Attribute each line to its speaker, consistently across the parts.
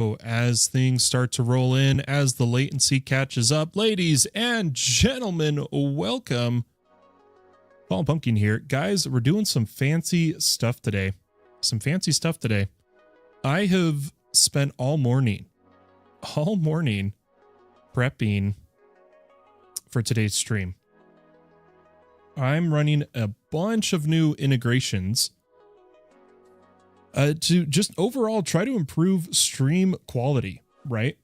Speaker 1: Oh, as things start to roll in, as the latency catches up, ladies and gentlemen, welcome. Fallen Pumpkin here. Guys, we're doing some fancy stuff today. I have spent all morning prepping for today's stream. I'm running a bunch of new integrations to just overall try to improve stream quality, right?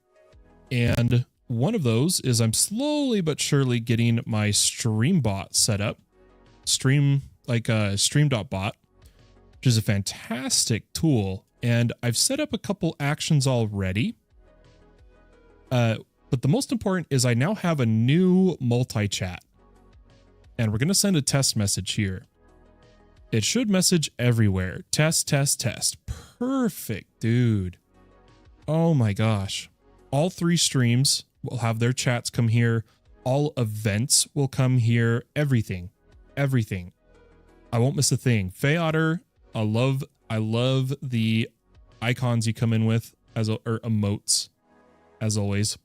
Speaker 1: And one of those is I'm slowly but surely getting my stream bot set up. Stream.bot, which is a fantastic tool. And I've set up a couple actions already. But the most important is I now have a new multi-chat. And we're going to send a test message here. It should message everywhere. Test, test, test. Perfect, dude. Oh my gosh. All three streams will have their chats come here. All events will come here. Everything. I won't miss a thing. Fayotter, I love the icons you come in with or emotes, as always.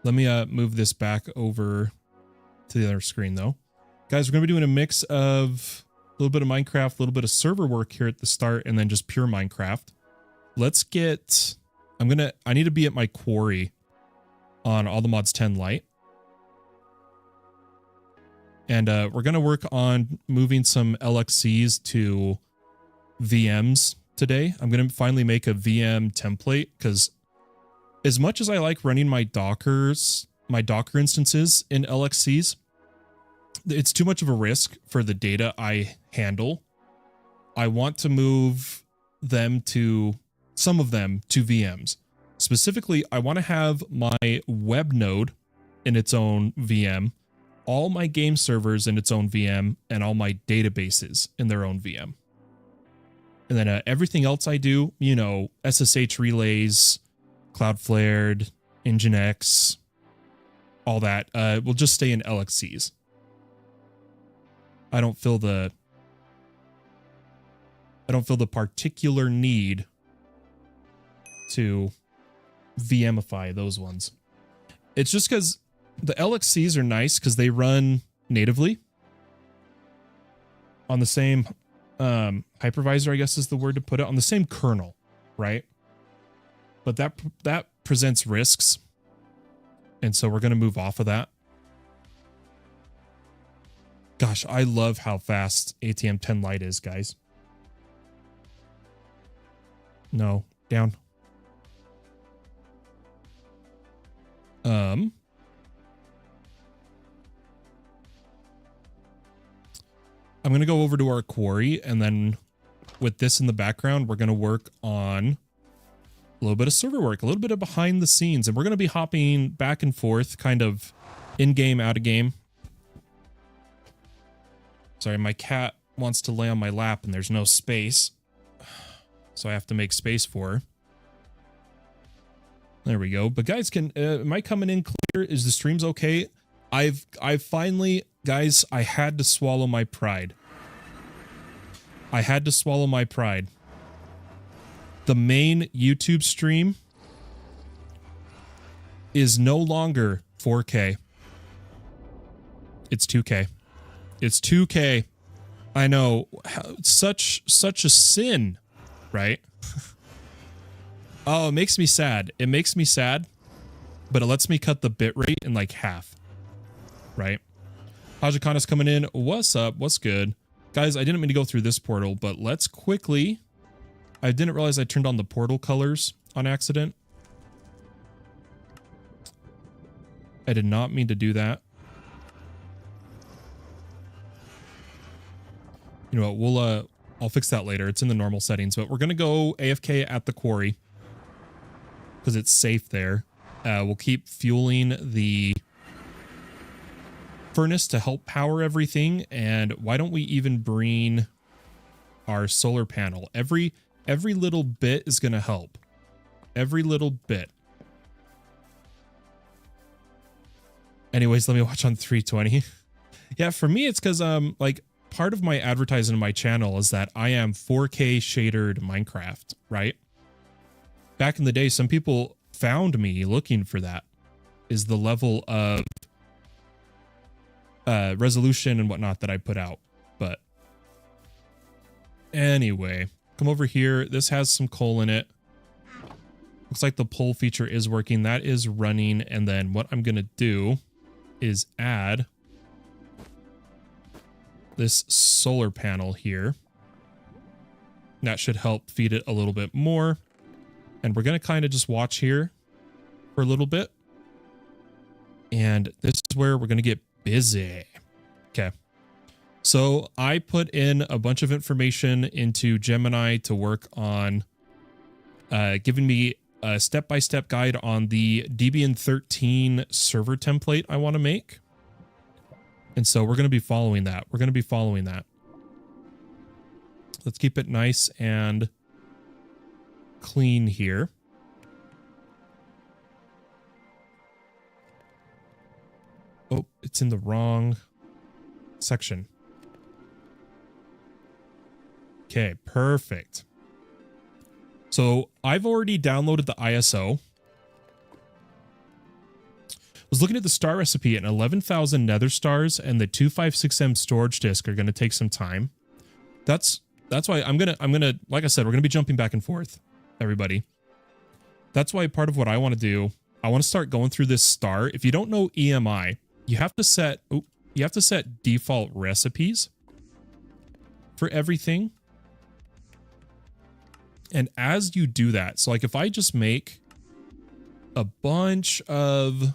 Speaker 1: Let me move this back over to the other screen though. Guys, we're going to be doing a mix of a little bit of Minecraft, a little bit of server work here at the start, and then just pure Minecraft. I need to be at my quarry on All the Mods 10 Lite. And we're going to work on moving some LXCs to VMs today. I'm going to finally make a VM template because as much as I like running my Docker instances in LXCs, it's too much of a risk for the data I handle. I want to move some of them to VMs. Specifically, I want to have my web node in its own VM, all my game servers in its own VM, and all my databases in their own VM. And then everything else I do, SSH relays, Cloudflare, Nginx, all that, will just stay in LXCs. I don't feel the particular need to VMify those ones. It's just because the LXCs are nice because they run natively on the same hypervisor, I guess is the word to put it, on the same kernel, right? But that presents risks. And so we're going to move off of that. Gosh, I love how fast ATM 10 Lite is, guys. No, down. I'm going to go over to our quarry, and then with this in the background, we're going to work on a little bit of server work, a little bit of behind the scenes, and we're going to be hopping back and forth, kind of in-game, out-of-game. Sorry, my cat wants to lay on my lap and there's no space. So I have to make space for her. There we go. But guys, am I coming in clear? Is the streams okay? I've finally, guys, I had to swallow my pride. The main YouTube stream is no longer 4K. It's 2K. It's 2K. I know, such a sin, right? Oh, it makes me sad. But it lets me cut the bitrate in like half, right? Hajakana's coming in. What's up? What's good? Guys, I didn't mean to go through this portal, but let's quickly... I didn't realize I turned on the portal colors on accident. I did not mean to do that. You know what, I'll fix that later. It's in the normal settings, but we're going to go AFK at the quarry because it's safe there. We'll keep fueling the furnace to help power everything. And why don't we even bring our solar panel? Every little bit is going to help. Every little bit. Anyways, let me watch on 320. Yeah, for me, it's because like part of my advertising on my channel is that I am 4K shadered Minecraft, right? back in the day, some people found me looking for that, is the level of resolution and whatnot that I put out. But anyway, come over here. This has some coal in it. Looks like the pull feature is working. That is running. And then what I'm going to do is add this solar panel here. That should help feed it a little bit more. And we're going to kind of just watch here for a little bit. And this is where we're going to get busy. Okay. So I put in a bunch of information into Gemini to work on giving me a step-by-step guide on the Debian 13 server template I want to make. And so we're going to be following that. Let's keep it nice and clean here. Oh, it's in the wrong section. Okay, perfect. So I've already downloaded the ISO. Was looking at the star recipe, and 11,000 nether stars and the 256M storage disk are going to take some time. That's why I'm gonna like I said, we're gonna be jumping back and forth, everybody. That's why part of what I want to do, I want to start going through this star. If you don't know EMI, you have to set default recipes for everything. And as you do that, so like if I just make a bunch of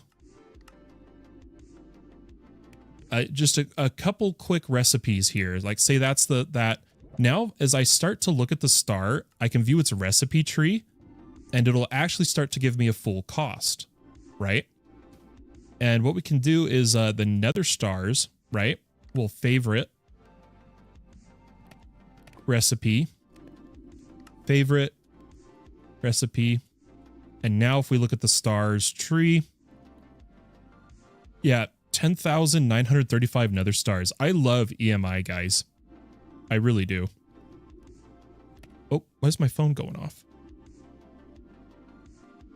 Speaker 1: just a couple quick recipes here, like say that's that. Now, as I start to look at the star, I can view its recipe tree, and it'll actually start to give me a full cost, right? And what we can do is the nether stars, right? We'll favorite recipe, favorite recipe. And now if we look at the stars tree, yeah, 10,935 nether stars. I love EMI, guys. I really do. Oh, why is my phone going off?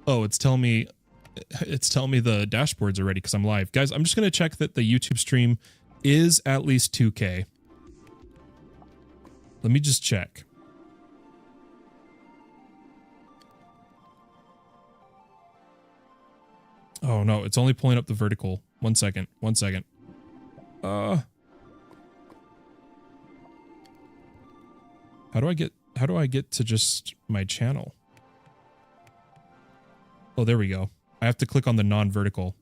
Speaker 1: Oh, it's telling me the dashboard's already because I'm live. Guys, I'm just going to check that the YouTube stream is at least 2K. Let me just check. Oh no, it's only pulling up the vertical. One second. How do I get to just my channel? Oh, there we go. I have to click on the non-vertical.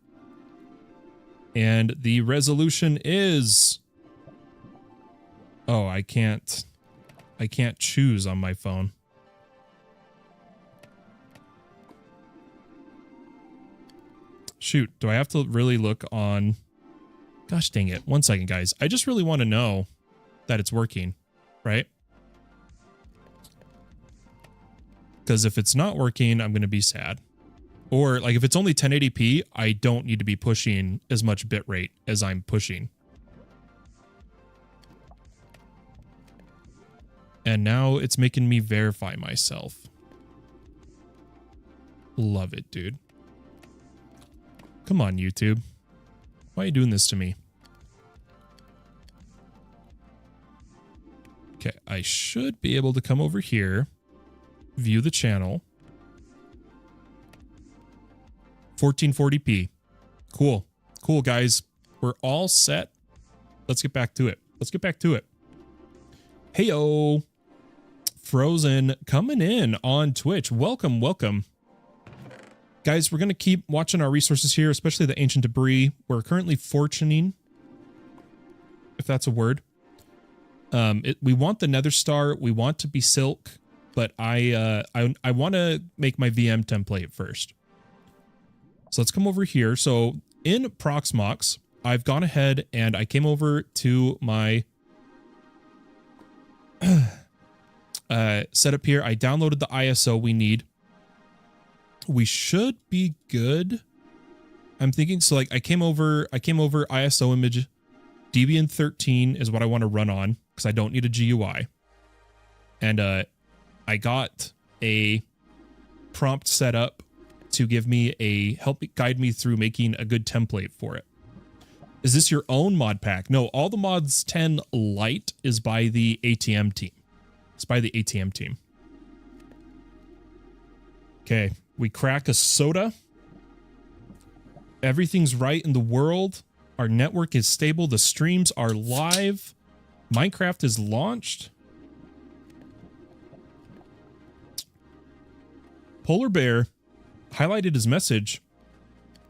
Speaker 1: And the resolution is... Oh, I can't choose on my phone. Shoot, do I have to really look on... Gosh dang it. One second, guys. I just really want to know that it's working, right? Because if it's not working, I'm going to be sad. Or like if it's only 1080p, I don't need to be pushing as much bitrate as I'm pushing. And now it's making me verify myself. Love it, dude. Come on, YouTube. Why are you doing this to me? Okay, I should be able to come over here, view the channel. 1440p. Cool. Cool, guys. We're all set. Let's get back to it. Heyo. Frozen coming in on Twitch. Welcome. Guys, we're going to keep watching our resources here, especially the ancient debris. We're currently fortuning, if that's a word. We want the nether star. We want to be silk, but I want to make my VM template first. So let's come over here. So in Proxmox, I've gone ahead and I came over to my setup here. I downloaded the ISO we need. We should be good. I'm thinking, so like I came over ISO image, Debian 13 is what I want to run on because I don't need a GUI. And I got a prompt set up to give me guide me through making a good template for it. Is this your own mod pack? No, all the mods 10 Lite is by the ATM team. It's by the ATM team. Okay, we crack a soda. Everything's right in the world. Our network is stable. The streams are live. Minecraft is launched. Polar Bear highlighted his message.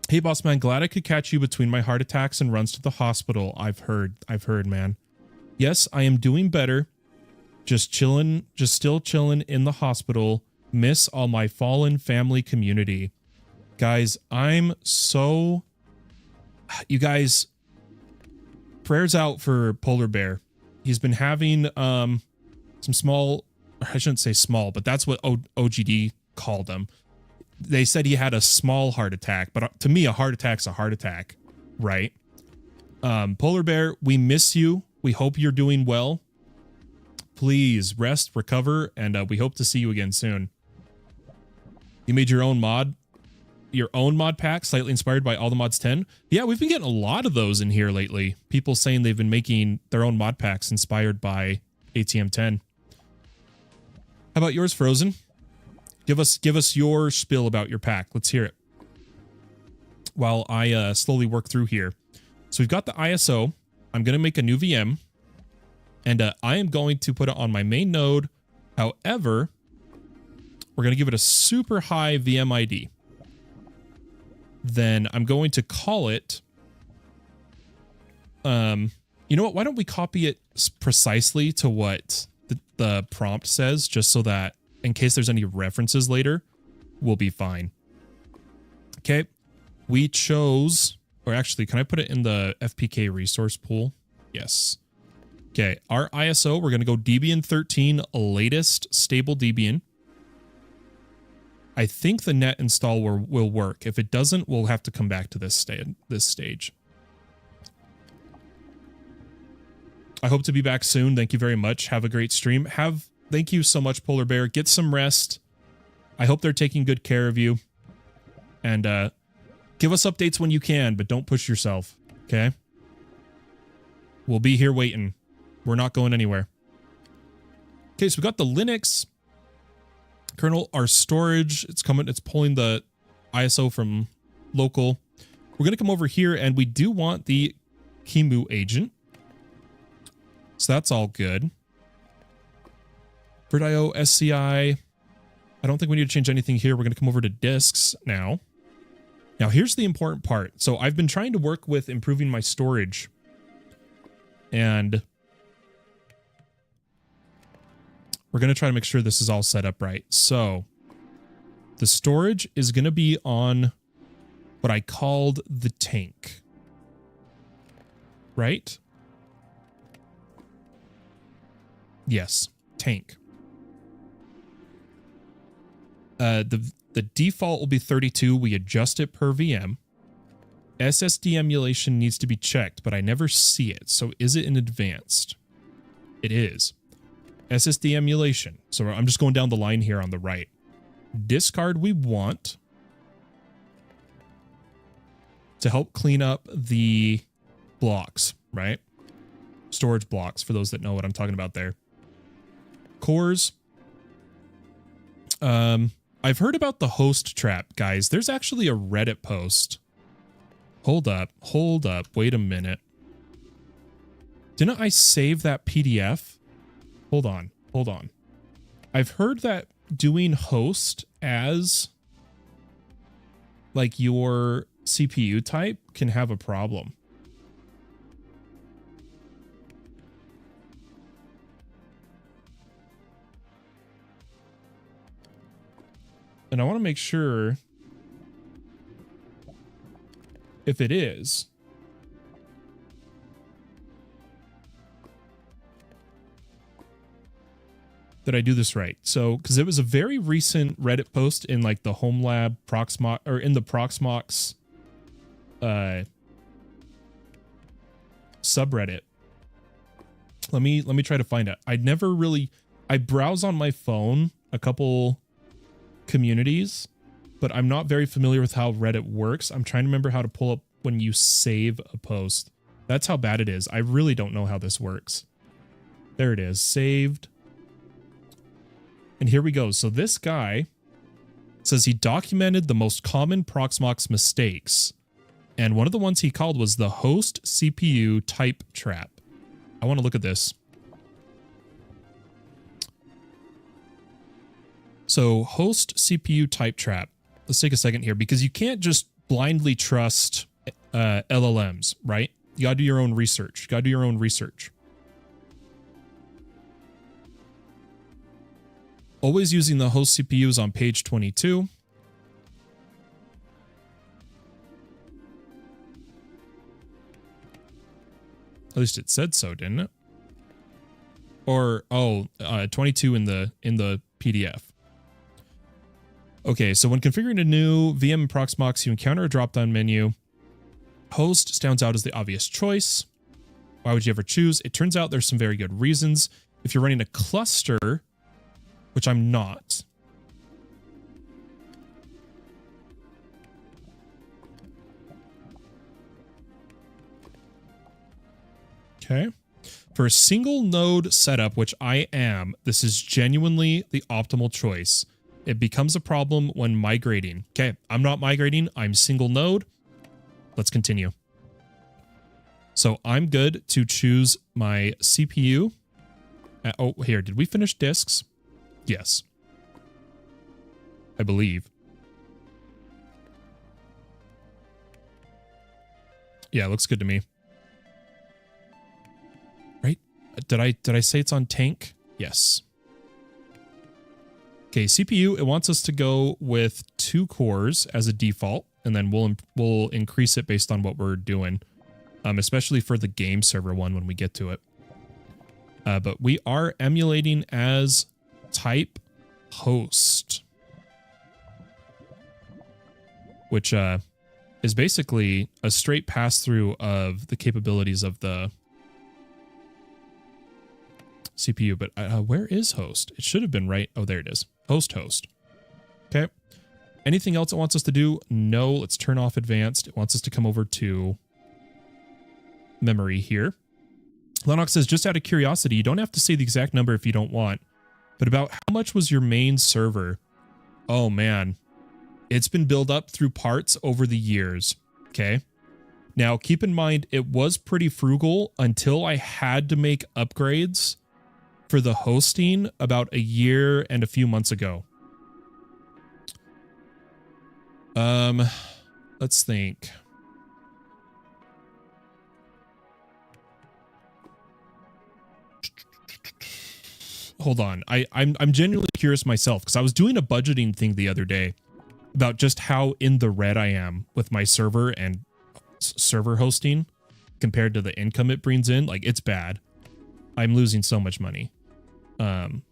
Speaker 1: Hey, boss man, glad I could catch you between my heart attacks and runs to the hospital. I've heard, man. Yes, I am doing better. Just still chilling in the hospital. Miss all my fallen family community. Guys, you guys, prayers out for Polar Bear. He's been having some small, I shouldn't say small, but that's what OGD called them. They said he had a small heart attack, but to me, a heart attack's a heart attack, right? Polar Bear, we miss you. We hope you're doing well. Please rest, recover, and we hope to see you again soon. You made your own mod pack, slightly inspired by All the Mods 10. Yeah, we've been getting a lot of those in here lately. People saying they've been making their own mod packs inspired by ATM 10. How about yours, Frozen? Give us your spiel about your pack. Let's hear it. While I slowly work through here. So we've got the ISO. I'm going to make a new VM. And I am going to put it on my main node. However, we're going to give it a super high VM ID. Then I'm going to call it... you know what? Why don't we copy it precisely to what the prompt says, just so that in case there's any references later, we'll be fine. Okay. We chose, or actually, can I put it in the FPK resource pool? Yes. Okay. Our ISO, we're going to go Debian 13, latest stable Debian. I think the net install will work. If it doesn't, we'll have to come back to this stage. I hope to be back soon. Thank you very much. Have a great stream. Thank you so much, Polar Bear. Get some rest. I hope they're taking good care of you. And give us updates when you can, but don't push yourself, okay? We'll be here waiting. We're not going anywhere. Okay, so we got the Linux kernel, our storage. It's pulling the ISO from local. We're going to come over here, and we do want the Kimu agent. So that's all good. VirtIO, SCI. I don't think we need to change anything here. We're going to come over to disks now. Now, here's the important part. So I've been trying to work with improving my storage. And we're going to try to make sure this is all set up right. So the storage is going to be on what I called the tank. Right? Yes, tank. The default will be 32. We adjust it per VM. SSD emulation needs to be checked, but I never see it. So is it in advanced? It is. SSD emulation. So I'm just going down the line here on the right. Discard we want to help clean up the blocks, right? Storage blocks, for those that know what I'm talking about there. Cores. I've heard about the host trap, guys. There's actually a Reddit post. Hold up. Wait a minute. Didn't I save that PDF? Hold on. I've heard that doing host as like your CPU type can have a problem. And I want to make sure if it is, that I do this right. So, because it was a very recent Reddit post in like the HomeLab Proxmox, or in the Proxmox subreddit. Let me try to find it. I browse on my phone a couple communities, but I'm not very familiar with how Reddit works. I'm trying to remember how to pull up when you save a post. That's how bad it is. I really don't know how this works. There it is, saved. And here we go. So this guy says he documented the most common Proxmox mistakes. And one of the ones he called was the host CPU type trap. I want to look at this. So host CPU type trap. Let's take a second here because you can't just blindly trust LLMs, right? You gotta do your own research. You gotta do your own research. Always using the host CPUs on page 22. At least it said so, didn't it? Or 22 in the PDF. Okay, so when configuring a new VM in Proxmox, you encounter a drop-down menu. Host stands out as the obvious choice. Why would you ever choose? It turns out there's some very good reasons. If you're running a cluster, which I'm not. Okay. For a single node setup, which I am, this is genuinely the optimal choice. It becomes a problem when migrating. Okay, I'm not migrating. I'm single node. Let's continue. So I'm good to choose my CPU. Oh, here, did we finish disks? Yes. I believe. Yeah, it looks good to me. Right? Did I say it's on tank? Yes. Okay, CPU, it wants us to go with 2 cores as a default, and then we'll increase it based on what we're doing, especially for the game server one when we get to it. But we are emulating as type host, which is basically a straight pass-through of the capabilities of the CPU. But where is host? It should have been right. Oh, there it is. Host. Okay. Anything else it wants us to do? No. Let's turn off advanced. It wants us to come over to memory here. Lennox says, just out of curiosity, you don't have to say the exact number if you don't want, but about how much was your main server? Oh, man. It's been built up through parts over the years. Okay. Now, keep in mind, it was pretty frugal until I had to make upgrades for the hosting about a year and a few months ago. Let's think. Hold on. I'm genuinely curious myself because I was doing a budgeting thing the other day about just how in the red I am with my server and server hosting compared to the income it brings in. Like, it's bad. I'm losing so much money.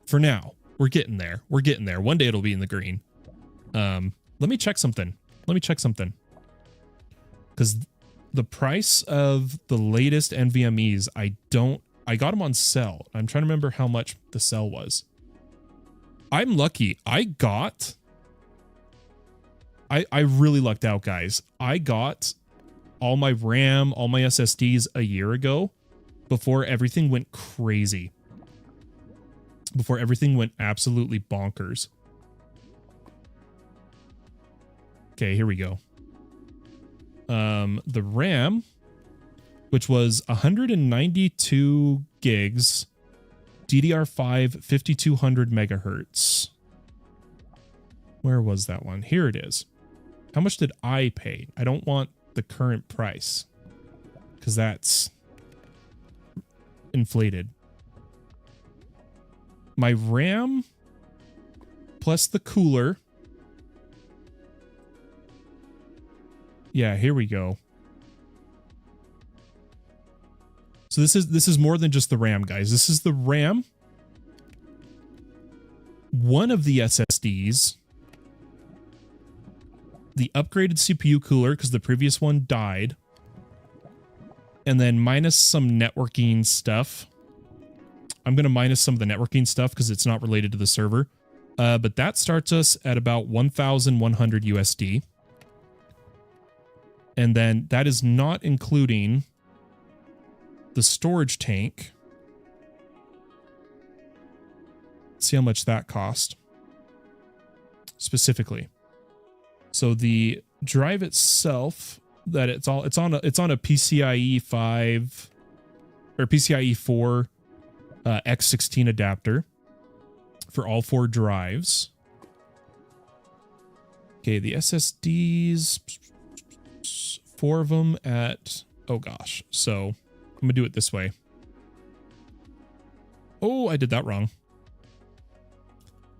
Speaker 1: For now, we're getting there. We're getting there. One day it'll be in the green. Let me check something. Because the price of the latest NVMEs, I got them on sale. I'm trying to remember how much the sale was. I'm lucky. I really lucked out, guys. I got all my RAM, all my SSDs a year ago before everything went crazy. Before everything went absolutely bonkers. Okay, here we go. The RAM, which was 192 gigs, DDR5, 5200 megahertz. Where was that one? Here it is. How much did I pay? I don't want the current price because that's inflated. My RAM plus the cooler. Yeah, here we go. So this is more than just the RAM, guys. This is the RAM, one of the SSDs, the upgraded CPU cooler because the previous one died, and then minus some networking stuff. I'm going to minus some of the networking stuff because it's not related to the server. But that starts us at about 1,100 USD. And then that is not including the storage tank. Let's see how much that cost specifically. So the drive itself, that it's on a PCIe 5 or PCIe 4 X16 adapter for all 4 drives. Okay, the SSDs, 4 of them at, oh gosh. So I'm gonna do it this way. Oh, I did that wrong.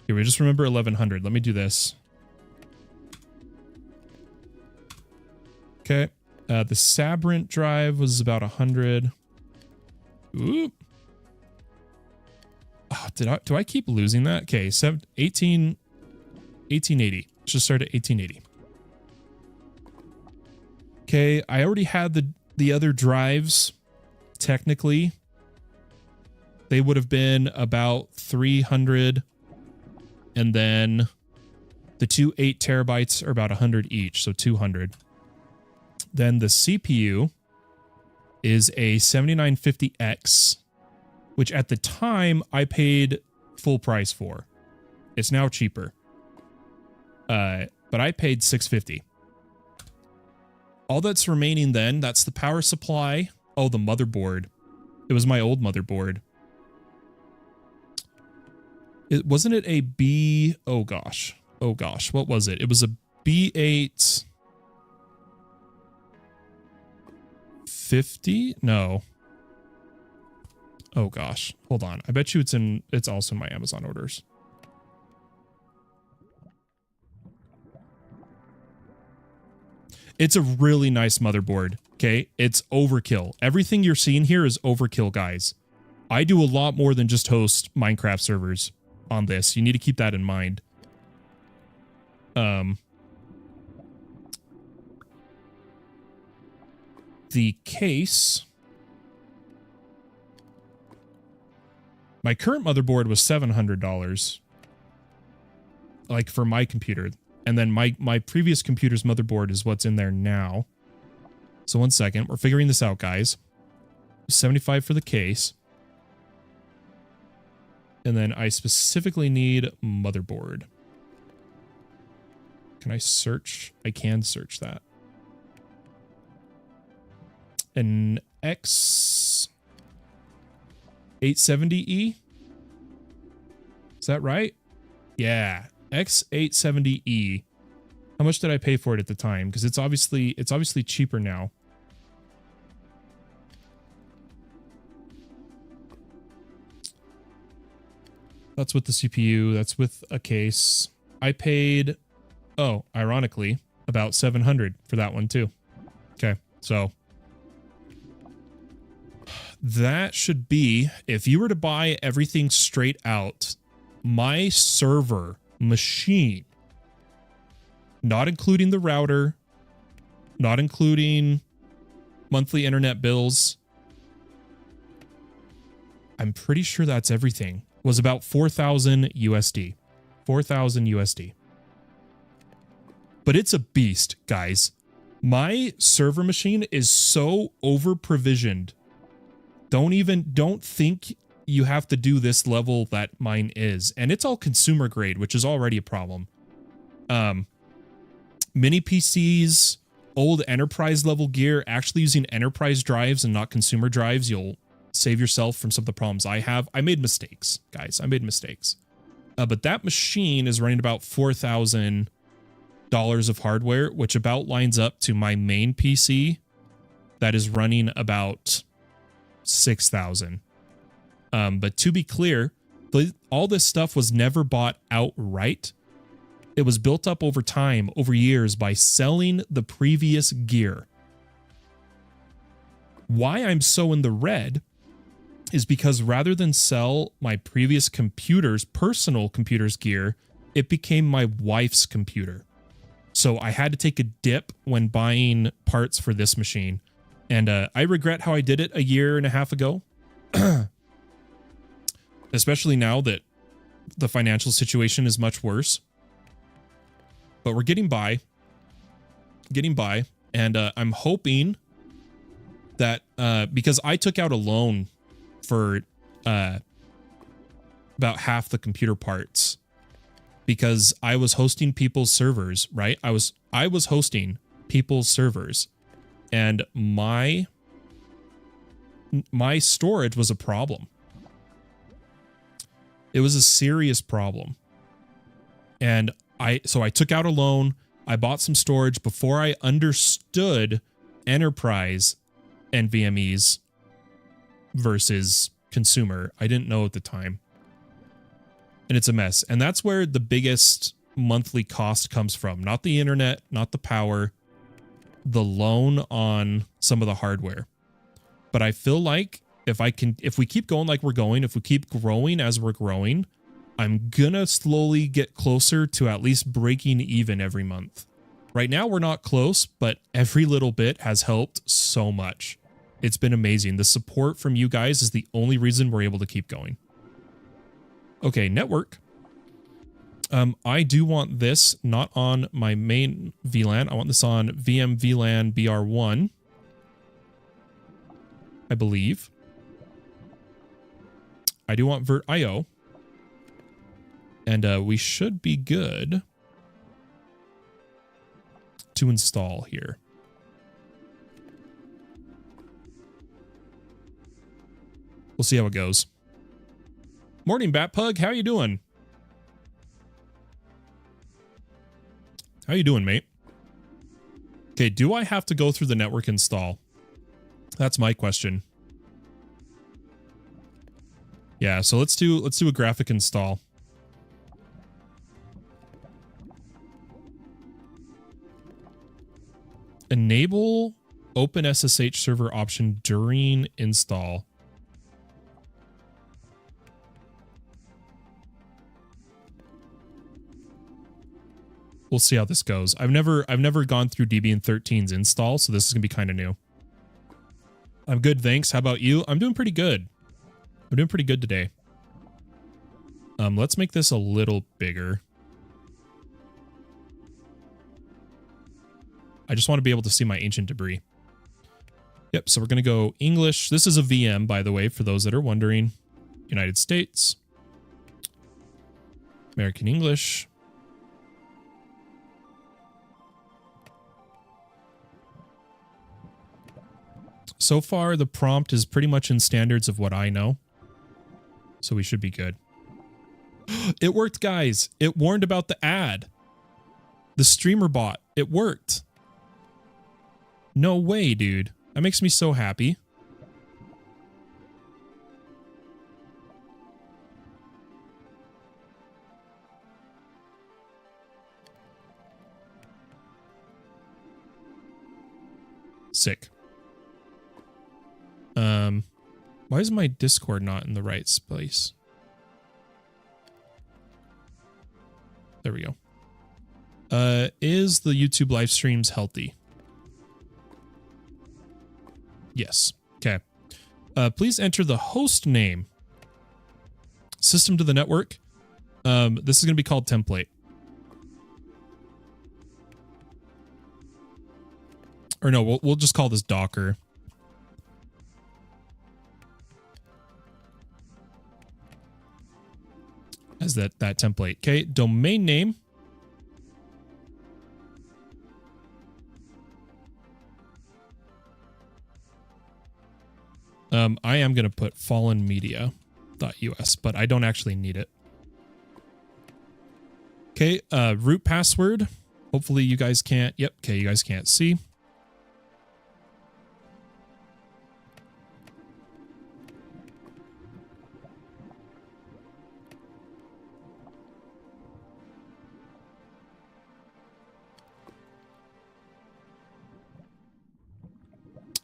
Speaker 1: Here, we just remember 1100. Let me do this. Okay. The Sabrent drive was about 100. Oop. Oh, do I keep losing that? Okay, 1880. Let's just start at 1880. Okay, I already had the other drives. Technically, they would have been about 300. And then the 2 8 terabytes are about 100 each, so 200. Then the CPU is a 7950X, which at the time I paid full price for. It's now cheaper. But I paid $650. All that's remaining then, that's the power supply. Oh, the motherboard. It was my old motherboard. Wasn't it a B? Oh gosh. Oh gosh. What was it? It was a B8 50? No. Oh gosh. Hold on. I bet you it's also in my Amazon orders. It's a really nice motherboard. Okay. It's overkill. Everything you're seeing here is overkill, guys. I do a lot more than just host Minecraft servers on this. You need to keep that in mind. The case. My current motherboard was $700. Like for my computer. And then my previous computer's motherboard is what's in there now. So 1 second. We're figuring this out, guys. 75 for the case. And then I specifically need motherboard. Can I search? I can search that. An X870E? Is that right? Yeah, X870E. How much did I pay for it at the time? Because it's obviously cheaper now. That's with the CPU. That's with a case. I paid, oh, ironically, about $700 for that one too. Okay, so that should be, if you were to buy everything straight out, my server machine, not including the router, not including monthly internet bills, I'm pretty sure that's everything, was about 4,000 USD. 4,000 USD. But it's a beast, guys. My server machine is so over provisioned. Don't think you have to do this level that mine is. And it's all consumer grade, which is already a problem. Mini PCs, old enterprise level gear, actually using enterprise drives and not consumer drives, you'll save yourself from some of the problems I have. I made mistakes, guys. I made mistakes. But that machine is running about $4,000 of hardware, which about lines up to my main PC that is running about 6,000. But to be clear, all this stuff was never bought outright. It was built up over time, over years, by selling the previous gear. Why I'm so in the red is because rather than sell my previous computer's, personal computer's gear, it became my wife's computer. So I had to take a dip when buying parts for this machine. And I regret how I did it a year and a half ago. Especially now that the financial situation is much worse. But we're getting by. And I'm hoping that because I took out a loan for about half the computer parts because I was hosting people's servers, right? I was hosting people's servers, and my storage was a problem. It was a serious problem. And so I took out a loan. I bought some storage before I understood enterprise NVMEs versus consumer. I didn't know at the time. And it's a mess. And that's where the biggest monthly cost comes from. Not the internet, not the power, the loan on some of the hardware. But I feel like if we keep going like we're going, if we keep growing as we're growing, I'm gonna slowly get closer to at least breaking even every month. Right now we're not close, but every little bit has helped so much. It's been amazing. The support from you guys is the only reason we're able to keep going. Okay, network. I do want this not on my main VLAN. I want this on VM VLAN BR1. I believe. I do want Vert IO. And we should be good to install here. We'll see how it goes. Morning, Batpug. How you doing? How you doing, mate? Okay, do I have to go through the network install? That's my question. Yeah, so let's do a graphic install. Enable OpenSSH server option during install. We'll see how this goes. I've never gone through Debian 13's install, so this is gonna be kind of new. I'm good, thanks. How about you? I'm doing pretty good. I'm doing pretty good today. Let's make this a little bigger. I just want to be able to see my ancient debris. Yep, so we're going to go English. This is a VM, by the way, for those that are wondering. United States. American English. So far, the prompt is pretty much in standards of what I know. So we should be good. It worked, guys. It warned about the ad. The streamer bot. It worked. No way, dude. That makes me so happy. Sick. Why is my Discord not in the right place? There we go. Is the YouTube live streams healthy? Yes. Okay. Please enter the host name. System to the network. This is going to be called template. Or no, we'll just call this Docker. As that template. Okay, domain name. I am going to put fallenmedia.us, but I don't actually need it. Okay, root password. Hopefully you guys can't. Yep, okay, you guys can't see.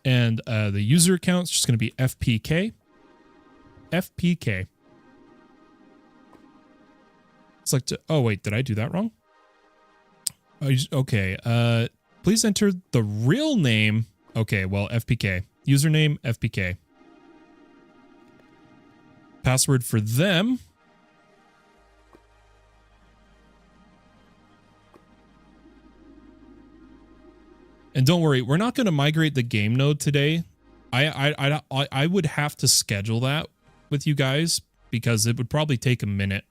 Speaker 1: And the user account is just going to be FPK. FPK. It's like, oh, wait, did I do that wrong? Okay. Please enter the real name. Okay, well, FPK. Username, FPK. Password for them. And don't worry, we're not going to migrate the game node today. I would have to schedule that with you guys because it would probably take a minute.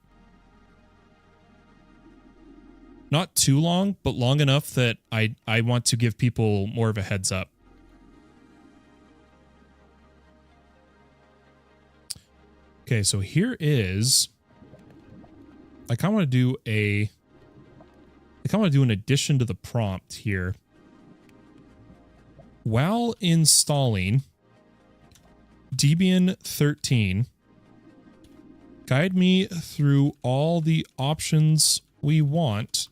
Speaker 1: Not too long, but long enough that I want to give people more of a heads up. Okay, so here is... I kind of want to do an addition to the prompt here. While installing Debian 13, guide me through all the options we want,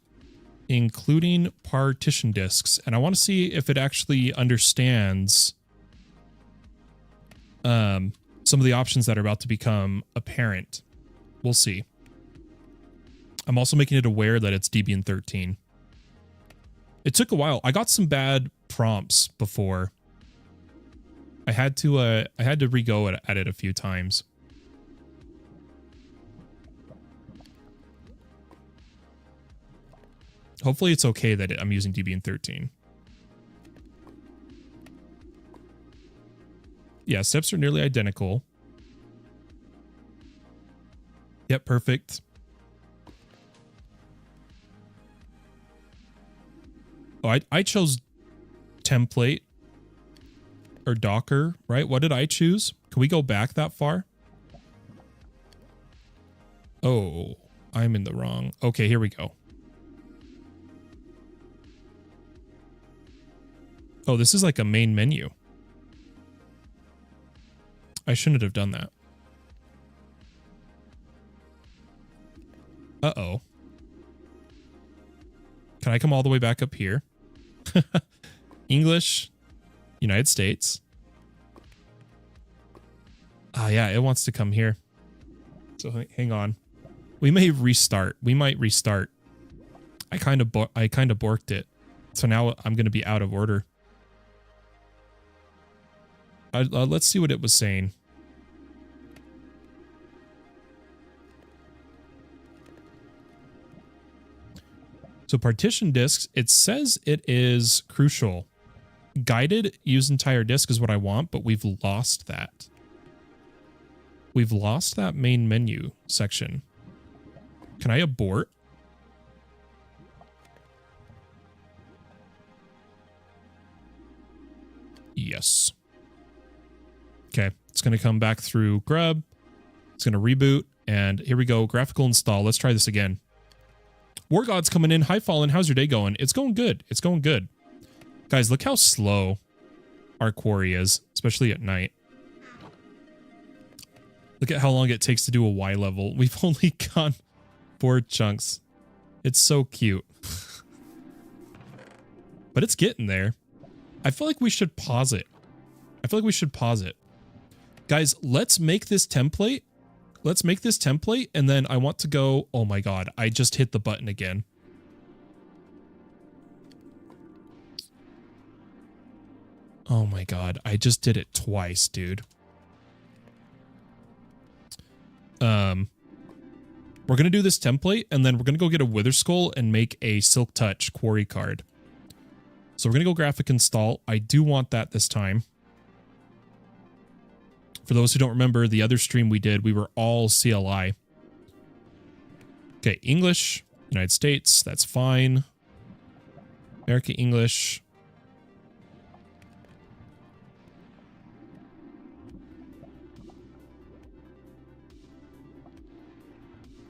Speaker 1: including partition disks. And I want to see if it actually understands some of the options that are about to become apparent. We'll see. I'm also making it aware that it's Debian 13. It took a while. I got some bad prompts before. I had to re-go at it a few times. Hopefully it's okay that I'm using Debian 13. Yeah, steps are nearly identical. Yep, perfect. Oh, I chose template or Docker, right? What did I choose? Can we go back that far? Oh, I'm in the wrong. Okay, here we go. Oh, this is like a main menu. I shouldn't have done that. Uh-oh. Can I come all the way back up here? English, United States. Ah, yeah, it wants to come here. So hang on. We may restart. We might restart. I kind of borked it. So now I'm going to be out of order. Let's see what it was saying. So partition disks, it says it is crucial. Guided use entire disk is what I want, but we've lost that. We've lost that main menu section. Can I abort? Yes. Okay, it's going to come back through grub. It's going to reboot, and here we go. Graphical install. Let's try this again. War God's coming in. Hi, Fallen. How's your day going? It's going good. It's going good. Guys, look how slow our quarry is, especially at night. Look at how long it takes to do a Y level. We've only gone 4 chunks. It's so cute. But it's getting there. I feel like we should pause it. Guys, let's make this template. And then I want to go... Oh my god, I just hit the button again. Oh my god, I just did it twice, dude. We're going to do this template, and then we're going to go get a Wither Skull and make a Silk Touch quarry card. So we're going to go graphic install. I do want that this time. For those who don't remember, the other stream we did, we were all CLI. Okay, English, United States, that's fine. America English.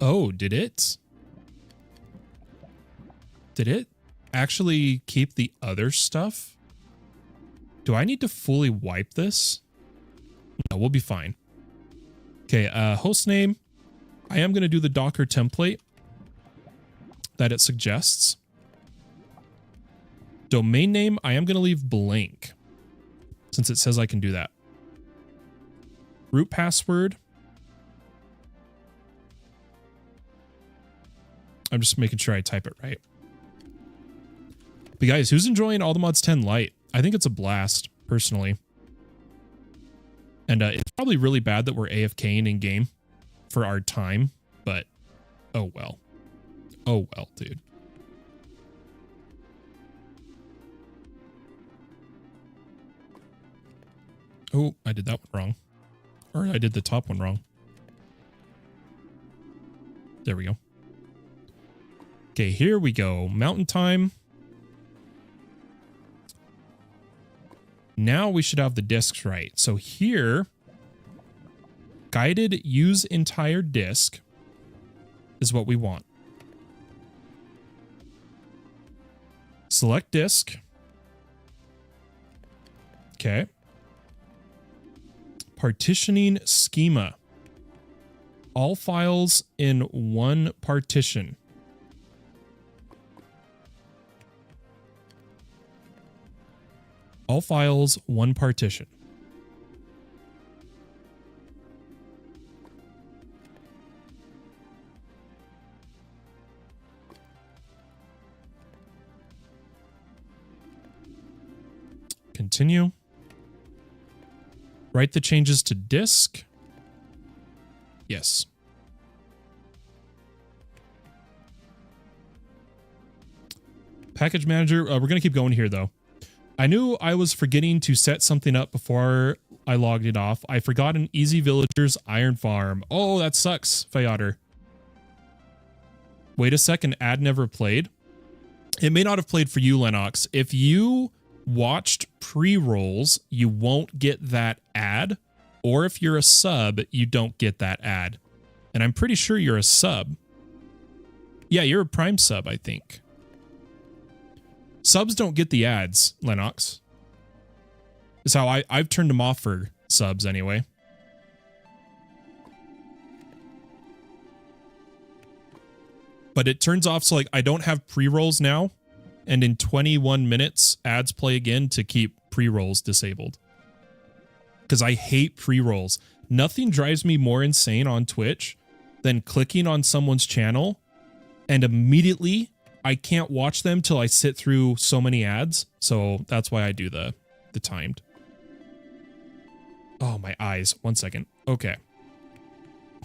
Speaker 1: Oh, did it? Did it actually keep the other stuff? Do I need to fully wipe this? No, we'll be fine. Okay, host name. I am going to do the Docker template that it suggests. Domain name, I am going to leave blank since it says I can do that. Root password. I'm just making sure I type it right. But guys, who's enjoying All the Mods 10 Lite? I think it's a blast, personally. And it's probably really bad that we're AFKing in game for our time, but oh well. Oh well, dude. Oh, I did that one wrong. Or I did the top one wrong. There we go. Okay, here we go. Mountain time. Now we should have the discs right. So here, guided use entire disk is what we want. Select disk. Okay. Partitioning schema. All files in one partition. All files, one partition. Continue. Write the changes to disk. Yes. Package manager. We're going to keep going here, though. I knew I was forgetting to set something up before I logged it off. I forgot an Easy Villagers iron farm. Oh, that sucks, Fayotter. Wait a second. Ad never played. It may not have played for you, Lennox. If you watched pre-rolls, you won't get that ad. Or if you're a sub, you don't get that ad. And I'm pretty sure you're a sub. Yeah, you're a Prime sub, I think. Subs don't get the ads, Lennox. Is how I've turned them off for subs anyway. But it turns off so like I don't have pre-rolls now. And in 21 minutes, ads play again to keep pre-rolls disabled. Because I hate pre-rolls. Nothing drives me more insane on Twitch than clicking on someone's channel and immediately I can't watch them till I sit through so many ads. So that's why I do the timed. Oh, my eyes. 1 second. Okay.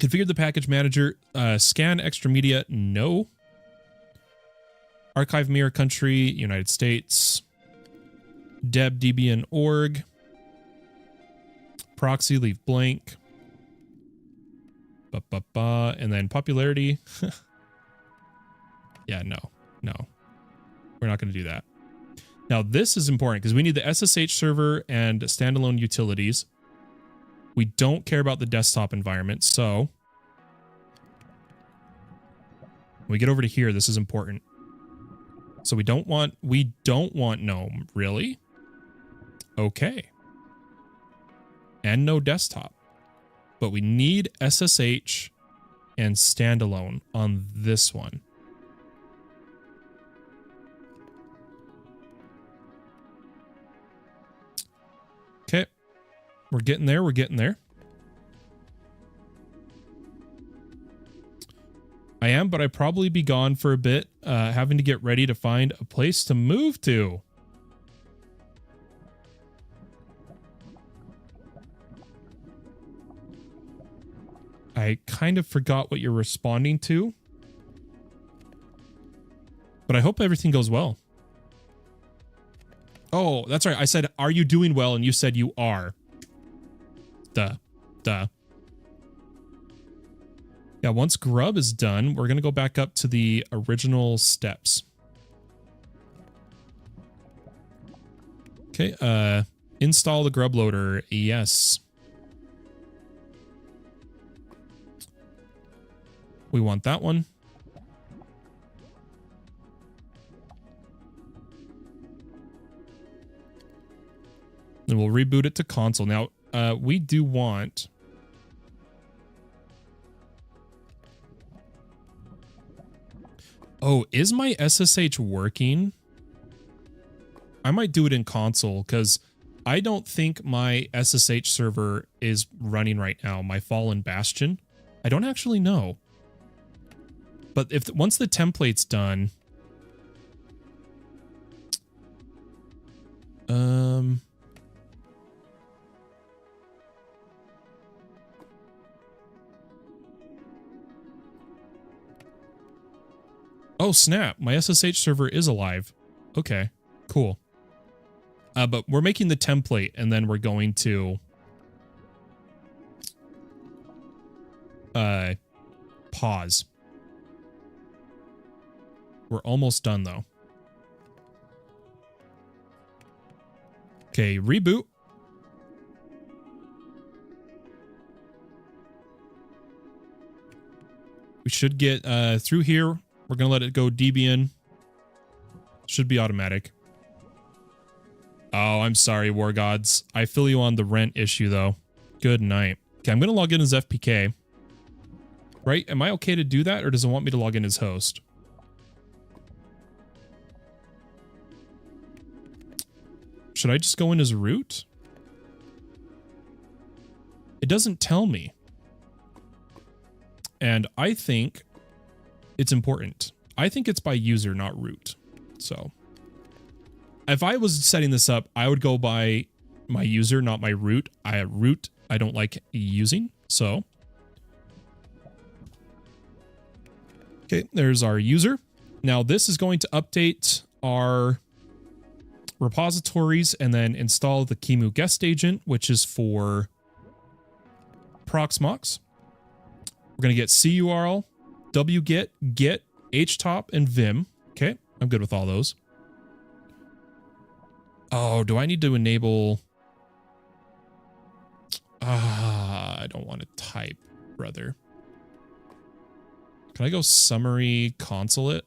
Speaker 1: Configure the package manager. Scan extra media. No. Archive mirror country. United States. Deb Debian org. Proxy leave blank. And then popularity. Yeah, no. No, we're not going to do that. Now, this is important because we need the SSH server and standalone utilities. We don't care about the desktop environment. So when we get over to here, this is important. So we don't want GNOME, really? Okay. And no desktop. But we need SSH and standalone on this one. Okay, we're getting there. We're getting there. I am, but I'd probably be gone for a bit, having to get ready to find a place to move to. I kind of forgot what you're responding to, but I hope everything goes well. Oh, that's right. I said, are you doing well? And you said you are. Duh. Yeah, once grub is done, we're going to go back up to the original steps. Okay, install the grub loader. Yes. We want that one. Then we'll reboot it to console. Now, we do want... Oh, is my SSH working? I might do it in console because I don't think my SSH server is running right now. My Fallen Bastion. I don't actually know. But once the template's done... Oh, snap. My SSH server is alive. Okay, cool. But we're making the template, and then we're going to pause. We're almost done though. Okay, reboot. We should get through here. We're going to let it go Debian. Should be automatic. Oh, I'm sorry, War Gods. I feel you on the rent issue, though. Good night. Okay, I'm going to log in as FPK. Right? Am I okay to do that, or does it want me to log in as host? Should I just go in as root? It doesn't tell me. And I think it's important. I think it's by user, not root. So if I was setting this up, I would go by my user, not my root. Root I don't like using. So okay, there's our user. Now this is going to update our repositories and then install the Kimu guest agent, which is for Proxmox. We're going to get curl, wget, get, htop, and vim. Okay, I'm good with all those. Oh, do I need to enable... I don't want to type, brother. Can I go summary consulate?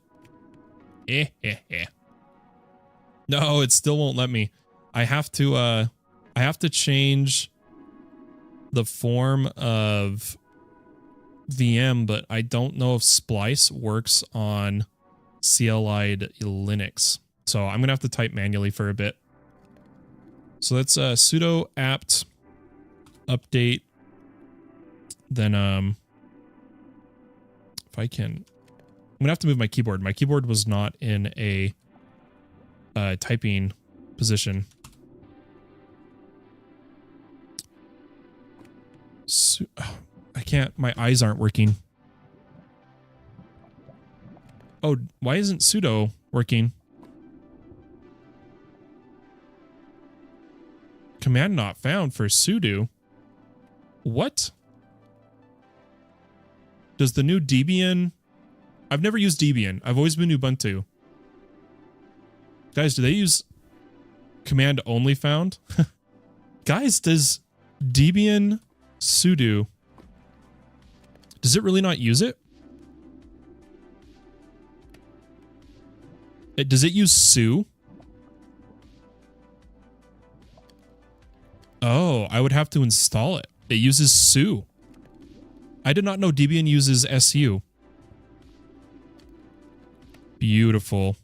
Speaker 1: No, it still won't let me. I have to change the form of VM, but I don't know if Splice works on CLI Linux. So I'm going to have to type manually for a bit. So that's sudo apt update. Then if I can, I'm going to have to move my keyboard. My keyboard was not in a typing position. I can't, my eyes aren't working. Oh, why isn't sudo working? Command not found for sudo. What? Does the new Debian... I've never used Debian. I've always been Ubuntu. Guys, do they use command only found? Guys, does Debian sudo... Does it really not use it? Does it use su? Oh, I would have to install it. It uses su. I did not know Debian uses su. Beautiful.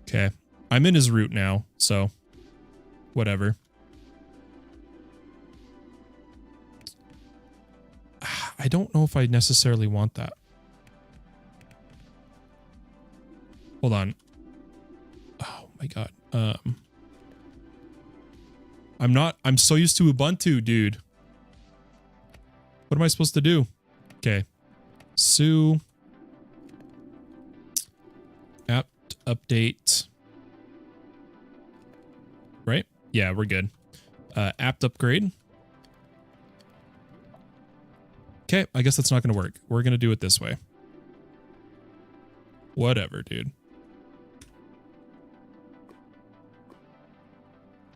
Speaker 1: Okay. I'm in his root now, so whatever. I don't know if I necessarily want that. Hold on. Oh my god. I'm so used to Ubuntu, dude. What am I supposed to do? Okay. Su apt update. Right? Yeah, we're good. Apt upgrade. Okay, I guess that's not going to work. We're going to do it this way. Whatever, dude.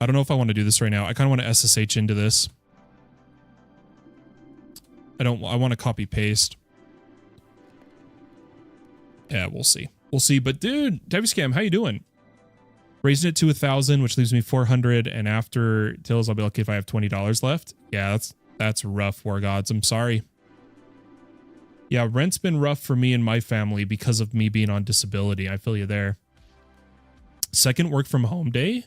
Speaker 1: I don't know if I want to do this right now. I kind of want to SSH into this. I want to copy paste. Yeah, we'll see. We'll see. But dude, Scam, how you doing? Raising it to 1,000, which leaves me 400. And after tills, I'll be lucky if I have $20 left. Yeah, that's rough, War Gods. I'm sorry. Yeah, rent's been rough for me and my family because of me being on disability. I feel you there. Second work from home day?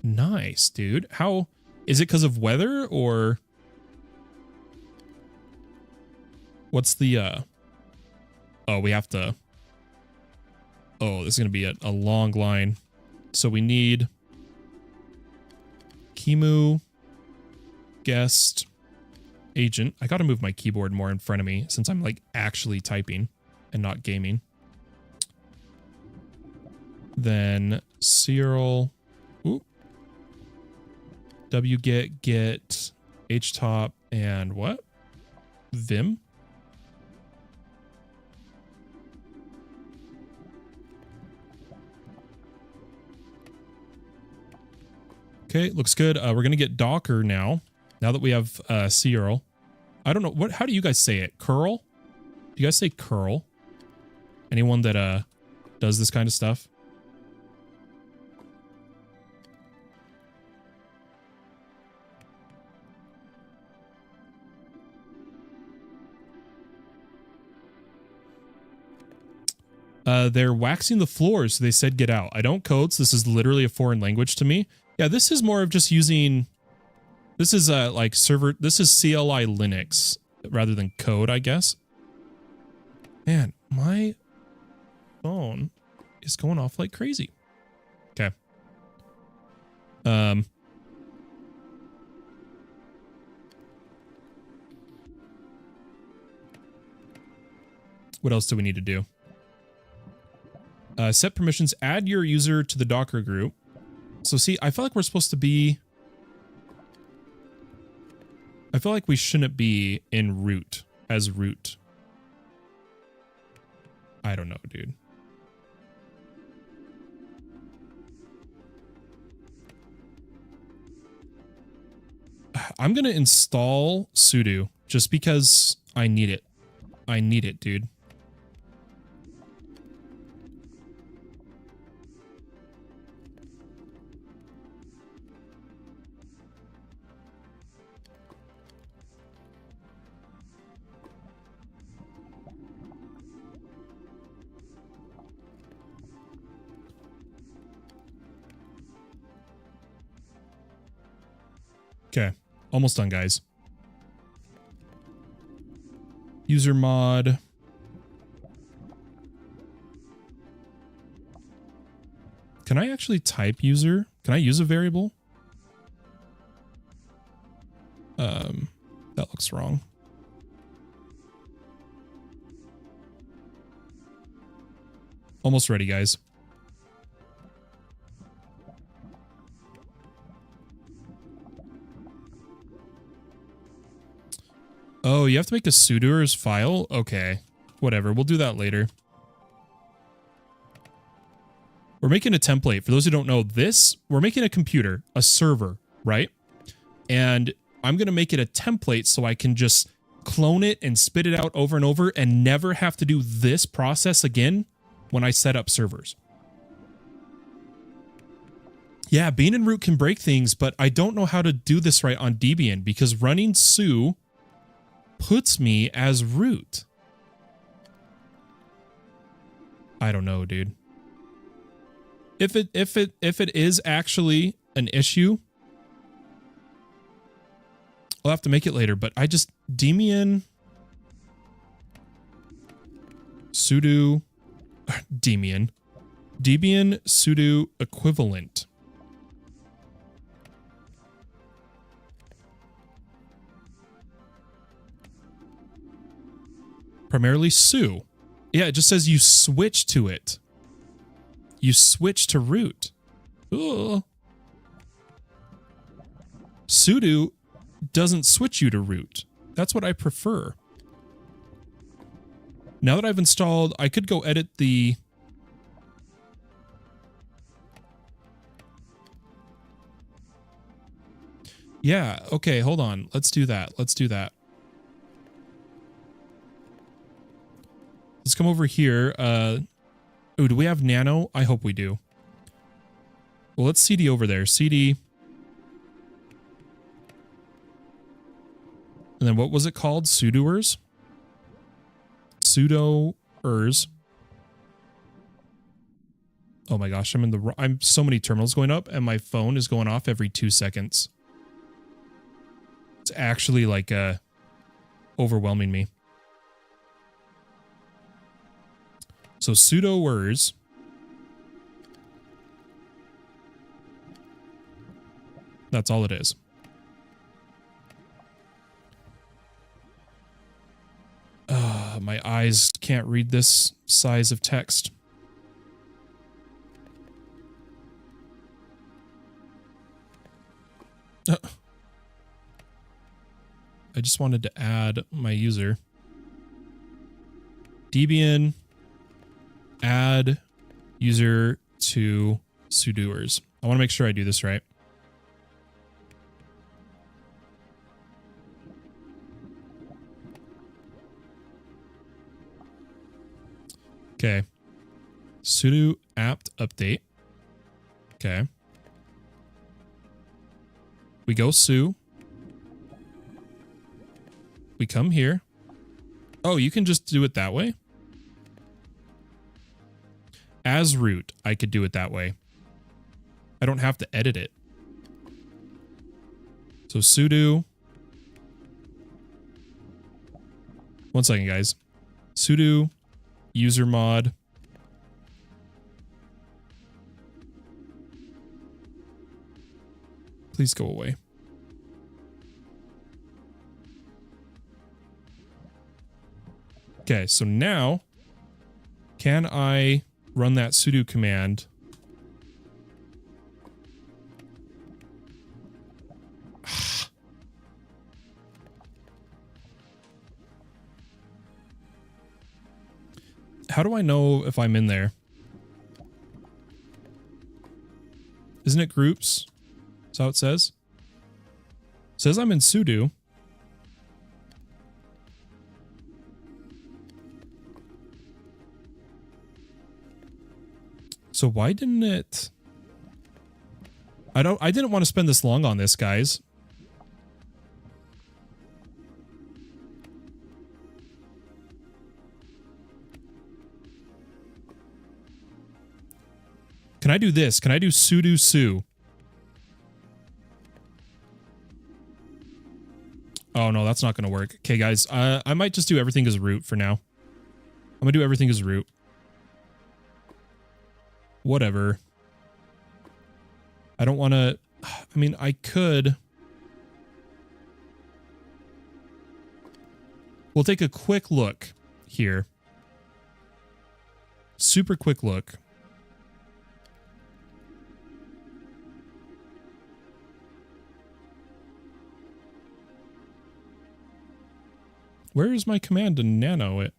Speaker 1: Nice, dude. How is it because of weather or what's the oh, we have to. Oh, this is going to be a long line. So we need Kimu guest agent. I got to move my keyboard more in front of me since I'm like actually typing and not gaming. Then serial. Ooh. wget get htop and what? Vim? Okay, looks good. We're going to get Docker now that we have curl. I don't know. How do you guys say it? Curl? Do you guys say curl? Anyone that does this kind of stuff? They're waxing the floors, so they said get out. I don't code, so this is literally a foreign language to me. Yeah, this is more of just using... This is like server... This is CLI Linux rather than code, I guess. Man, my phone is going off like crazy. Okay. What else do we need to do? Set permissions, add your user to the Docker group. So see, I feel like we're supposed to be... I feel like we shouldn't be in root as root. I don't know, dude. I'm going to install sudo just because I need it. I need it, dude. Okay, almost done, guys. User mod. Can I actually type user? Can I use a variable? That looks wrong. Almost ready, guys. Oh, you have to make a sudoers file? Okay, whatever. We'll do that later. We're making a template. For those who don't know this, we're making a computer, a server, right? And I'm going to make it a template so I can just clone it and spit it out over and over and never have to do this process again when I set up servers. Yeah, being in root can break things, but I don't know how to do this right on Debian because running su puts me as root. I don't know, dude. If it is actually an issue, I'll have to make it later, but I just Debian sudo Debian sudo equivalent. Primarily su. Yeah, it just says you switch to it. You switch to root. Ugh. Sudo doesn't switch you to root. That's what I prefer. Now that I've installed, I could go edit the... Yeah, okay, hold on. Let's do that. Let's do that. Let's come over here. Ooh, do we have nano? I hope we do. Well, let's CD over there. CD. And then what was it called? Sudoers? Sudoers. Oh my gosh, I'm so many terminals going up and my phone is going off every 2 seconds. It's actually like overwhelming me. So sudoers. That's all it is. My eyes can't read this size of text. I just wanted to add my user. Debian add user to sudoers. I want to make sure I do this right. Okay. Sudo apt update. Okay. We go su. We come here. Oh, you can just do it that way? As root, I could do it that way. I don't have to edit it. So sudo. One second, guys. Sudo user mod. Please go away. Okay, so now can I run that sudo command? How do I know if I'm in there? Isn't it groups? That's how it says. It says I'm in sudo. So why didn't it? I didn't want to spend this long on this, guys. Can I do this? Can I do sudo su? Oh no, that's not going to work. Okay, guys, I might just do everything as root for now. I'm going to do everything as root. Whatever. I don't want to... I mean, I could... We'll take a quick look here. Super quick look. Where is my command to nano it?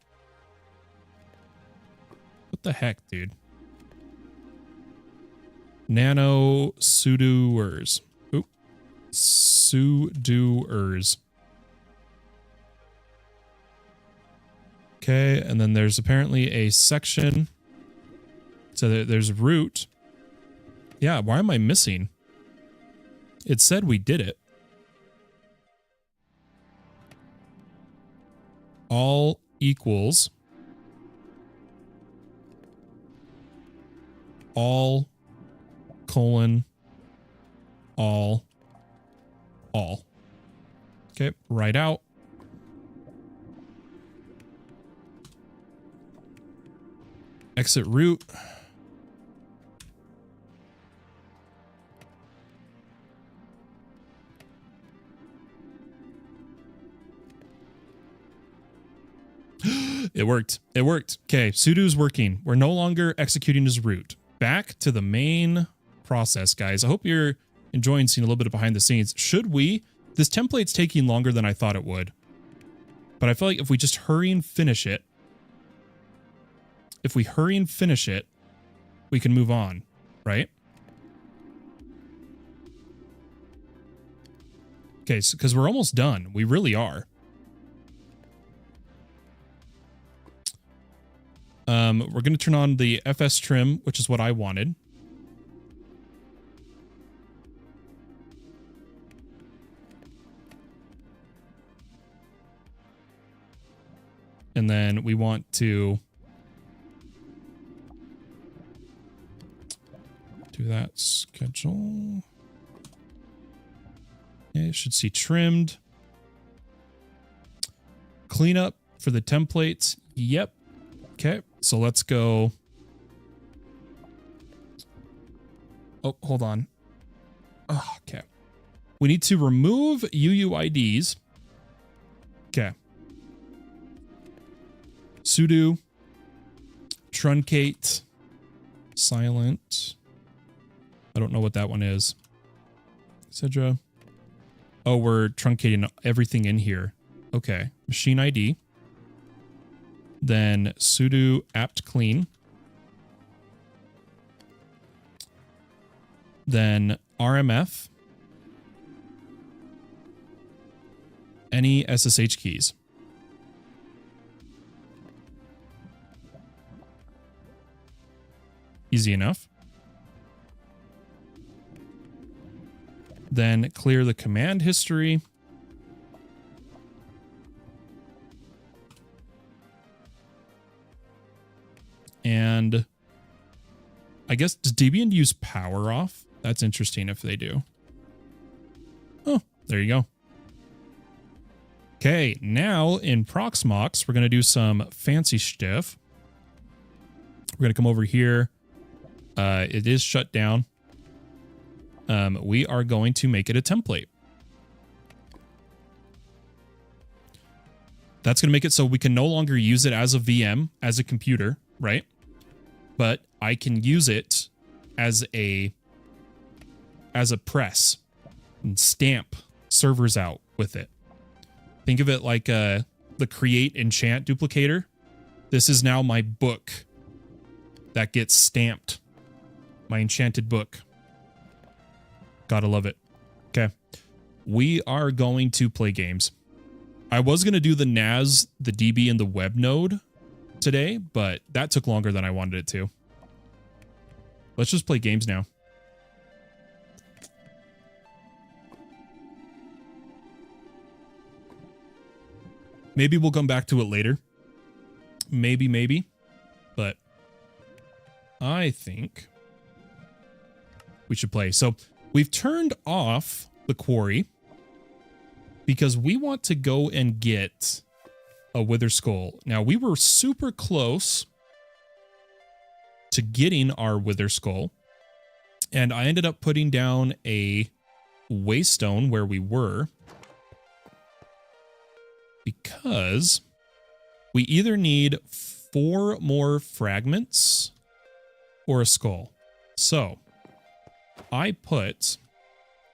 Speaker 1: What the heck, dude? Nano sudoers. Oop. Sudoers. Okay, and then there's apparently a section. So there's root. Yeah, why am I missing? It said we did it. All equals. All colon all. Okay, write out. Exit root. It worked. It worked. Okay, sudo's working. We're no longer executing as root. Back to the main process, guys. I hope you're enjoying seeing a little bit of behind the scenes. Should we? This template's taking longer than I thought it would. But I feel like if we just hurry and finish it, we can move on, right? Okay, so because we're almost done. We really are. We're going to turn on the FS trim, which is what I wanted. And then we want to do that schedule. Okay, it should see trimmed. Cleanup for the templates. Yep. Okay, so let's go. Oh, hold on. Oh, okay. We need to remove UUIDs. Okay. Sudo truncate silent. I don't know what that one is. Etc. Oh, we're truncating everything in here. Okay. Machine ID. Then sudo apt clean. Then RMF. Any SSH keys. Easy enough. Then clear the command history. And I guess, does Debian use power off? That's interesting if they do. Oh, there you go. Okay, now in Proxmox, we're going to do some fancy stuff. We're going to come over here. It is shut down. We are going to make it a template. That's going to make it so we can no longer use it as a VM, as a computer, right? But I can use it as a press and stamp servers out with it. Think of it like the create enchant duplicator. This is now my book that gets stamped. My enchanted book. Gotta love it. Okay. We are going to play games. I was going to do the NAS, the DB, and the web node today, but that took longer than I wanted it to. Let's just play games now. Maybe we'll come back to it later. Maybe. But I think we should play. So we've turned off the quarry because we want to go and get a wither skull. Now, we were super close to getting our wither skull, and I ended up putting down a waystone where we were because we either need 4 more fragments or a skull. So I put...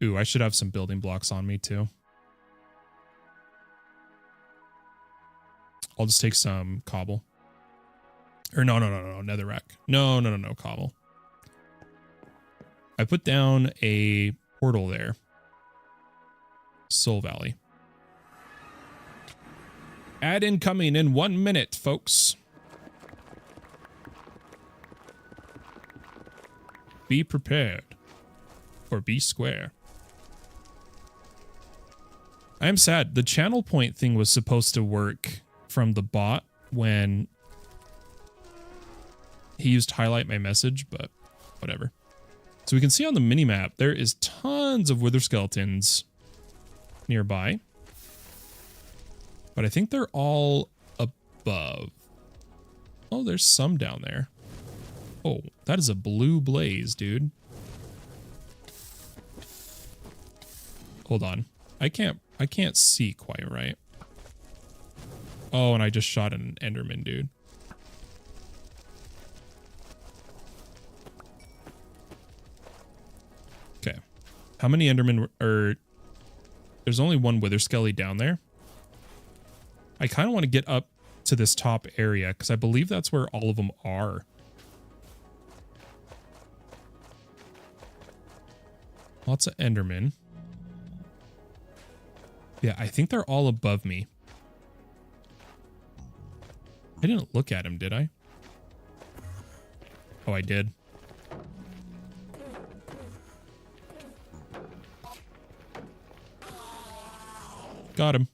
Speaker 1: Ooh, I should have some building blocks on me too. I'll just take some cobble. Or no, netherrack. No, cobble. I put down a portal there. Soul Valley. Ad incoming in 1 minute, folks. Be prepared. Or be square. I am sad. The channel point thing was supposed to work from the bot when he used highlight my message, but whatever. So we can see on the minimap, there is tons of wither skeletons nearby. But I think they're all above. Oh, there's some down there. Oh, that is a blue blaze, dude. Hold on. I can't see quite right. Oh, and I just shot an Enderman, dude. Okay. How many Endermen are... There's only one Wither Skelly down there. I kind of want to get up to this top area because I believe that's where all of them are. Lots of Endermen. Yeah, I think they're all above me. I didn't look at him, did I? Oh, I did. Got him.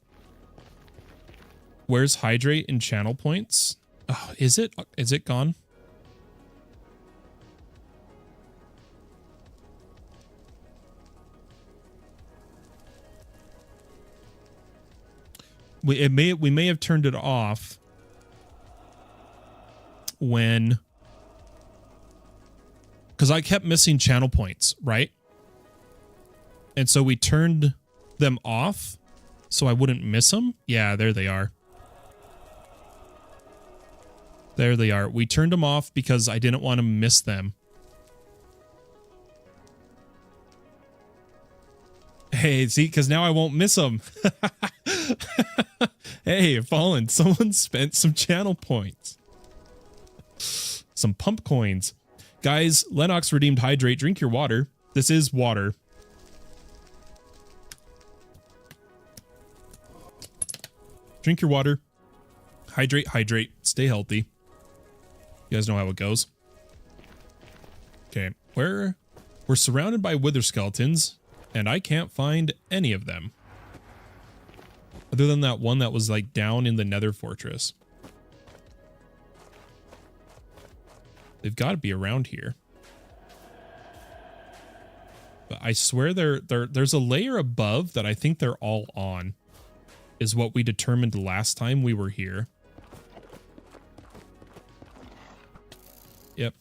Speaker 1: Where's hydrate and channel points? Oh, is it gone? We may have turned it off when, because I kept missing channel points, right? And so we turned them off so I wouldn't miss them. Yeah, there they are. There they are. We turned them off because I didn't want to miss them. Hey, see, because now I won't miss them. Hey, Fallen, someone spent some channel points. Some pump coins. Guys, Lennox redeemed hydrate. Drink your water. This is water. Drink your water. Hydrate, hydrate. Stay healthy. You guys know how it goes. Okay, we're surrounded by wither skeletons, and I can't find any of them. Other than that one that was like down in the nether fortress. They've got to be around here. But I swear there's a layer above that I think they're all on. Is what we determined last time we were here. Yep.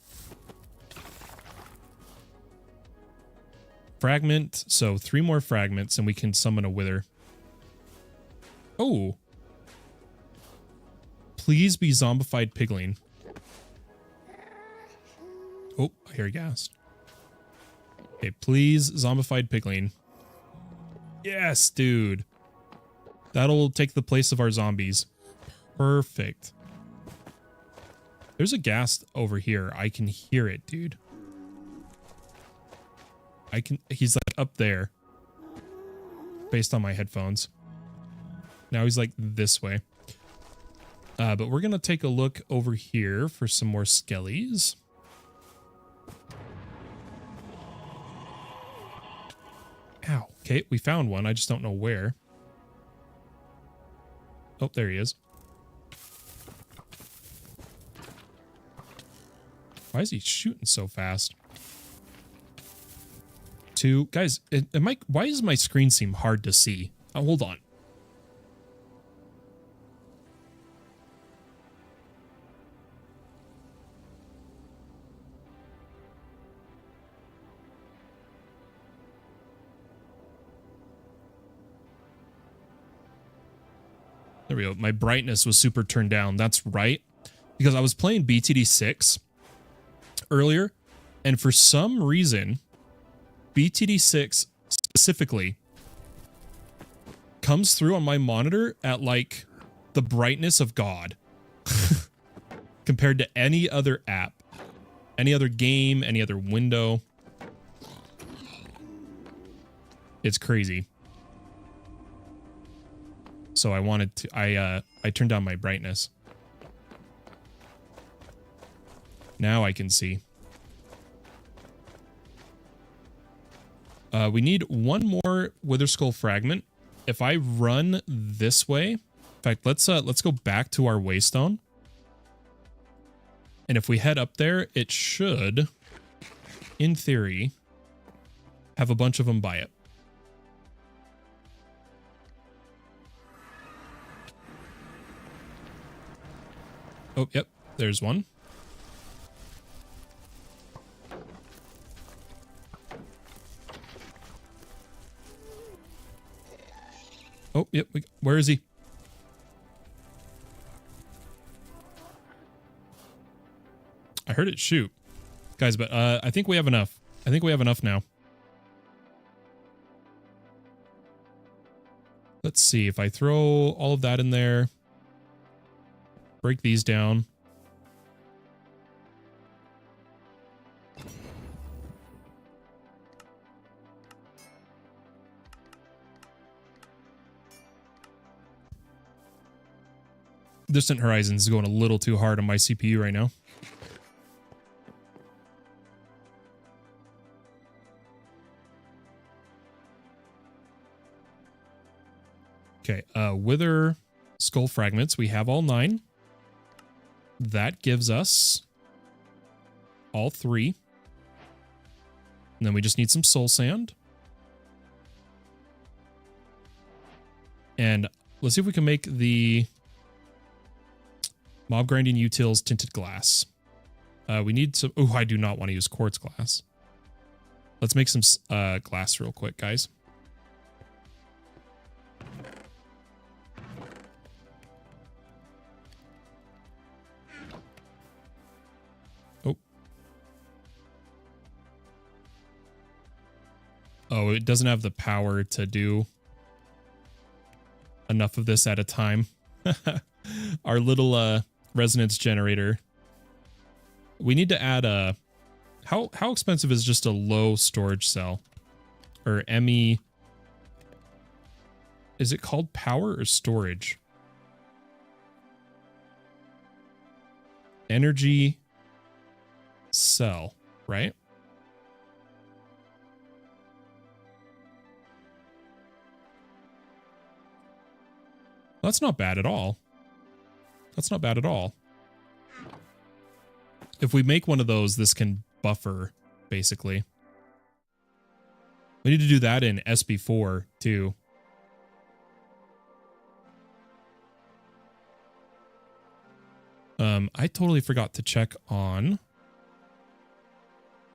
Speaker 1: Fragment. So 3 more fragments and we can summon a wither. Oh. Please be zombified pigling. Oh, I hear gas. Okay, please zombified pigling. Yes, dude. That'll take the place of our zombies. Perfect. There's a ghast over here. I can hear it, dude. He's like up there. Based on my headphones. Now he's like this way. But we're gonna take a look over here for some more skellies. Ow. Okay, we found one. I just don't know where. Oh, there he is. Why is he shooting so fast? 2. Guys, why does my screen seem hard to see? Oh, hold on. There we go. My brightness was super turned down. That's right. Because I was playing BTD6 earlier, and for some reason, BTD6 specifically comes through on my monitor at like the brightness of God compared to any other app, any other game, any other window. It's crazy. So I wanted to, I turned down my brightness. Now I can see. We need one more wither skull fragment. If I run this way, in fact, let's go back to our waystone. And if we head up there, it should, in theory, have a bunch of them by it. Oh, yep, there's one. Oh, yep, where is he? I heard it shoot. Guys, but I think we have enough. I think we have enough now. Let's see, if I throw all of that in there, break these down. Distant Horizons is going a little too hard on my CPU right now. Okay, wither skull fragments. We have all 9. That gives us all 3. And then we just need some soul sand. And let's see if we can make the mob grinding utils tinted glass. We need some... Oh, I do not want to use quartz glass. Let's make some glass real quick, guys. Oh, it doesn't have the power to do enough of this at a time. Our little resonance generator. We need to add a... How expensive is just a low storage cell? Or ME... Is it called power or storage? Energy cell, right? That's not bad at all. That's not bad at all. If we make one of those, this can buffer, basically. We need to do that in SB4, too. I totally forgot to check on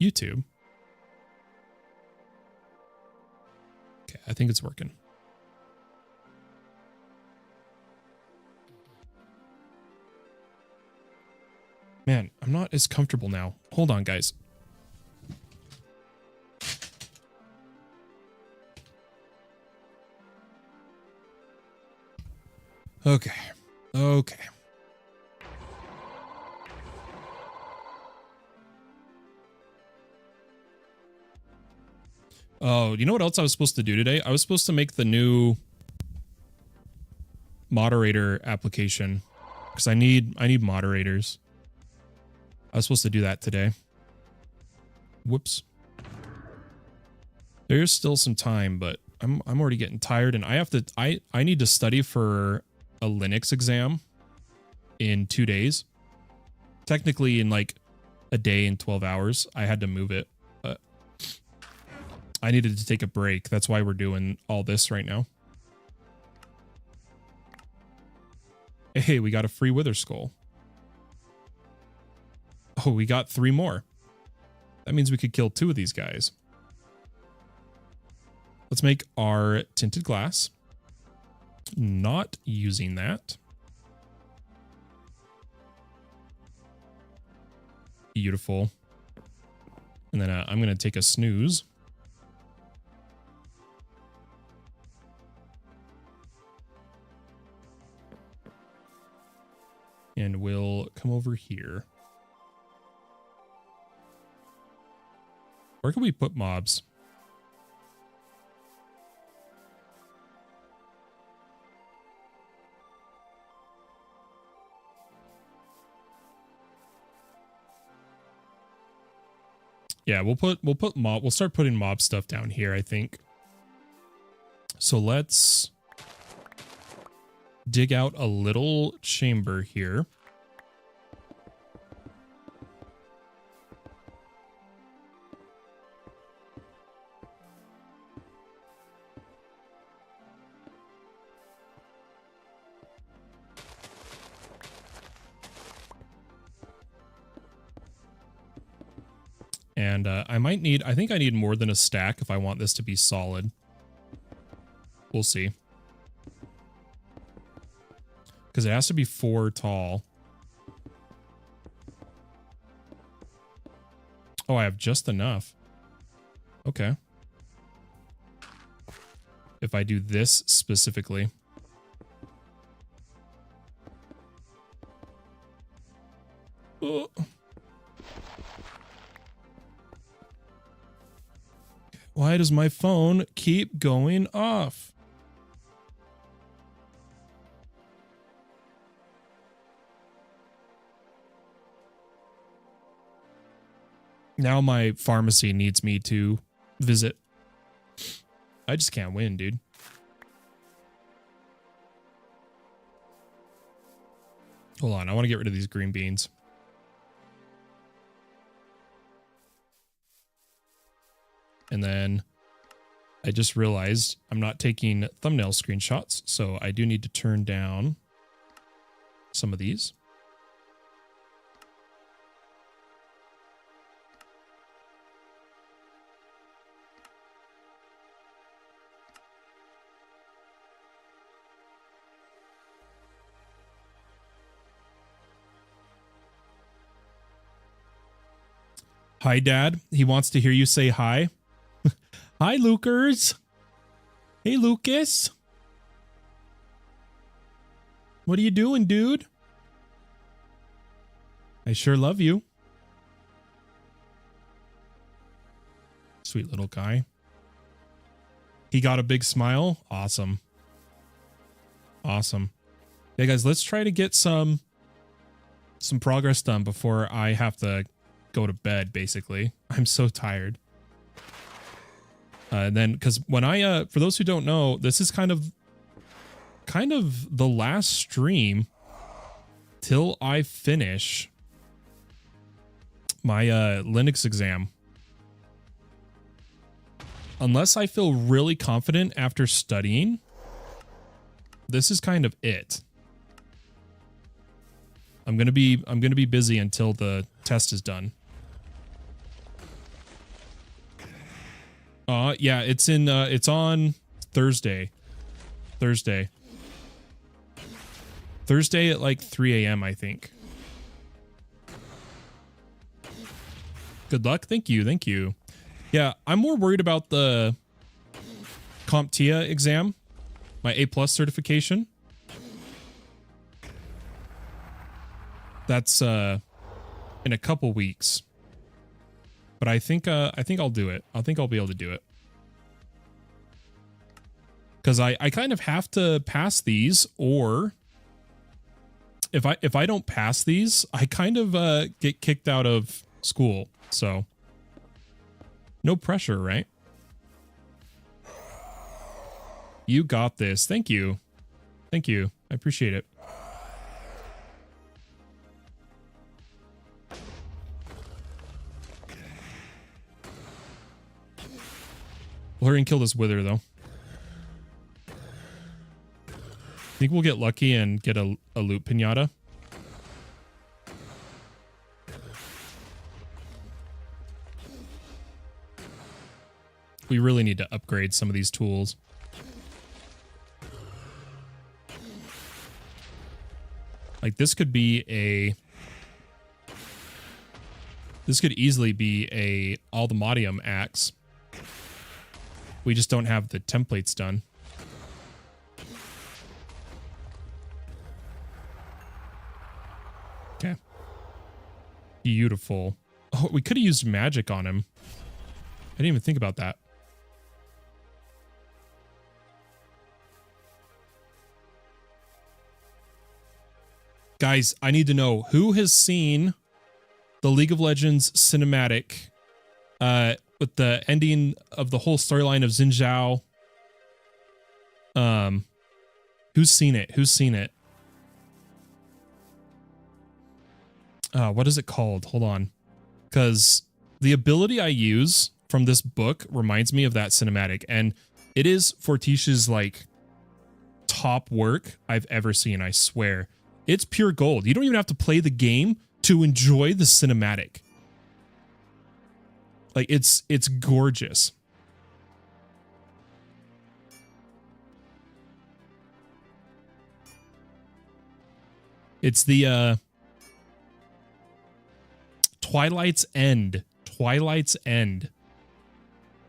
Speaker 1: YouTube. Okay, I think it's working. Man, I'm not as comfortable now. Hold on, guys. Okay. Okay. Oh, you know what else I was supposed to do today? I was supposed to make the new moderator application because I need moderators. I was supposed to do that today. Whoops. There's still some time, but I'm already getting tired, and I have to I need to study for a Linux exam in 2 days. Technically in like a day and 12 hours. I had to move it, but I needed to take a break. That's why we're doing all this right now. Hey, we got a free Wither Skull. Oh, we got 3 more. That means we could kill 2 of these guys. Let's make our tinted glass. Not using that. Beautiful. And then I'm going to take a snooze. And we'll come over here. Where can we put mobs? Yeah, we'll start putting mob stuff down here, I think. So let's dig out a little chamber here. And I think I need more than a stack if I want this to be solid. We'll see. Because it has to be 4 tall. Oh, I have just enough. Okay. If I do this specifically. Oh. Why does my phone keep going off? Now my pharmacy needs me to visit. I just can't win, dude. Hold on, I want to get rid of these green beans. And then I just realized I'm not taking thumbnail screenshots, so I do need to turn down some of these. Hi, Dad. He wants to hear you say hi. Hi, Lukers. Hey, Lucas. What are you doing, dude? I sure love you. Sweet little guy. He got a big smile. Awesome. Awesome. Yeah, guys, let's try to get some progress done before I have to go to bed, basically. I'm so tired. And then, because when I, for those who don't know, this is kind of the last stream till I finish my Linux exam. Unless I feel really confident after studying, this is kind of it. I'm gonna be busy until the test is done. Yeah, it's on Thursday. Thursday at like 3 a.m. I think. Good luck. Thank you. Yeah, I'm more worried about the CompTIA exam, my A+ certification. That's in a couple weeks. But I think I'll do it. I think I'll be able to do it. Cuz I kind of have to pass these, or if I don't pass these, I kind of get kicked out of school. So no pressure, right? You got this. Thank you. Thank you. I appreciate it. We'll hurry and kill this wither, though. Think we'll get lucky and get a loot pinata. We really need to upgrade some of these tools. Like this could be a... This could easily be a Aldemodium axe. We just don't have the templates done. Okay. Beautiful. Oh, we could have used magic on him. I didn't even think about that. Guys, I need to know who has seen the League of Legends cinematic with the ending of the whole storyline of Xin Zhao. Who's seen it? Who's seen it? What is it called? Hold on. Because the ability I use from this book reminds me of that cinematic, and it is Fortitia's like top work I've ever seen, I swear. It's pure gold. You don't even have to play the game to enjoy the cinematic. Like it's gorgeous. It's the Twilight's End. Twilight's End.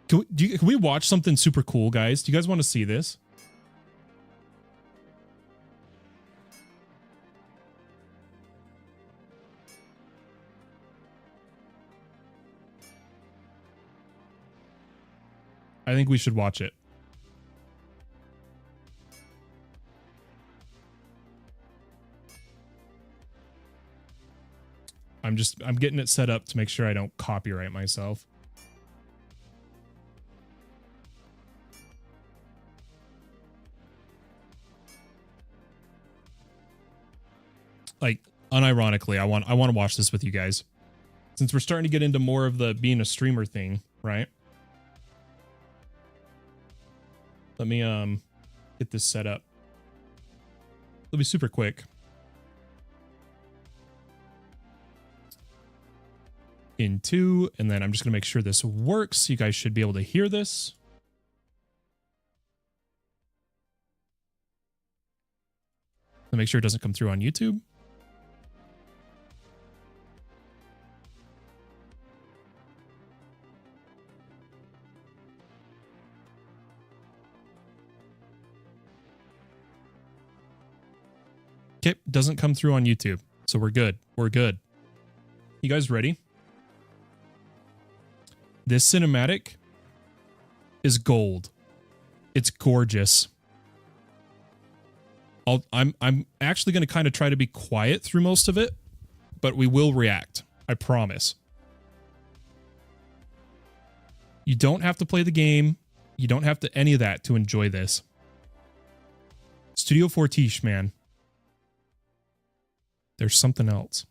Speaker 1: Can we watch something super cool, guys? Do you guys want to see this? I think we should watch it. I'm getting it set up to make sure I don't copyright myself. Like, unironically, I want to watch this with you guys. Since we're starting to get into more of the being a streamer thing, right? Let me get this set up. It'll be super quick. Into, and then I'm just gonna make sure this works. You guys should be able to hear this. Let me make sure it doesn't come through on YouTube. Okay, doesn't come through on YouTube. So we're good. We're good. You guys ready? This cinematic is gold. It's gorgeous. I'm actually going to kind of try to be quiet through most of it, but we will react. I promise. You don't have to play the game. You don't have to any of that to enjoy this. Studio Fortiche, man. There's something else.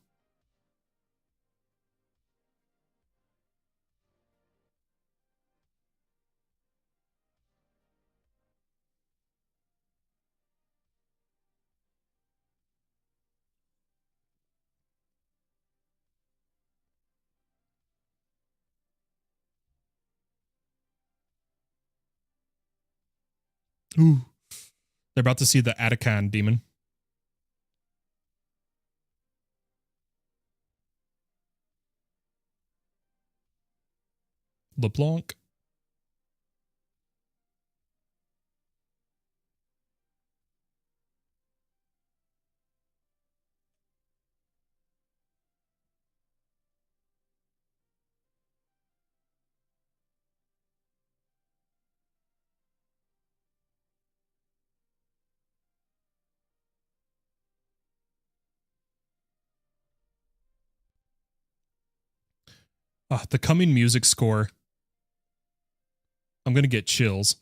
Speaker 1: Ooh. They're about to see the Atacon demon. LeBlanc. The coming music score. I'm going to get chills.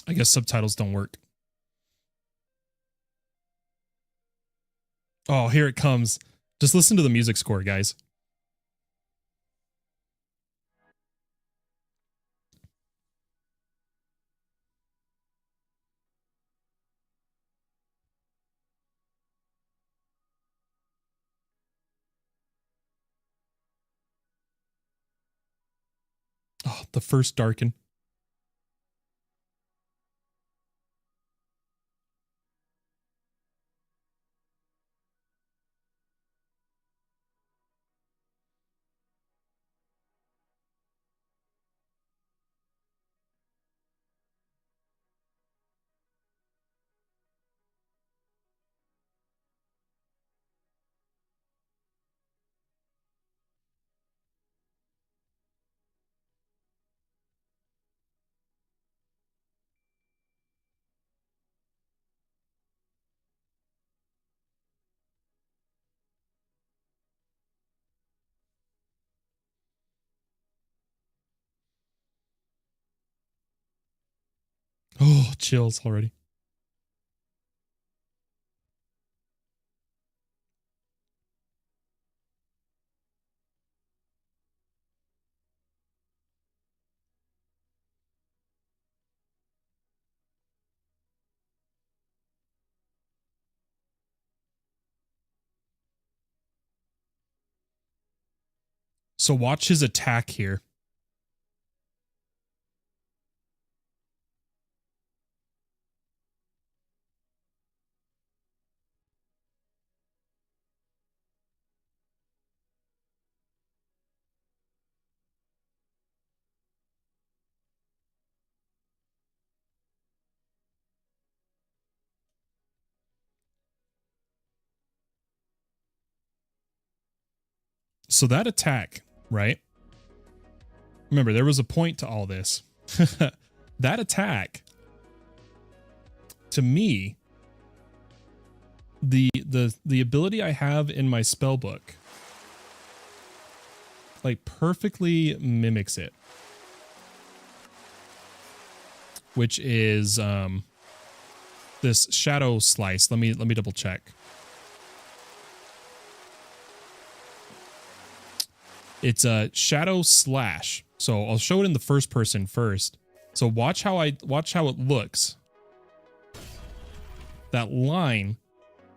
Speaker 1: I guess subtitles don't work. Oh, here it comes. Just listen to the music score, guys. Oh, the first darken. Oh, chills already. So watch his attack here. So that attack, right? Remember, there was a point to all this. That attack, to me, the ability I have in my spell book, like, perfectly mimics it, which is this shadow slice. Let me double check. It's a shadow slash. So I'll show it in the first person first. So watch how it looks. That line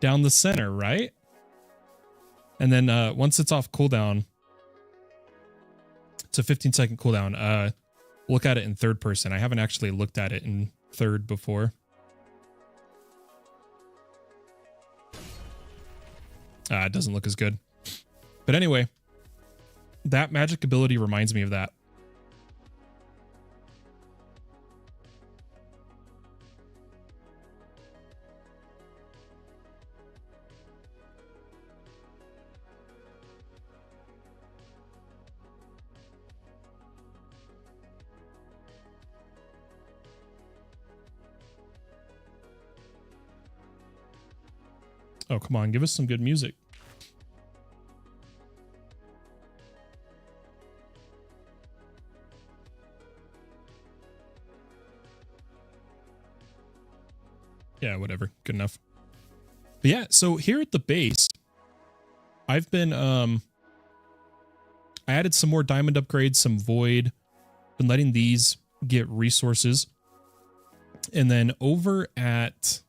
Speaker 1: down the center, right? And then once it's off cooldown, it's a 15-second cooldown. Look at it in third person. I haven't actually looked at it in third before. It doesn't look as good. But anyway, that magic ability reminds me of that. Oh, come on, give us some good music. Yeah, whatever. Good enough. But yeah, so here at the base, I've been I added some more diamond upgrades, some void, been letting these get resources. And then over at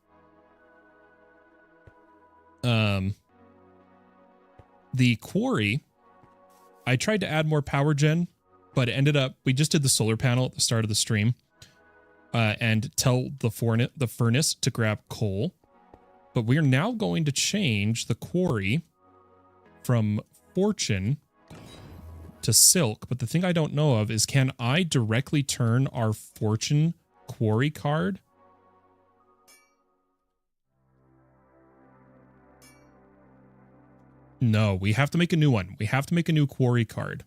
Speaker 1: the quarry, I tried to add more power gen, but it ended up, we just did the solar panel at the start of the stream, and tell the furnace to grab coal. But we are now going to change the quarry from fortune to silk. But the thing I don't know of is, can I directly turn our fortune quarry card? No, we have to make a new one. We have to make a new quarry card.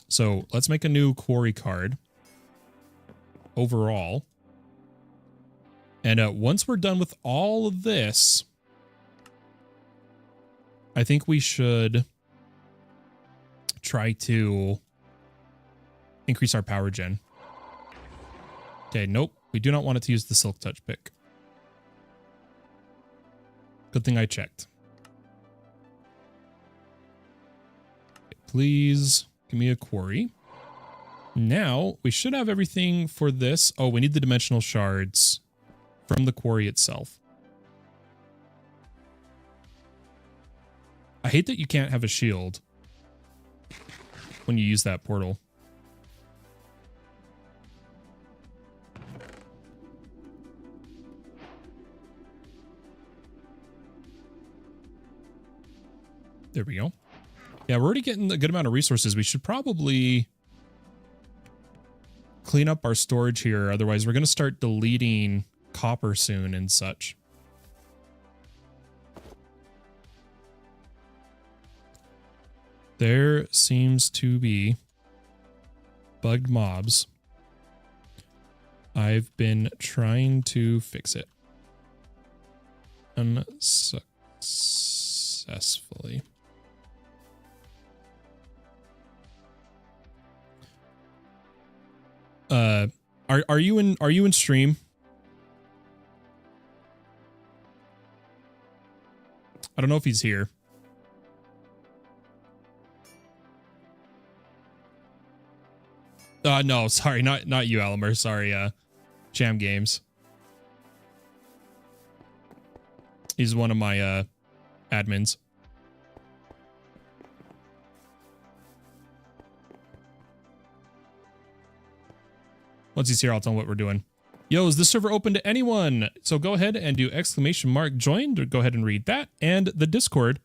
Speaker 1: So let's make a new quarry card overall. And once we're done with all of this, I think we should try to increase our power gen. Okay, nope. We do not want it to use the Silk Touch pick. Good thing I checked. Please give me a quarry. Now, we should have everything for this. Oh, we need the dimensional shards from the quarry itself. I hate that you can't have a shield when you use that portal. There we go. Yeah, we're already getting a good amount of resources. We should probably clean up our storage here. Otherwise, we're going to start deleting copper soon and such. There seems to be bugged mobs. I've been trying to fix it unsuccessfully. Are you in stream? I don't know if he's here. No, sorry, not you, Alamer. Sorry, Jam Games. He's one of my admins. Once he's here, I'll tell him what we're doing. Yo, is this server open to anyone? So go ahead and do !join to go ahead and read that, and the Discord.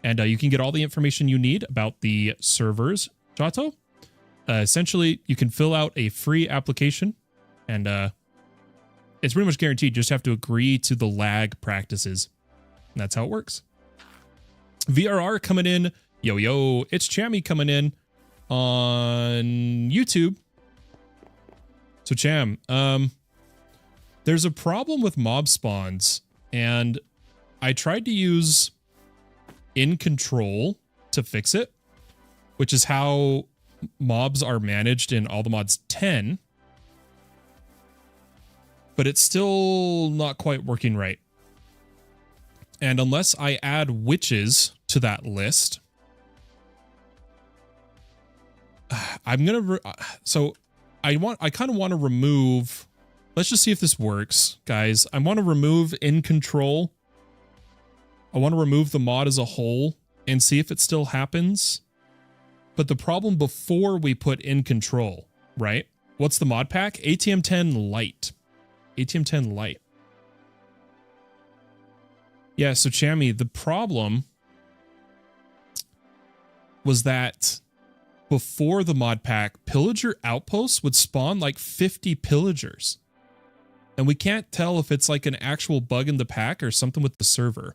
Speaker 1: And you can get all the information you need about the servers, Jato. Essentially, you can fill out a free application, and it's pretty much guaranteed. You just have to agree to the lag practices. And that's how it works. VRR coming in. Yo, it's Chammy coming in on YouTube. So Cham, there's a problem with mob spawns, and I tried to use in control to fix it, which is how mobs are managed in All the Mods 10, but it's still not quite working right. And unless I add witches to that list, I'm gonna so I kind of want to remove. Let's just see if this works, guys. I want to remove in control. I want to remove the mod as a whole and see if it still happens. But the problem before we put in control, right? What's the mod pack? ATM 10 Lite. ATM 10 Lite. Yeah, so Chammy, the problem was that before the mod pack, pillager outposts would spawn like 50 pillagers. And we can't tell if it's like an actual bug in the pack or something with the server.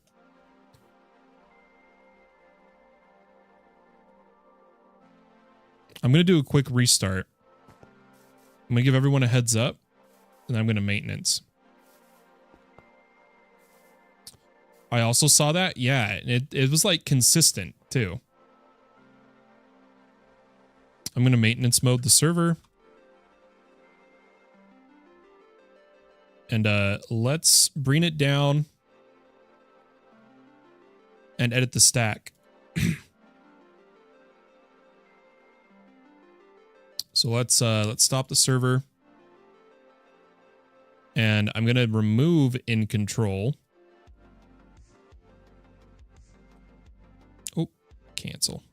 Speaker 1: I'm going to do a quick restart. I'm going to give everyone a heads up, and I'm going to maintenance. I also saw that. Yeah, it was like consistent too. I'm going to maintenance mode the server. And let's bring it down and edit the stack. So let's stop the server. And I'm going to remove in control. Oh, cancel.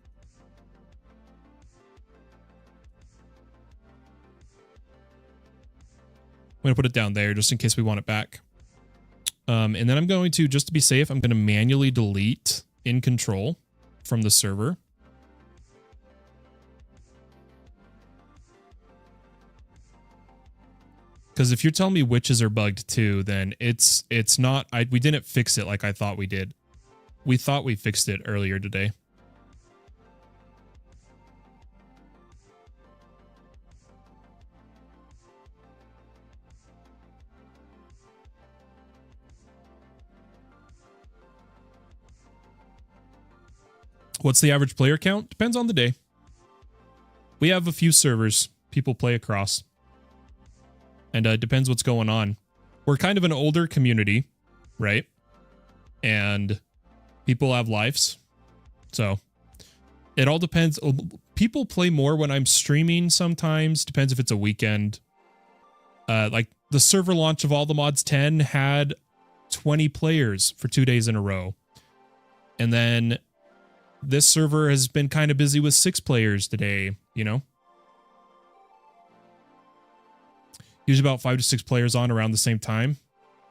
Speaker 1: I'm going to put it down there just in case we want it back. And then I'm going to, just to be safe, I'm going to manually delete in control from the server. Because if you're telling me witches are bugged too, then it's not, we didn't fix it like I thought we did. We thought we fixed it earlier today. What's the average player count? Depends on the day. We have a few servers people play across. And it depends what's going on. We're kind of an older community, right? And people have lives. So it all depends. People play more when I'm streaming sometimes. Depends if it's a weekend. Like the server launch of All the Mods 10 had 20 players for 2 days in a row. And then this server has been kind of busy with 6 players today, you know? Usually about 5 to 6 players on around the same time.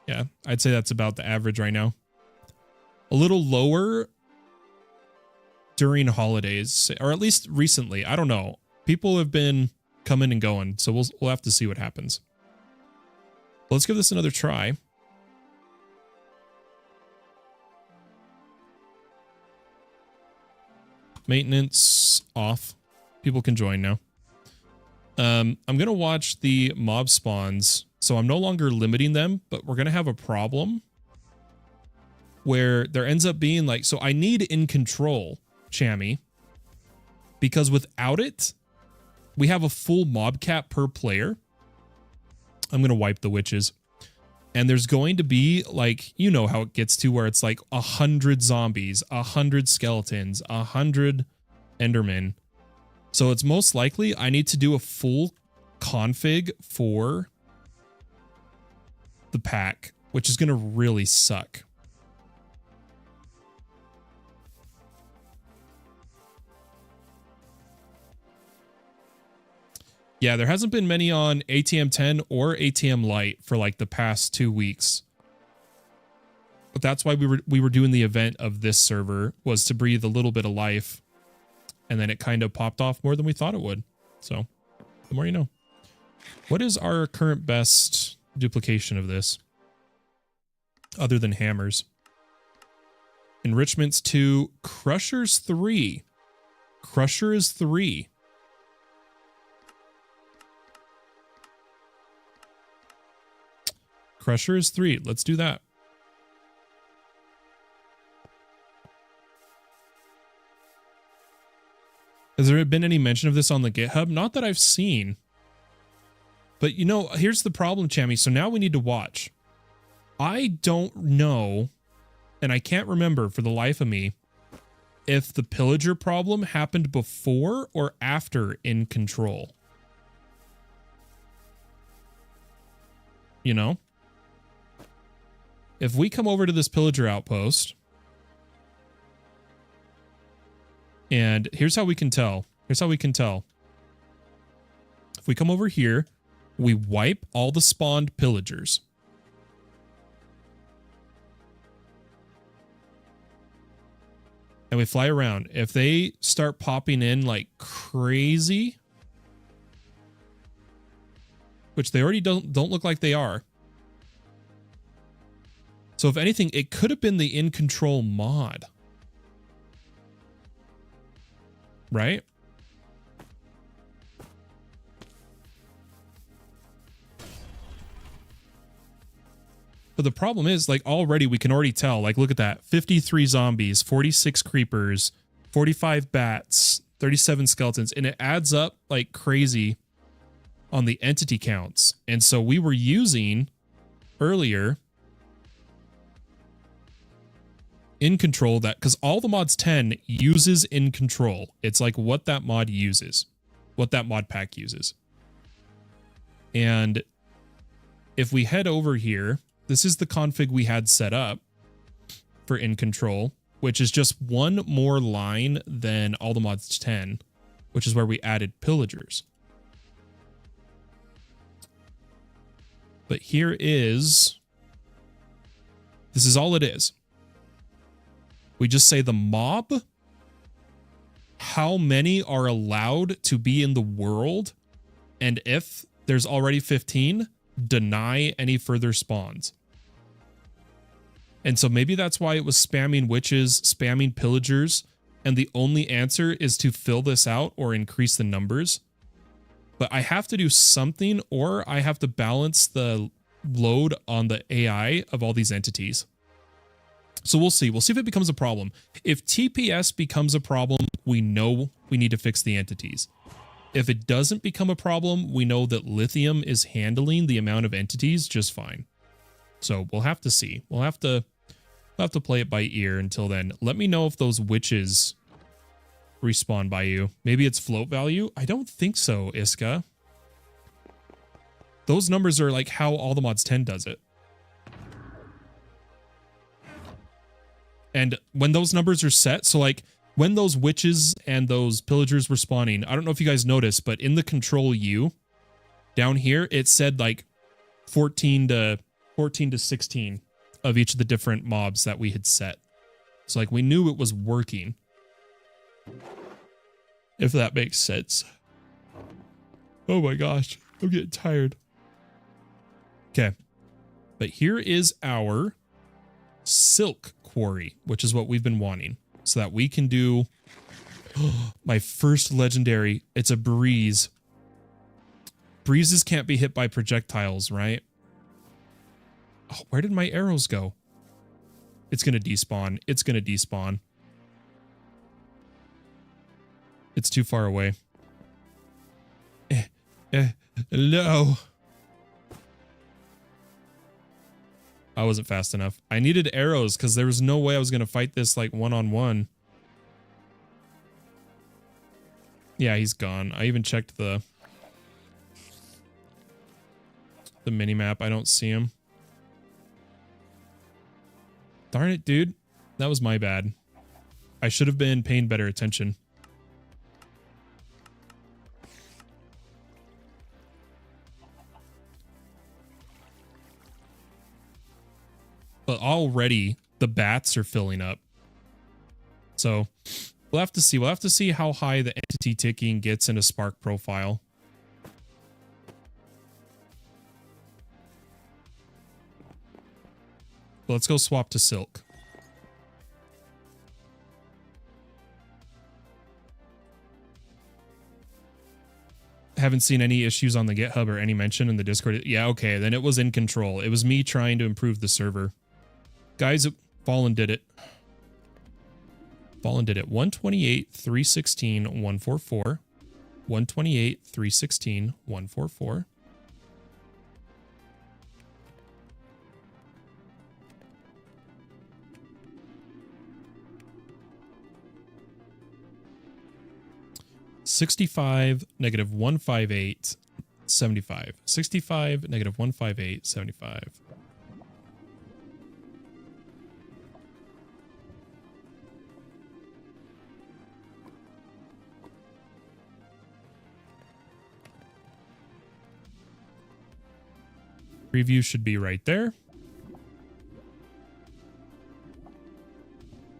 Speaker 1: Yeah, I'd say that's about the average right now. A little lower during holidays, or at least recently. I don't know. People have been coming and going, so we'll have to see what happens. Let's give this another try. Maintenance off. People can join now. I'm going to watch the mob spawns. So I'm no longer limiting them, but we're going to have a problem where there ends up being like, so I need in control, Chammy, because without it, we have a full mob cap per player. I'm going to wipe the witches. And there's going to be like, you know how it gets to where it's like 100 zombies, 100 skeletons, 100 endermen. So it's most likely I need to do a full config for the pack, which is going to really suck. Yeah, there hasn't been many on ATM 10 or ATM Lite for like the past 2 weeks. But that's why we were doing the event of this server, was to breathe a little bit of life. And then it kind of popped off more than we thought it would. So, the more you know. What is our current best duplication of this? Other than hammers. Enrichments 2. Crushers 3. Crusher is 3. Crusher is 3. Let's do that. Has there been any mention of this on the GitHub? Not that I've seen. But, you know, here's the problem, Chammy. So now we need to watch. I don't know, and I can't remember for the life of me, if the pillager problem happened before or after in control. You know? If we come over to this pillager outpost, and here's how we can tell. Here's how we can tell. If we come over here, we wipe all the spawned pillagers. And we fly around. If they start popping in like crazy, which they already don't look like they are. So if anything, it could have been the in control mod. Right? But the problem is, like, already we can already tell, like, look at that. 53 zombies, 46 creepers, 45 bats, 37 skeletons, and it adds up like crazy on the entity counts. And so we were using earlier in control that, because all the mods 10 uses in control. It's like what that mod uses, what that mod pack uses. And if we head over here, this is the config we had set up for in control, which is just one more line than all the mods 10, which is where we added pillagers. But here is, this is all it is. We just say the mob, how many are allowed to be in the world, and if there's already 15, deny any further spawns. And so maybe that's why it was spamming witches, spamming pillagers, and the only answer is to fill this out or increase the numbers. But I have to do something, or I have to balance the load on the AI of all these entities. So we'll see. We'll see if it becomes a problem. If TPS becomes a problem, we know we need to fix the entities. If it doesn't become a problem, we know that Lithium is handling the amount of entities just fine. So we'll have to see. We'll have to play it by ear until then. Let me know if those witches respawn by you. Maybe it's float value? I don't think so, Iska. Those numbers are like how all the mods 10 does it. And when those numbers are set, so like when those witches and those pillagers were spawning, I don't know if you guys noticed, but in the control U down here, it said like 14 to 16 of each of the different mobs that we had set. So like we knew it was working. If that makes sense. Oh my gosh, I'm getting tired. Okay. But here is our silk quarry, which is what we've been wanting, so that we can do my first legendary. It's a breeze. Breezes can't be hit by projectiles, right? Oh, where did my arrows go? It's gonna despawn. It's gonna despawn. It's too far away. No. I wasn't fast enough. I needed arrows because there was no way I was going to fight this like one-on-one. Yeah, he's gone. I even checked the mini-map. I don't see him. Darn it, dude. That was my bad. I should have been paying better attention. But already the bats are filling up. So we'll have to see. We'll have to see how high the entity ticking gets in a Spark profile. But let's go swap to Silk. Haven't seen any issues on the GitHub or any mention in the Discord. Yeah, okay, then it was in control. It was me trying to improve the server. Guys, Fallen did it. Fallen did it. 128, 316, 144. 128, 316, 144. 65, negative 158, 75. 65, negative 158, 75. Preview should be right there.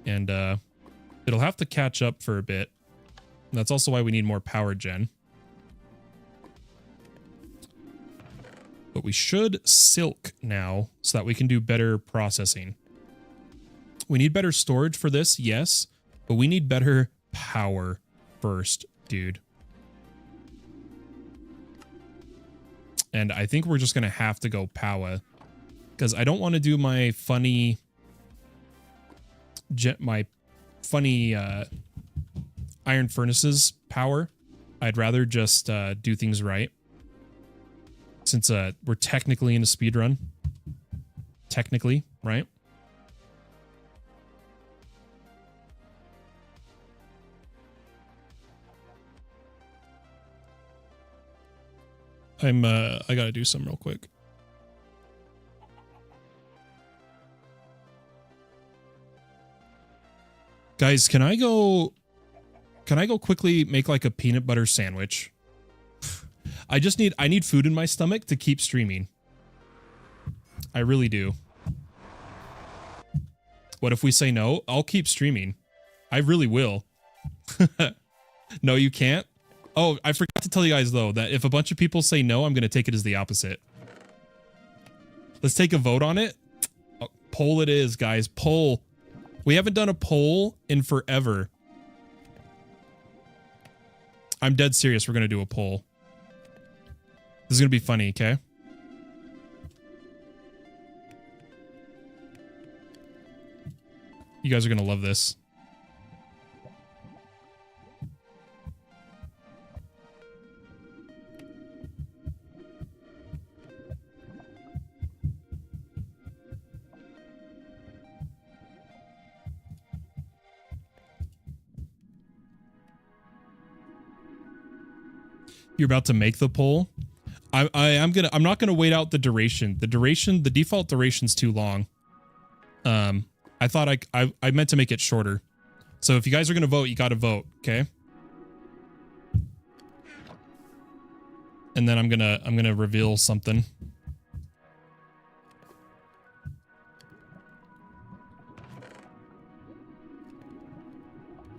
Speaker 1: And it'll have to catch up for a bit. That's also why we need more power gen. But we should silk now so that we can do better processing. We need better storage for this, yes, but we need better power first, dude. And I think we're just going to have to go power because I don't want to do my funny iron furnaces power. I'd rather just do things right. Since we're technically in a speed run. Technically, right? I gotta do something real quick. Guys, can I go quickly make like a peanut butter sandwich? I need food in my stomach to keep streaming. I really do. What if we say no? I'll keep streaming. I really will. No, you can't? Oh, I forgot to tell you guys, though, that if a bunch of people say no, I'm going to take it as the opposite. Let's take a vote on it. Oh, poll it is, guys. Poll. We haven't done a poll in forever. I'm dead serious. We're going to do a poll. This is going to be funny, okay? You guys are going to love this. You're about to make the poll. I'm not gonna wait out the duration. The default duration's too long. I thought I meant to make it shorter. So if you guys are gonna vote, you gotta vote, okay? And then I'm gonna reveal something.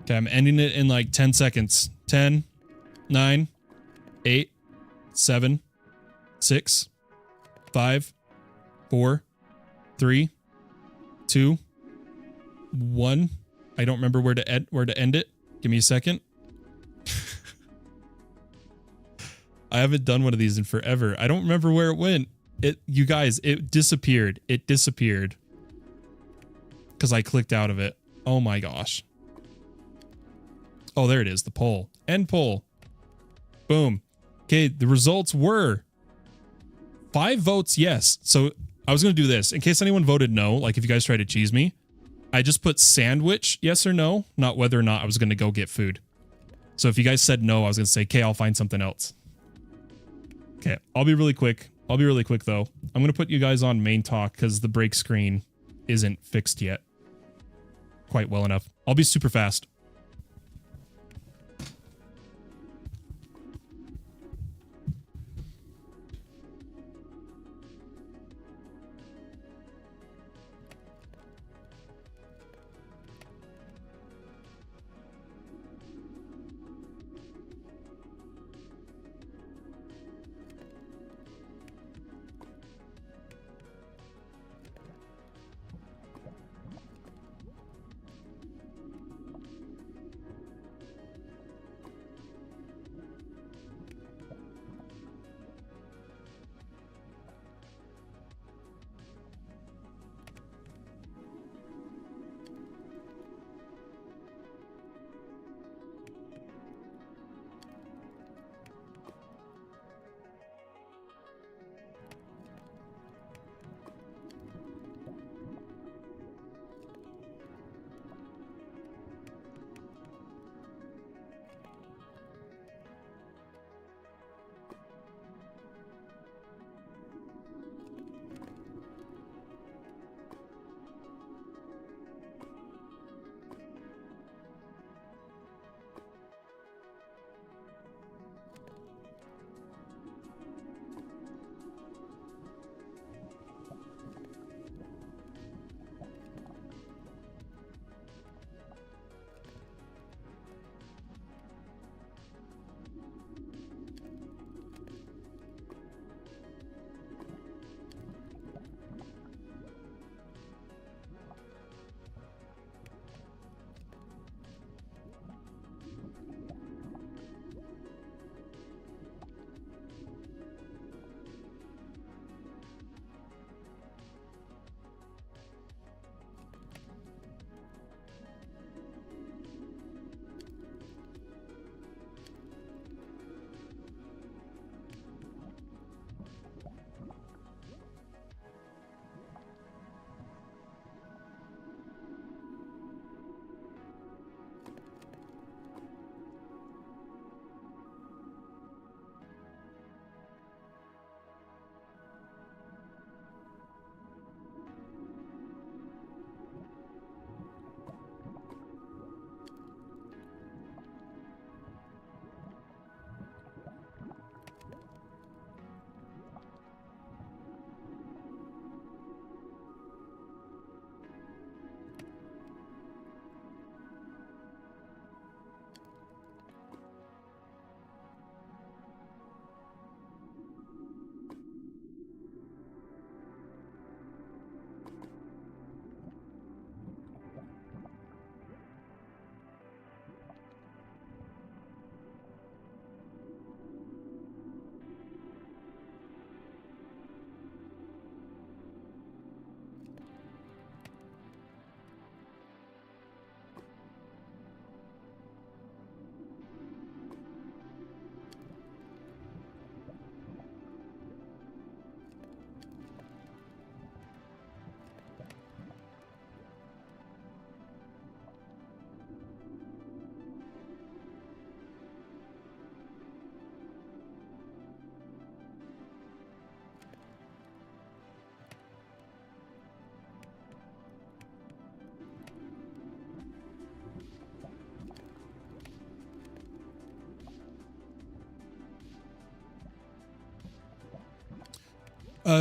Speaker 1: Okay, I'm ending it in like 10 seconds. 10, 9, 8, 7, 6, 5, 4, 3, 2, 1. I don't remember where to end it. Give me a second. I haven't done one of these in forever. I don't remember where it went. You guys, it disappeared. It disappeared. Because I clicked out of it. Oh my gosh. Oh, there it is. The poll. End poll. Boom. Okay, the results were 5 votes yes. So I was going to do this. In case anyone voted no, like if you guys tried to cheese me, I just put sandwich, yes or no, not whether or not I was going to go get food. So if you guys said no, I was going to say, okay, I'll find something else. Okay, I'll be really quick. I'll be really quick, though. I'm going to put you guys on main talk because the break screen isn't fixed yet quite well enough. I'll be super fast.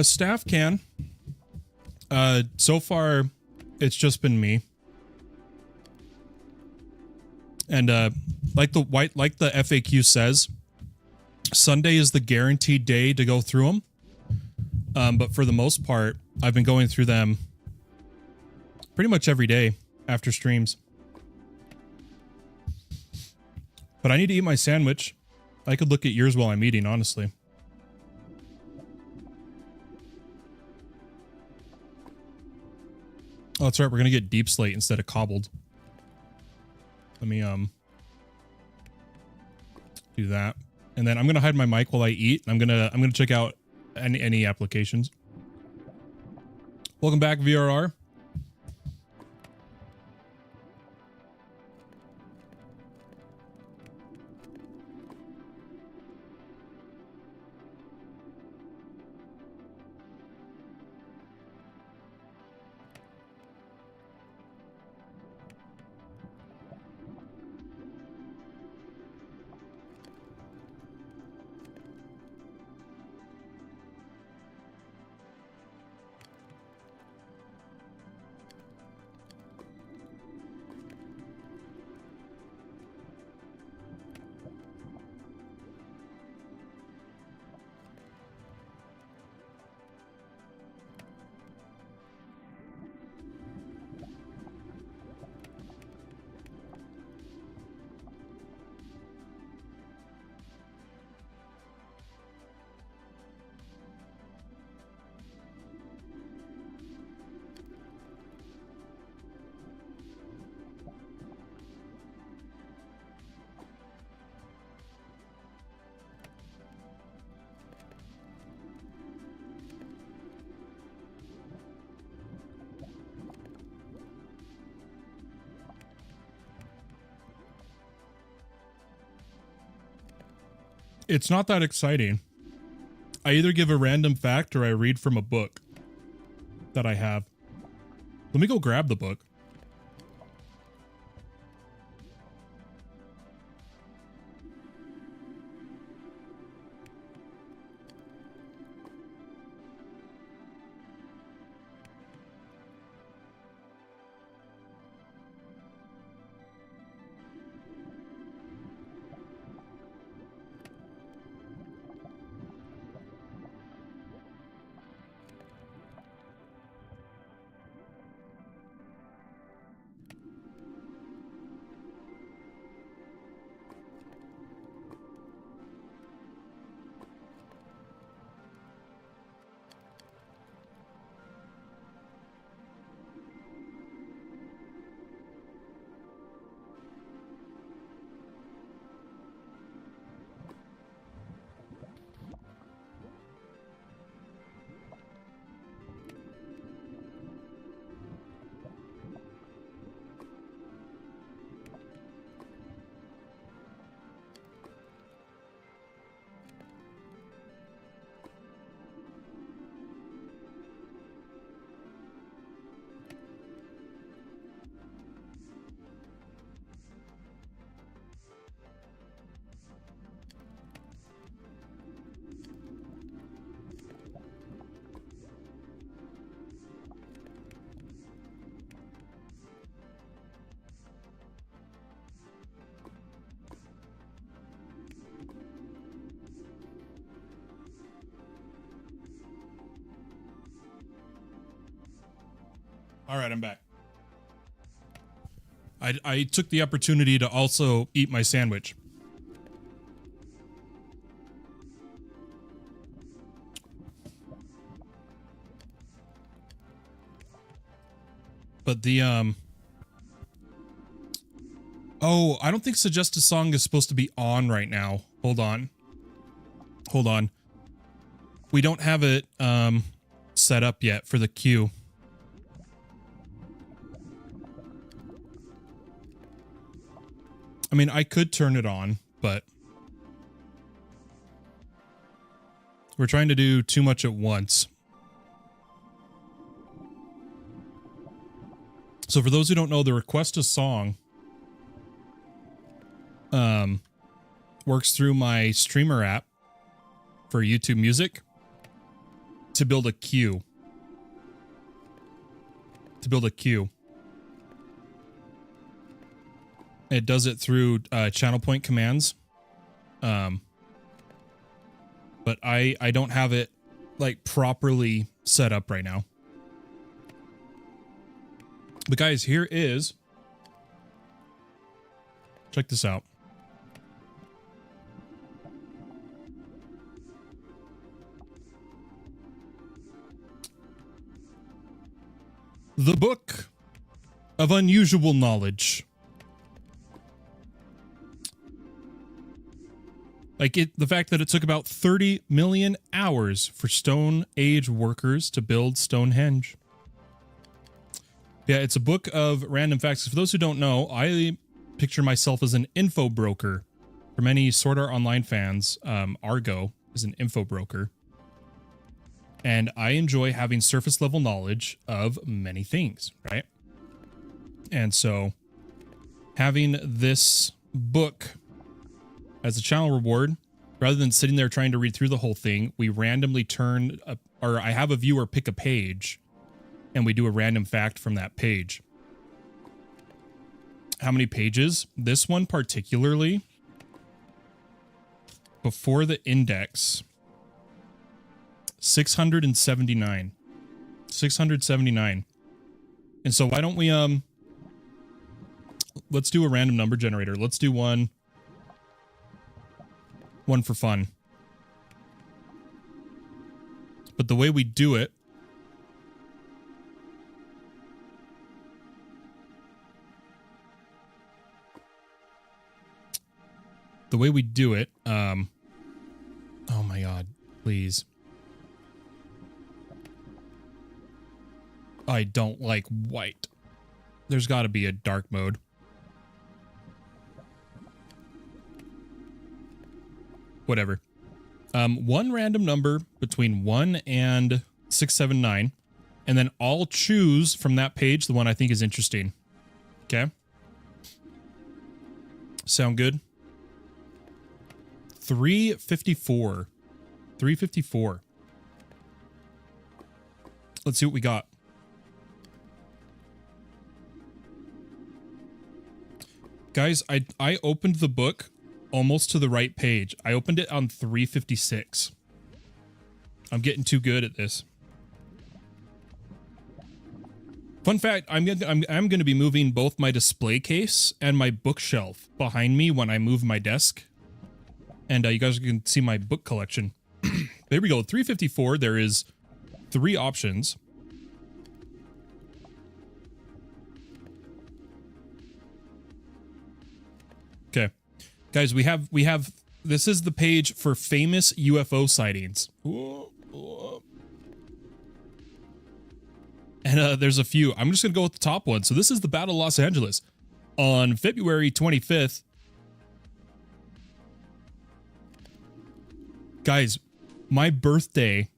Speaker 1: Staff can. So far, it's just been me. And like the FAQ says, Sunday is the guaranteed day to go through them. But for the most part, I've been going through them pretty much every day after streams. But I need to eat my sandwich. I could look at yours while I'm eating, honestly. Oh, that's right. We're gonna get deep slate instead of cobbled. Let me do that, and then I'm gonna hide my mic while I eat. I'm gonna check out any applications. Welcome back, VRR. It's not that exciting. I either give a random fact or I read from a book that I have. Let me go grab the book. All right, I'm back. I took the opportunity to also eat my sandwich. But the oh, I don't think Suggest a Song is supposed to be on right now. Hold on. Hold on. We don't have it set up yet for the queue. I mean, I could turn it on, but we're trying to do too much at once. So for those who don't know, the Request a Song works through my streamer app for YouTube Music. to build a queue. It does it through channel point commands. But I don't have it like properly set up right now. But guys, here is, check this out. The Book of Unusual Knowledge. Like the fact that it took about 30 million hours for Stone Age workers to build Stonehenge. Yeah, it's a book of random facts. For those who don't know, I picture myself as an info broker. For many Sword Art Online fans, Argo is an info broker. And I enjoy having surface level knowledge of many things, right? And so having this book as a channel reward, rather than sitting there trying to read through the whole thing, we randomly or I have a viewer pick a page and we do a random fact from that page. How many pages? This one particularly, before the index, 679. 679. And so why don't we, let's do a random number generator. Let's do one for fun. But the way we do it, oh my God, please. I don't like white. There's got to be a dark mode. Whatever. One random number between 1 and 679, and then I'll choose from that page the one I think is interesting. Okay? Sound good? 354. 354. Let's see what we got. Guys, I opened the book almost to the right page. I opened it on 356. I'm getting too good at this. Fun fact, I'm going to be moving both my display case and my bookshelf behind me when I move my desk. And you guys can see my book collection. There we go. 354. There is 3 options. Okay. Guys, we have this is the page for famous UFO sightings. And there's a few. I'm just going to go with the top one. So this is the Battle of Los Angeles on February 25th. Guys, my birthday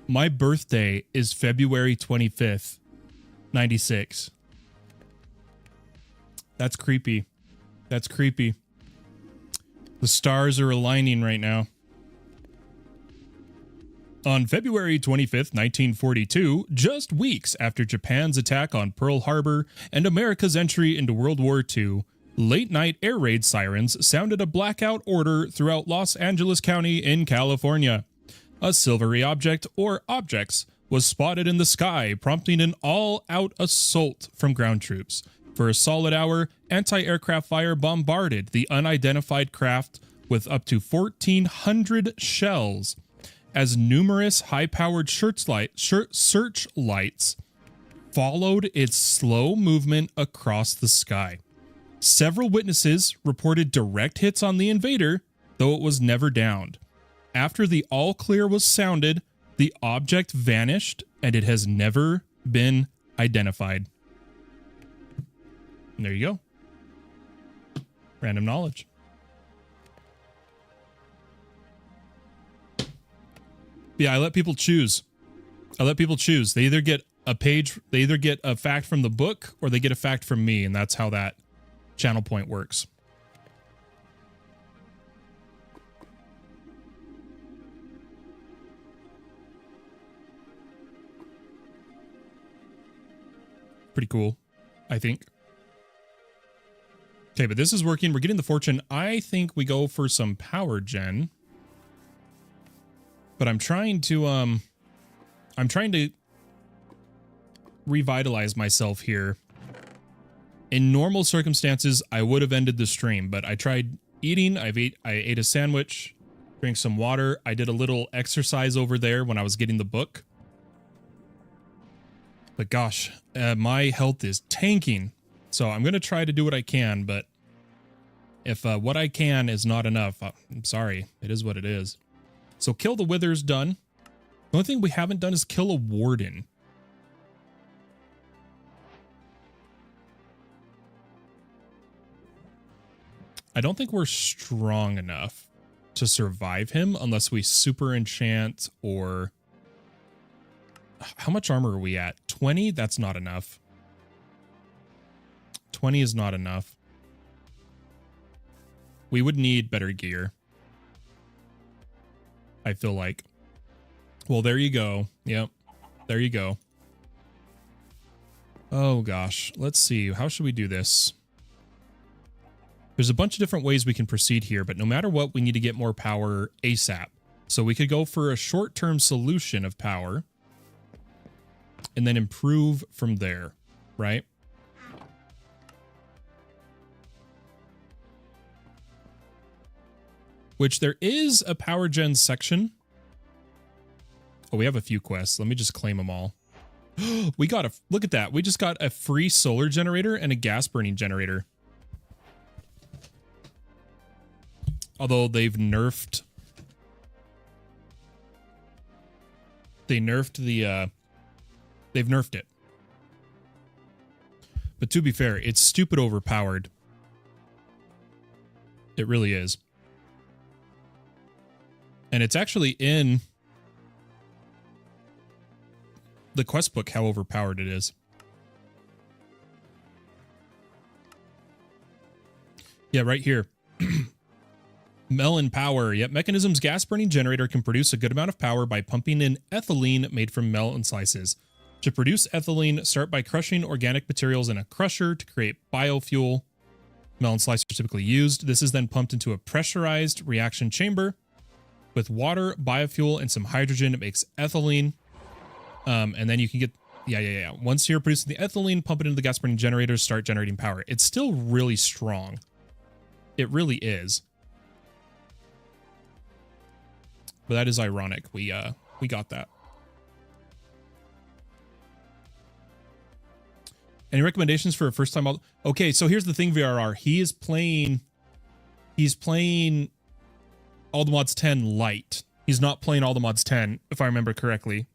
Speaker 1: is February 25th, 96. That's creepy. That's creepy. The stars are aligning right now. On February 25th, 1942, just weeks after Japan's attack on Pearl Harbor and America's entry into World War II, late-night air raid sirens sounded a blackout order throughout Los Angeles County in California. A silvery object, or objects, was spotted in the sky, prompting an all-out assault from ground troops. For a solid hour, anti-aircraft fire bombarded the unidentified craft with up to 1,400 shells, as numerous high-powered searchlights followed its slow movement across the sky. Several witnesses reported direct hits on the invader, though it was never downed. After the all-clear was sounded, the object vanished, and it has never been identified. And there you go. Random knowledge. Yeah, I let people choose. They either get a fact from the book or they get a fact from me, and that's how that channel point works. Pretty cool, I think. Okay, but this is working. We're getting the fortune. I think we go for some power gen. But I'm trying to revitalize myself here. In normal circumstances, I would have ended the stream, but I tried eating. I ate a sandwich, drank some water. I did a little exercise over there when I was getting the book. But gosh, my health is tanking. So I'm going to try to do what I can, but if what I can is not enough, I'm sorry. It is what it is. So kill the Wither's done. The only thing we haven't done is kill a Warden. I don't think we're strong enough to survive him unless we super enchant or... How much armor are we at? 20? That's not enough. 20 is not enough. We would need better gear, I feel like. Well, there you go. Yep. There you go. Oh, gosh. Let's see. How should we do this? There's a bunch of different ways we can proceed here, but no matter what, we need to get more power ASAP. So we could go for a short-term solution of power and then improve from there, right? Which there is a power gen section. Oh, we have a few quests. Let me just claim them all. We got a, look at that. We just got a free solar generator and a gas burning generator. Although they've nerfed it. But to be fair, it's stupid overpowered. It really is. And it's actually in the quest book how overpowered it is. Yeah, right here. Melon power. Yep, Mechanism's gas burning generator can produce a good amount of power by pumping in ethylene made from melon slices. To produce ethylene, start by crushing organic materials in a crusher to create biofuel. Melon slices are typically used. This is then pumped into a pressurized reaction chamber. With water, biofuel, and some hydrogen, it makes ethylene. And then you can get... Yeah. Once you're producing the ethylene, pump it into the gas burning generator, start generating power. It's still really strong. It really is. But that is ironic. We got that. Any recommendations for a first time? Okay, so here's the thing, VRR. He's playing All the Mods 10 Lite. He's not playing All the Mods 10, if I remember correctly.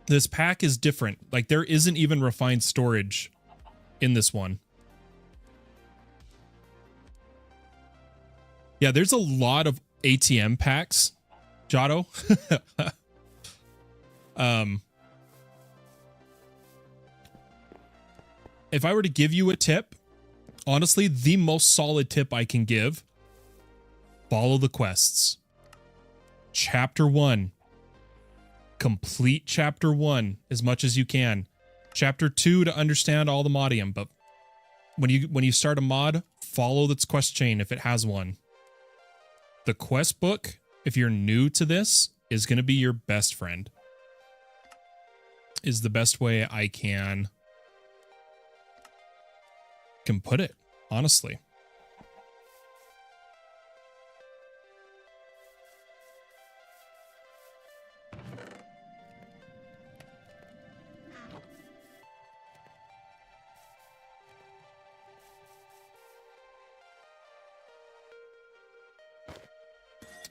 Speaker 1: This pack is different. Like, there isn't even refined storage in this one. Yeah, there's a lot of ATM packs, Jotto. If I were to give you a tip, honestly, the most solid tip I can give, follow the quests. Chapter 1. Complete Chapter 1 as much as you can. Chapter 2 to understand all the modium, but when you start a mod, follow its quest chain if it has one. The quest book, if you're new to this, is going to be your best friend. Is the best way I can put it, honestly.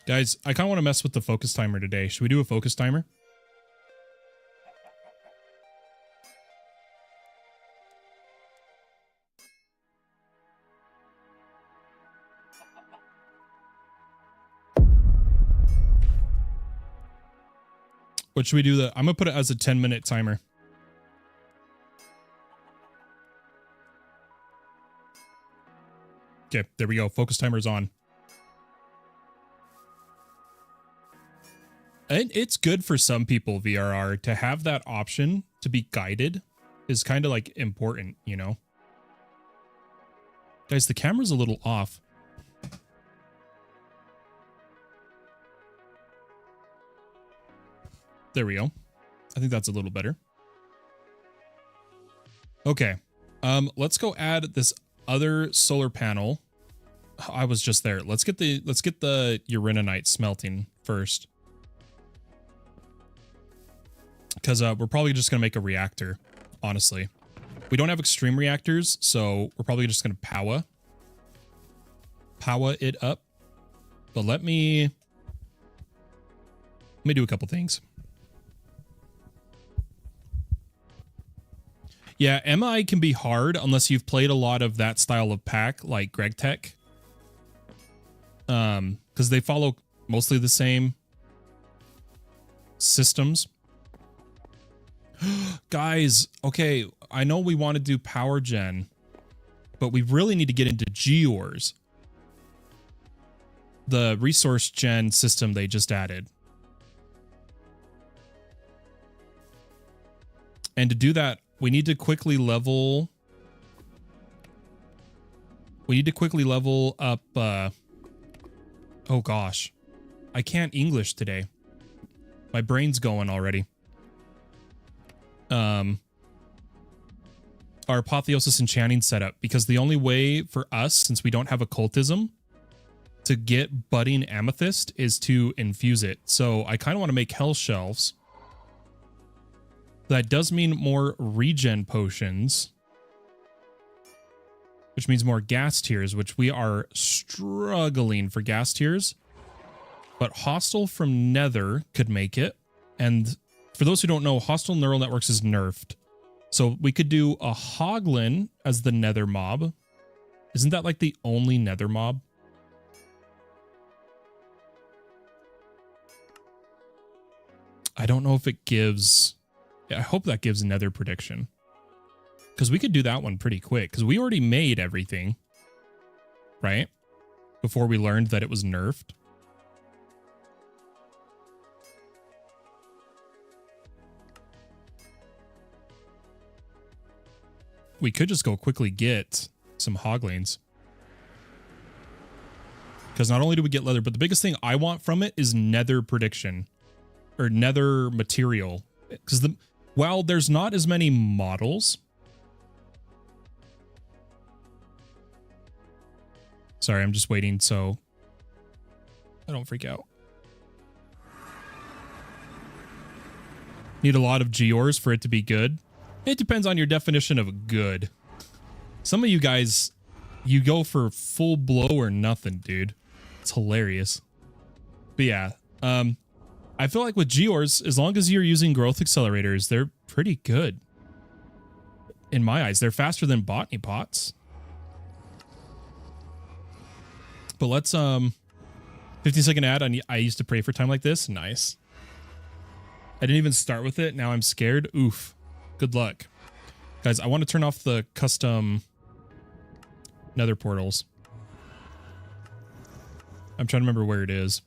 Speaker 1: Guys, I kind of want to mess with the focus timer today. Should we do a focus timer? What should we do? I'm going to put it as a 10-minute timer. Okay, there we go. Focus timer's on. And it's good for some people, VRR, to have that option to be guided is kind of like important, you know? Guys, the camera's a little off. There we go. I think that's a little better. Okay. Let's go add this other solar panel. I was just there. Let's get the uraninite smelting first. Because we're probably just going to make a reactor, honestly. We don't have extreme reactors, so we're probably just going to power it up. But let me do a couple things. Yeah, MI can be hard unless you've played a lot of that style of pack, like Greg Tech. Because they follow mostly the same systems. Guys, okay, I know we want to do power gen, but we really need to get into Geors. The resource gen system they just added. And to do that, we need to quickly level... We need to quickly level up... oh gosh. I can't English today. My brain's going already. Our apotheosis enchanting setup, because the only way for us, since we don't have occultism, to get budding amethyst is to infuse it. So I kind of want to make hell shelves. That does mean more regen potions, which means more gas tiers, which we are struggling for gas tiers. But hostile from Nether could make it. And for those who don't know, hostile neural networks is nerfed. So we could do a Hoglin as the Nether mob. Isn't that like the only Nether mob? I don't know if it gives... I hope that gives Nether prediction. Because we could do that one pretty quick. Because we already made everything. Right? Before we learned that it was nerfed. We could just go quickly get some Hoglins. Because not only do we get leather, but the biggest thing I want from it is Nether prediction. Or Nether material. Because while there's not as many models... Sorry, I'm just waiting so I don't freak out. Need a lot of Geors for it to be good. It depends on your definition of good. Some of you guys, you go for full blow or nothing, dude. It's hilarious. But yeah, I feel like with Geors, as long as you're using growth accelerators, they're pretty good. In my eyes, they're faster than botany pots. But let's 15-second ad on I used to pray for time like this. Nice. I didn't even start with it. Now I'm scared. Oof. Good luck. Guys, I want to turn off the custom Nether portals. I'm trying to remember where it is.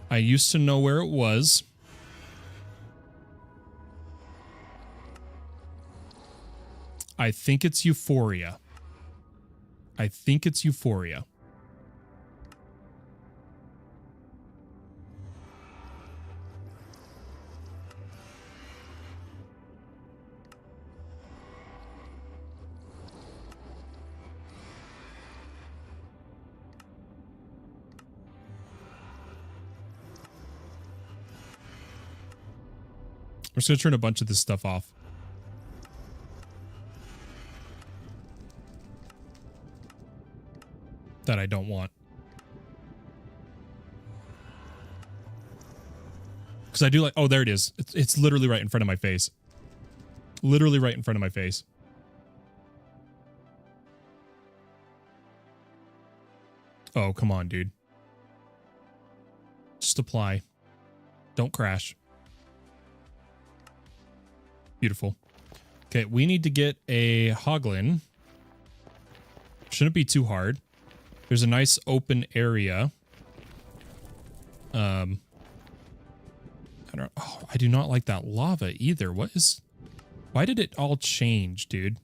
Speaker 1: I used to know where it was. I think it's Euphoria. I think it's Euphoria. I'm just going to turn a bunch of this stuff off. That I don't want. Because I do like... Oh, there it is. It's literally right in front of my face. Literally right in front of my face. Oh, come on, dude. Just apply. Don't crash. Beautiful. Okay, we need to get a Hoglin. Shouldn't be too hard. There's a nice open area. I do not like that lava either. Why did it all change, dude?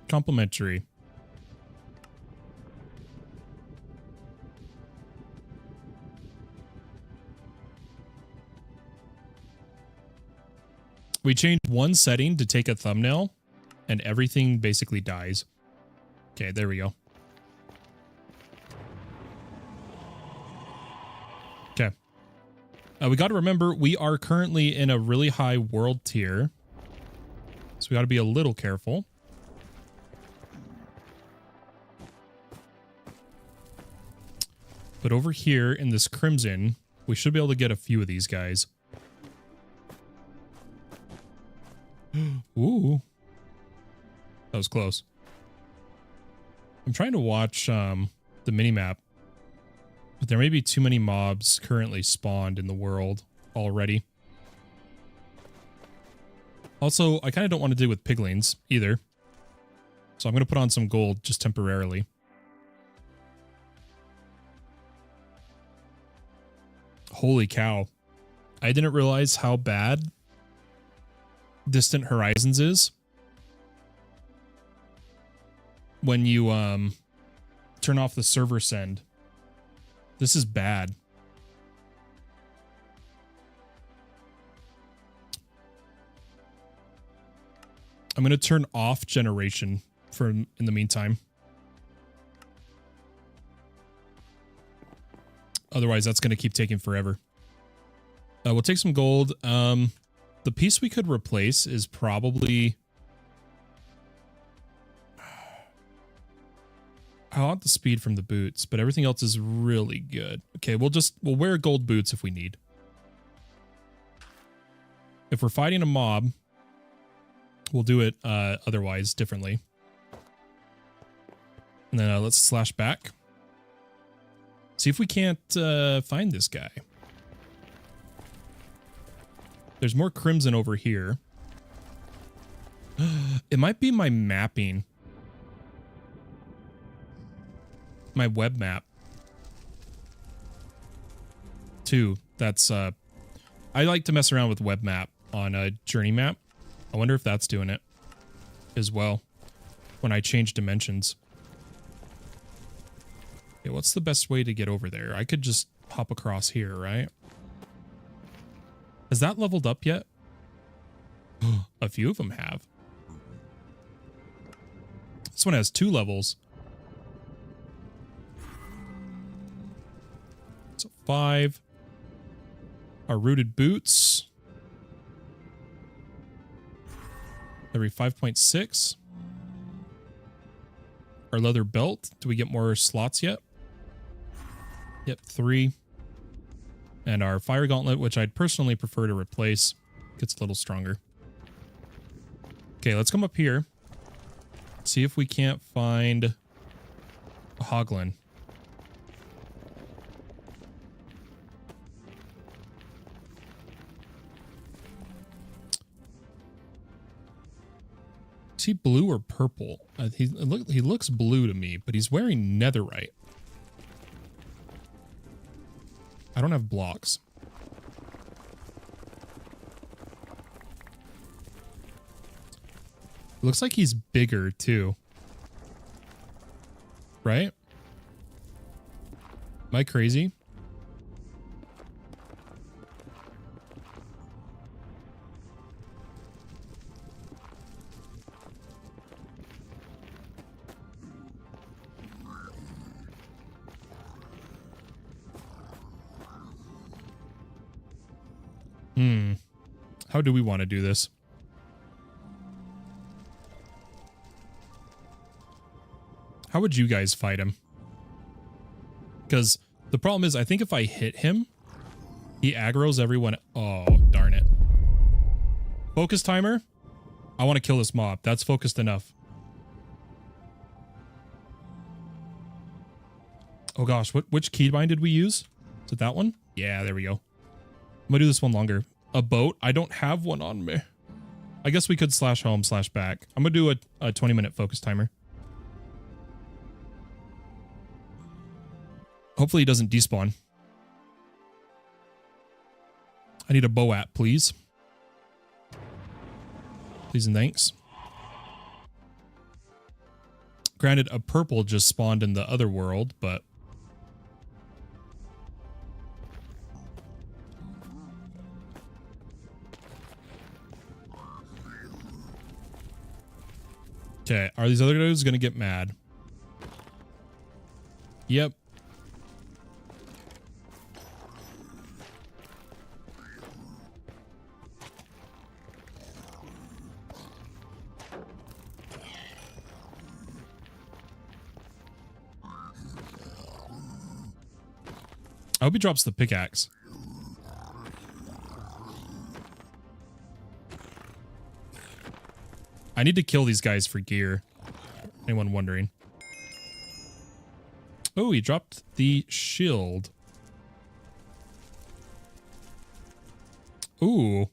Speaker 1: Complimentary. We changed one setting to take a thumbnail and everything basically dies. Okay, there we go. Okay. We got to remember we are currently in a really high world tier. So we got to be a little careful. But over here in this crimson, we should be able to get a few of these guys. Ooh. That was close. I'm trying to watch the minimap, but there may be too many mobs currently spawned in the world already. Also, I kind of don't want to deal with piglings either. So I'm going to put on some gold just temporarily. Holy cow. I didn't realize how bad Distant Horizons is when you turn off the server send. This is bad. I'm going to turn off generation for in the meantime. Otherwise, that's going to keep taking forever. We'll take some gold. The piece we could replace is probably... I want the speed from the boots, but everything else is really good. Okay, we'll wear gold boots if we need. If we're fighting a mob, we'll do it otherwise differently. And then let's slash back. See if we can't find this guy. There's more crimson over here. It might be my mapping. My web map. Too. That's, I like to mess around with web map on a journey map. I wonder if that's doing it as well when I change dimensions. Okay, what's the best way to get over there? I could just hop across here, right? Has that leveled up yet? A few of them have. This one has 2 levels. So 5. Our rooted boots. Every 5.6. Our leather belt. Do we get more slots yet? Yep, 3. And our fire gauntlet, which I'd personally prefer to replace, gets a little stronger. Okay, let's come up here. See if we can't find a hoglin. Is he blue or purple? He looks blue to me, but he's wearing netherite. I don't have blocks. Looks like he's bigger too. Right? Am I crazy? How do we want to do this? How would you guys fight him? Because the problem is, I think if I hit him, he aggroes everyone. Oh, darn it. Focus timer. I want to kill this mob. That's focused enough. Oh gosh, which keybind did we use? Is it that one? Yeah, there we go. I'm gonna do this one longer. A boat? I don't have one on me. I guess we could /home/back. I'm gonna do a 20-minute focus timer. Hopefully he doesn't despawn. I need a boat, please. Please and thanks. Granted, a purple just spawned in the other world, but... Okay, are these other dudes gonna get mad? Yep. I hope he drops the pickaxe. I need to kill these guys for gear. Anyone wondering? Oh, he dropped the shield. Ooh.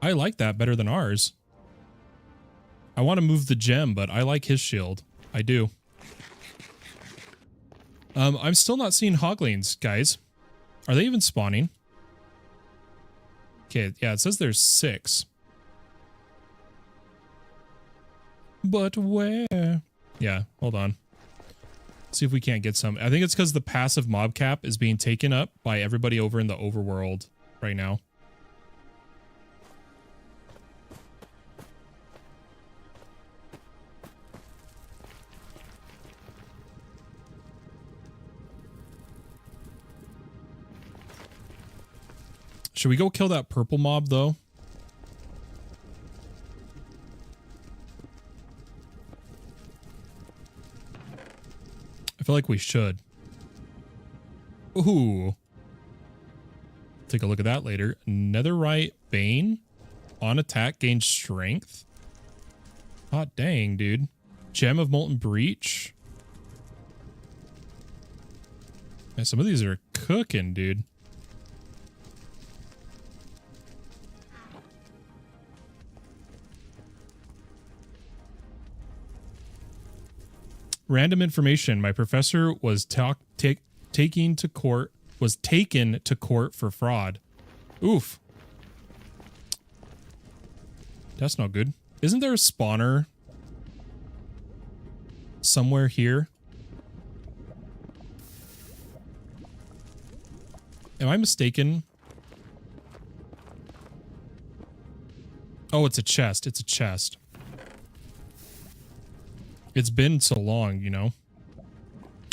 Speaker 1: I like that better than ours. I want to move the gem, but I like his shield. I do. I'm still not seeing hoglings, guys. Are they even spawning? Okay, yeah, it says there's 6. But where? Yeah, hold on. See if we can't get some. I think it's because the passive mob cap is being taken up by everybody over in the overworld right now. Should we go kill that purple mob, though? I feel like we should. Ooh. Take a look at that later. Netherite Bane. On attack, gains strength. Hot dang, dude. Gem of Molten Breach. Man, some of these are cooking, dude. Random information. My professor was taken to court for fraud. Oof. That's not good. Isn't there a spawner somewhere here? Am I mistaken? Oh, it's a chest. It's a chest. It's been so long, you know.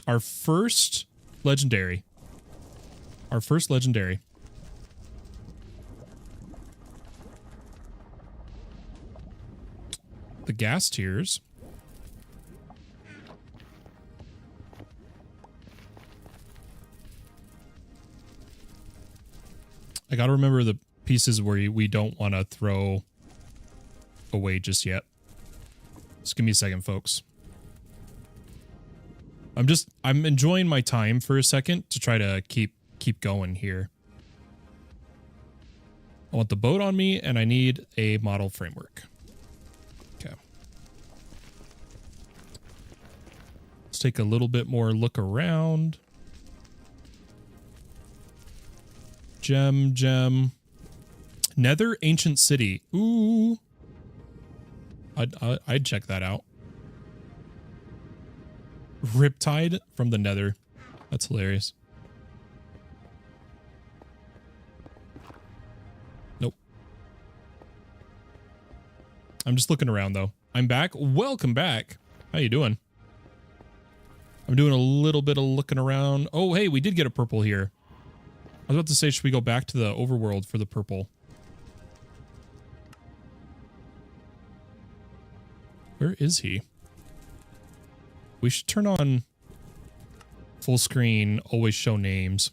Speaker 1: Our first legendary. Our first legendary. The gas tiers. I gotta remember the pieces where we don't want to throw away just yet. Just give me a second, folks. I'm enjoying my time for a second to try to keep going here. I want the boat on me and I need a model framework. Okay. Let's take a little bit more look around. Gem. Nether Ancient City. Ooh. I'd check that out. Riptide from the Nether. That's hilarious. Nope. I'm just looking around though. I'm back. Welcome back. How you doing? I'm doing a little bit of looking around. Oh, hey, we did get a purple here. I was about to say, should we go back to the overworld for the purple? Where is he? We should turn on full screen, always show names.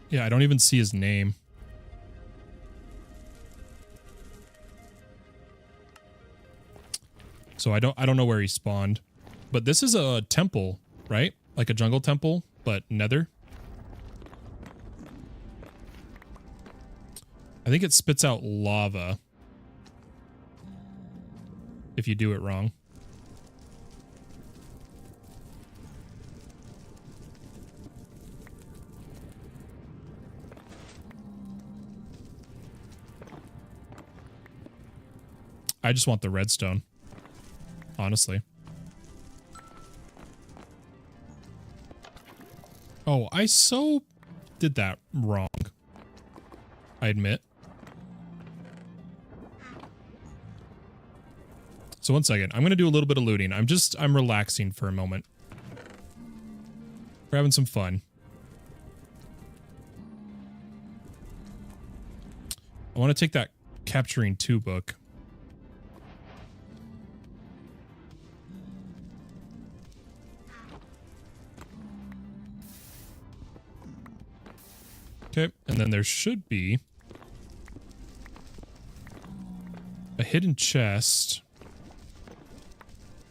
Speaker 1: Yeah, I don't even see his name. So I don't know where he spawned. But this is a temple, right? Like a jungle temple, but nether. I think it spits out lava if you do it wrong. I just want the redstone, honestly. Oh, I so did that wrong. I admit. So one second. I'm going to do a little bit of looting. I'm relaxing for a moment. We're having some fun. I want to take that Capturing 2 book. Okay, and then there should be a hidden chest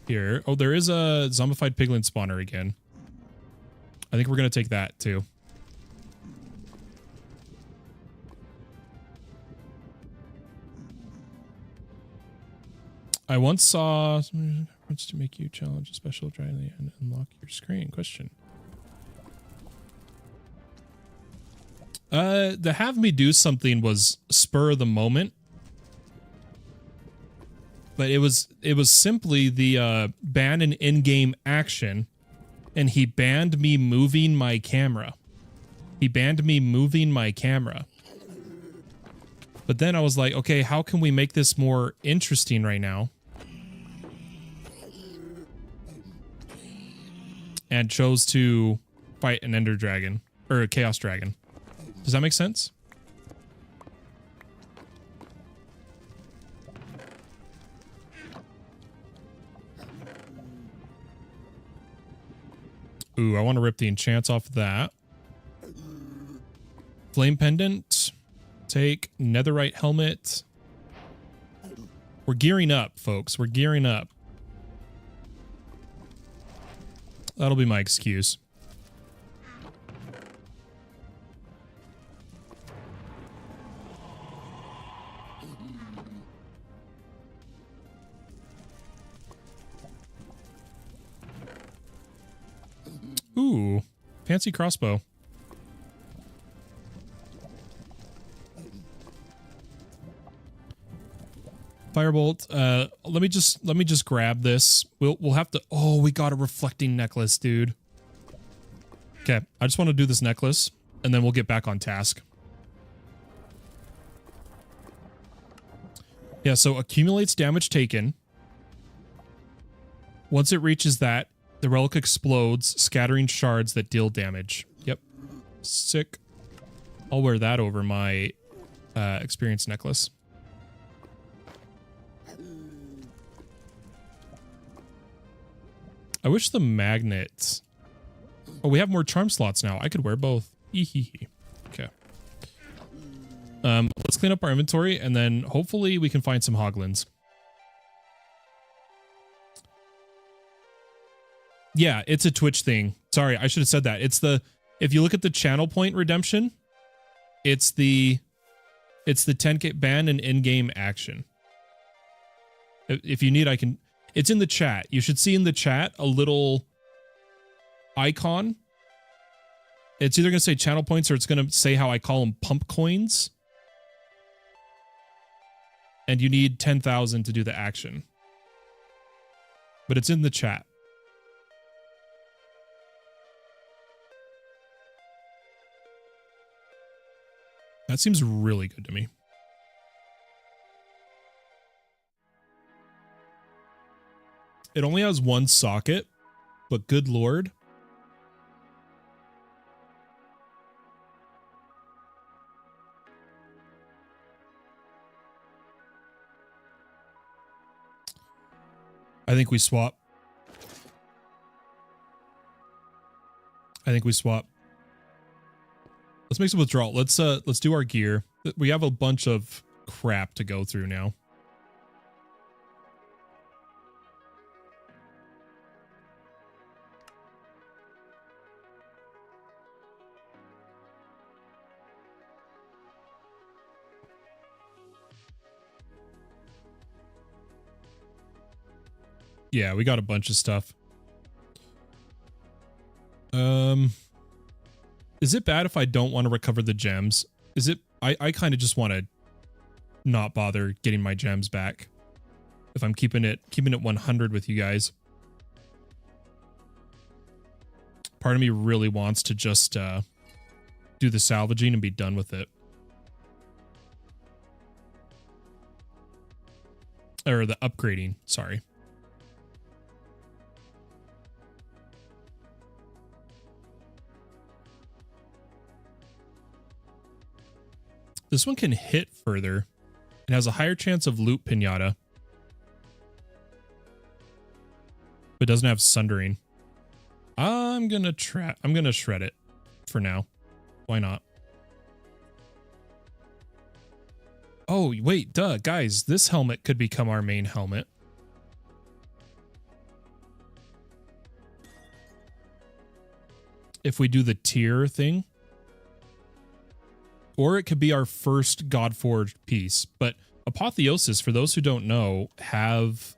Speaker 1: here. Oh, there is a zombified piglin spawner again. I think we're going to take that too. I once saw someone wants to make you challenge a special dragon and unlock your screen. Question. The have me do something was spur of the moment. But it was simply the ban an in-game action, and he banned me moving my camera. He banned me moving my camera. But then I was like, okay, how can we make this more interesting right now? And chose to fight an ender dragon or a chaos dragon. Does that make sense? Ooh, I want to rip the enchants off of that. Flame pendant. Take netherite helmet. We're gearing up, folks. We're gearing up. That'll be my excuse. Ooh, fancy crossbow. Firebolt. Let me just grab this. We'll have to. Oh, we got a reflecting necklace, dude. Okay, I just want to do this necklace, and then we'll get back on task. Yeah, so accumulates damage taken. Once it reaches that, the relic explodes, scattering shards that deal damage. Yep. Sick. I'll wear that over my experience necklace. I wish the magnets... Oh, we have more charm slots now. I could wear both. Ehehe. Okay. Let's clean up our inventory, and then hopefully we can find some hoglins. Yeah, it's a Twitch thing. Sorry, I should have said that. It's the... If you look at the channel point redemption, it's the 10K ban and in-game action. If you need, I can... It's in the chat. You should see in the chat a little icon. It's either going to say channel points or it's going to say how I call them pump coins. And you need 10,000 to do the action. But it's in the chat. That seems really good to me. It only has one socket, but good lord. I think we swap. Let's make some withdrawal. Let's do our gear. We have a bunch of crap to go through now. Yeah, we got a bunch of stuff. Is it bad if I don't want to recover the gems? Is it, I kind of just want to not bother getting my gems back if I'm keeping it 100 with you guys. Part of me really wants to just do the salvaging and be done with it. Or the upgrading, sorry. This one can hit further. It has a higher chance of loot pinata. But doesn't have sundering. I'm gonna shred it for now. Why not? Oh, wait, duh, guys, this helmet could become our main helmet. If we do the tier thing. Or it could be our first Godforged piece. But Apotheosis, for those who don't know, have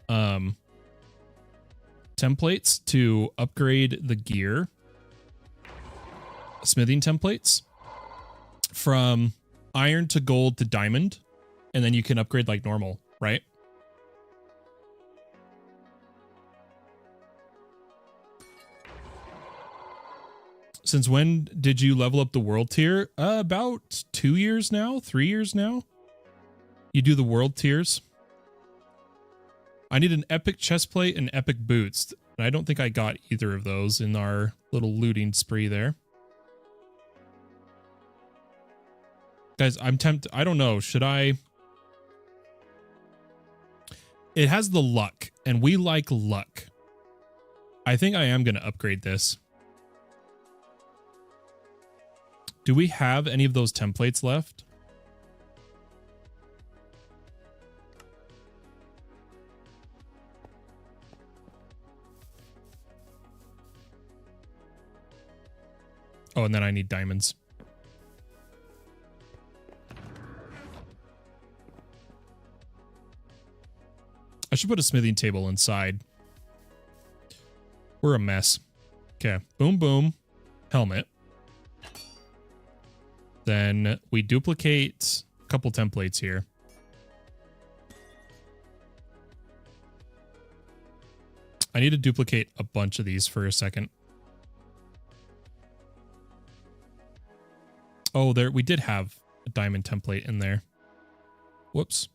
Speaker 1: templates to upgrade the gear. Smithing templates. From iron to gold to diamond. And then you can upgrade like normal, right? Since when did you level up the world tier? About 2 years now, 3 years now. You do the world tiers. I need an epic chestplate and epic boots. And I don't think I got either of those in our little looting spree there. Guys, I'm tempted. I don't know. Should I? It has the luck, and we like luck. I think I am going to upgrade this. Do we have any of those templates left? Oh, and then I need diamonds. I should put a smithing table inside. We're a mess. Okay, boom, boom, helmet. Then we duplicate a couple templates here. I need to duplicate a bunch of these for a second. Oh, there we did have a diamond template in there. Whoops.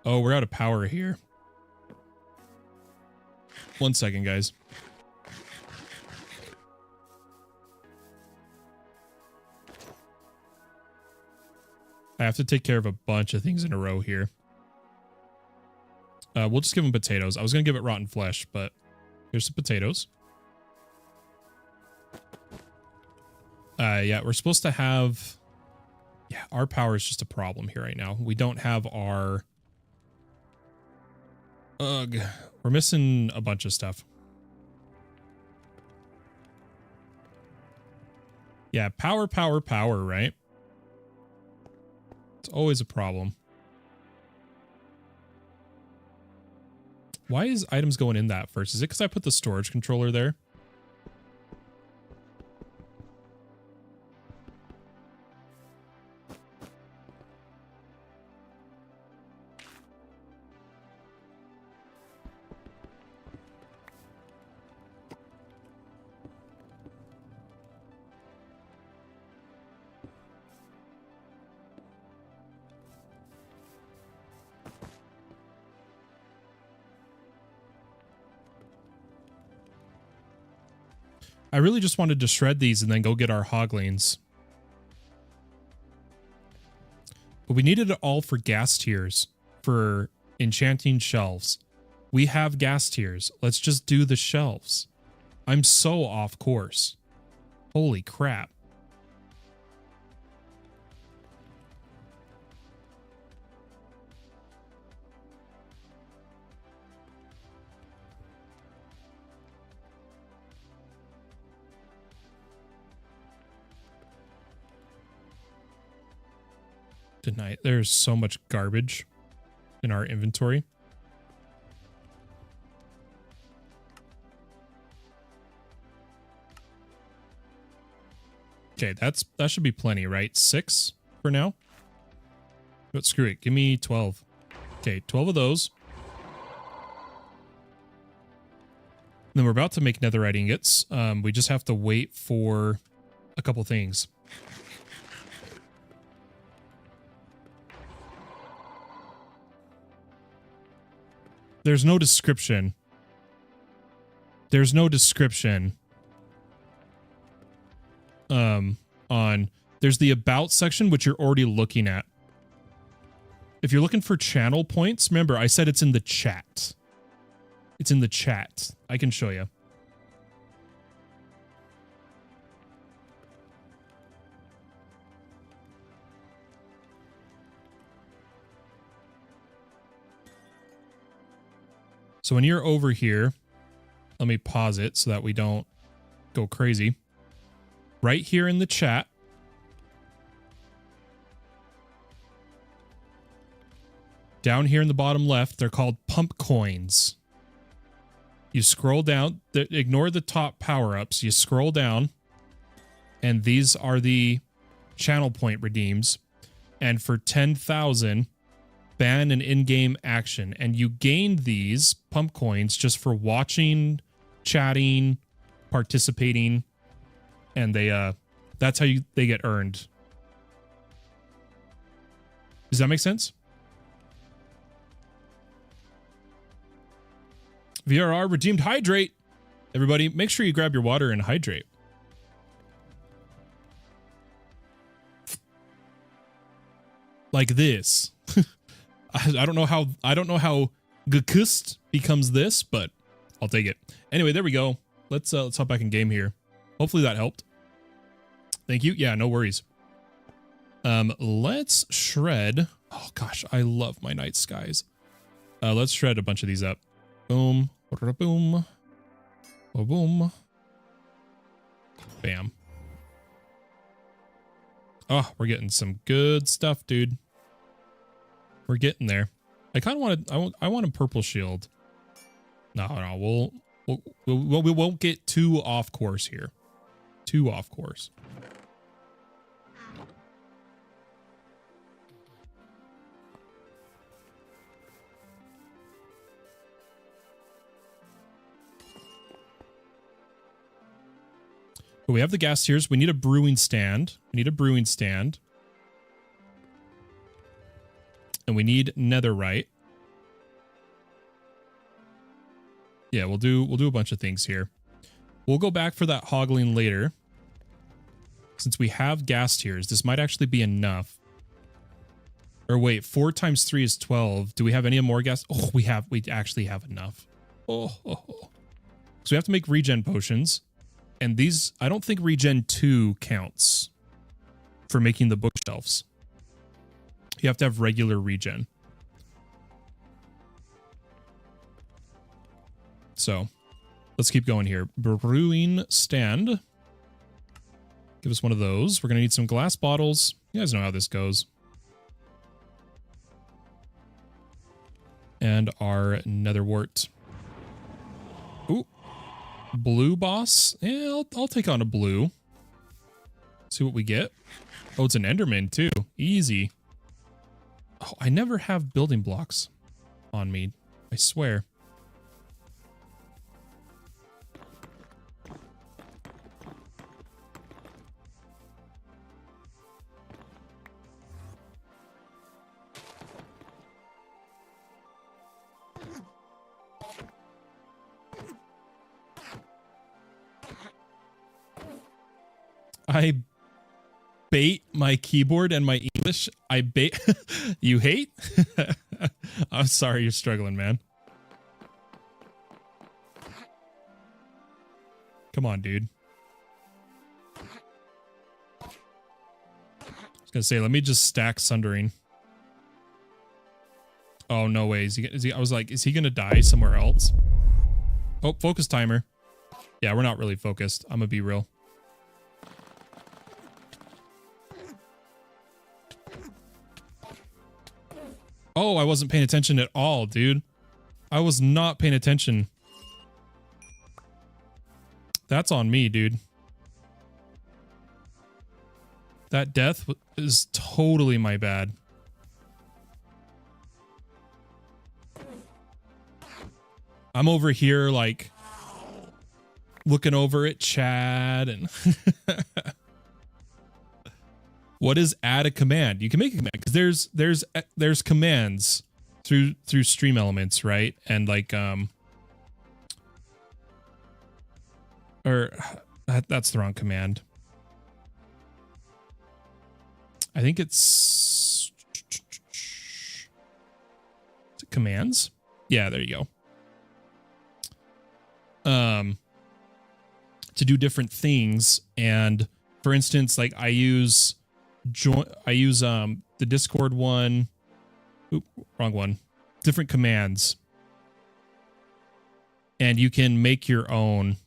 Speaker 1: Oh, we're out of power here. 1 second, guys. I have to take care of a bunch of things in a row here. We'll just give them potatoes. I was going to give it rotten flesh, but here's some potatoes. Yeah, we're supposed to have... Yeah, our power is just a problem here right now. We don't have our... Ugh. We're missing a bunch of stuff. Yeah, power, right? It's always a problem. Why is items going in that first? Is it because I put the storage controller there? I really just wanted to shred these and then go get our hoglings. But we needed it all for gas tiers, for enchanting shelves. We have gas tiers. Let's just do the shelves. I'm so off course. Holy crap. kryptonite. There's so much garbage in our inventory. Okay, that should be plenty, right? 6 for now. But screw it. Give me 12. Okay, 12 of those. And then we're about to make netherite ingots. We just have to wait for a couple things. There's no description. There's no description. There's the about section, which you're already looking at. If you're looking for channel points, remember I said it's in the chat. It's in the chat. I can show you. So when you're over here, let me pause it so that we don't go crazy. Right here in the chat, down here in the bottom left, they're called pump coins. You scroll down, ignore the top power-ups, you scroll down, and these are the channel point redeems. And for 10,000, ban an in-game action. And you gained these pump coins just for watching, chatting, participating, and that's how they get earned. Does that make sense? VRR redeemed hydrate. Everybody, make sure you grab your water and hydrate. Like this. I don't know how gekust becomes this, but I'll take it. Anyway, there we go. Let's hop back in game here. Hopefully that helped. Thank you. Yeah, no worries. Let's shred. Oh gosh, I love my night skies. Let's shred a bunch of these up. Boom. Boom. Boom. Bam. Oh, we're getting some good stuff, dude. We're getting there. I kind of want I want a purple shield. No, we won't get too off course here. Too off course. But we have the gas tiers. We need a brewing stand. We need a brewing stand. And we need netherite. Yeah, we'll do a bunch of things here. We'll go back for that hoggling later. Since we have gas tiers, this might actually be enough. Or wait, 4 times 3 is 12. Do we have any more gas? Oh, we actually have enough. Oh. So we have to make regen potions. And these, I don't think regen 2 counts for making the bookshelves. You have to have regular regen. So let's keep going here. Brewing stand. Give us one of those. We're going to need some glass bottles. You guys know how this goes. And our nether wart. Ooh. Blue boss. Yeah, I'll take on a blue. See what we get. Oh, it's an Enderman too. Easy. Oh, I never have building blocks on me. I swear. I bait my keyboard and my English. I bait. You hate? I'm sorry you're struggling, man. Come on, dude. I was gonna say, let me just stack sundering. Oh, no way. Is he, I was like, is he gonna die somewhere else? Oh, focus timer. Yeah, we're not really focused. I'm gonna be real. Oh, I wasn't paying attention at all, dude. I was not paying attention. That's on me, dude. That death is totally my bad. I'm over here, like, looking over at Chad and... What is add a command? You can make a command because there's commands through stream elements, right? And like or that's the wrong command. I think it's commands. Yeah, there you go. To do different things, and for instance, like I use the Discord one. Oop, wrong one. Different commands. And you can make your own.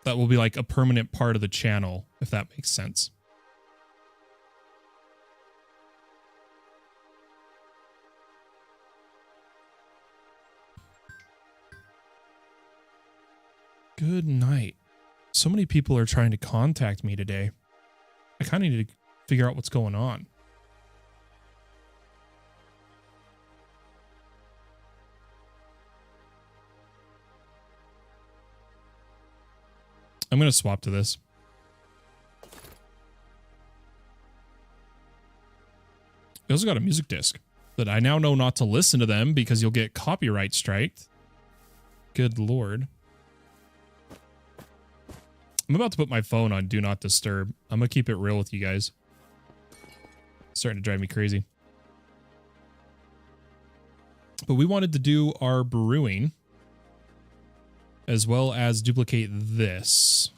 Speaker 1: That will be like a permanent part of the channel, if that makes sense. Good night. So many people are trying to contact me today. I kind of need to figure out what's going on. I'm going to swap to this. We also got a music disc, but I now know not to listen to them because you'll get copyright striked. Good Lord. I'm about to put my phone on Do Not Disturb. I'm going to keep it real with you guys. It's starting to drive me crazy. But we wanted to do our brewing as well as duplicate this.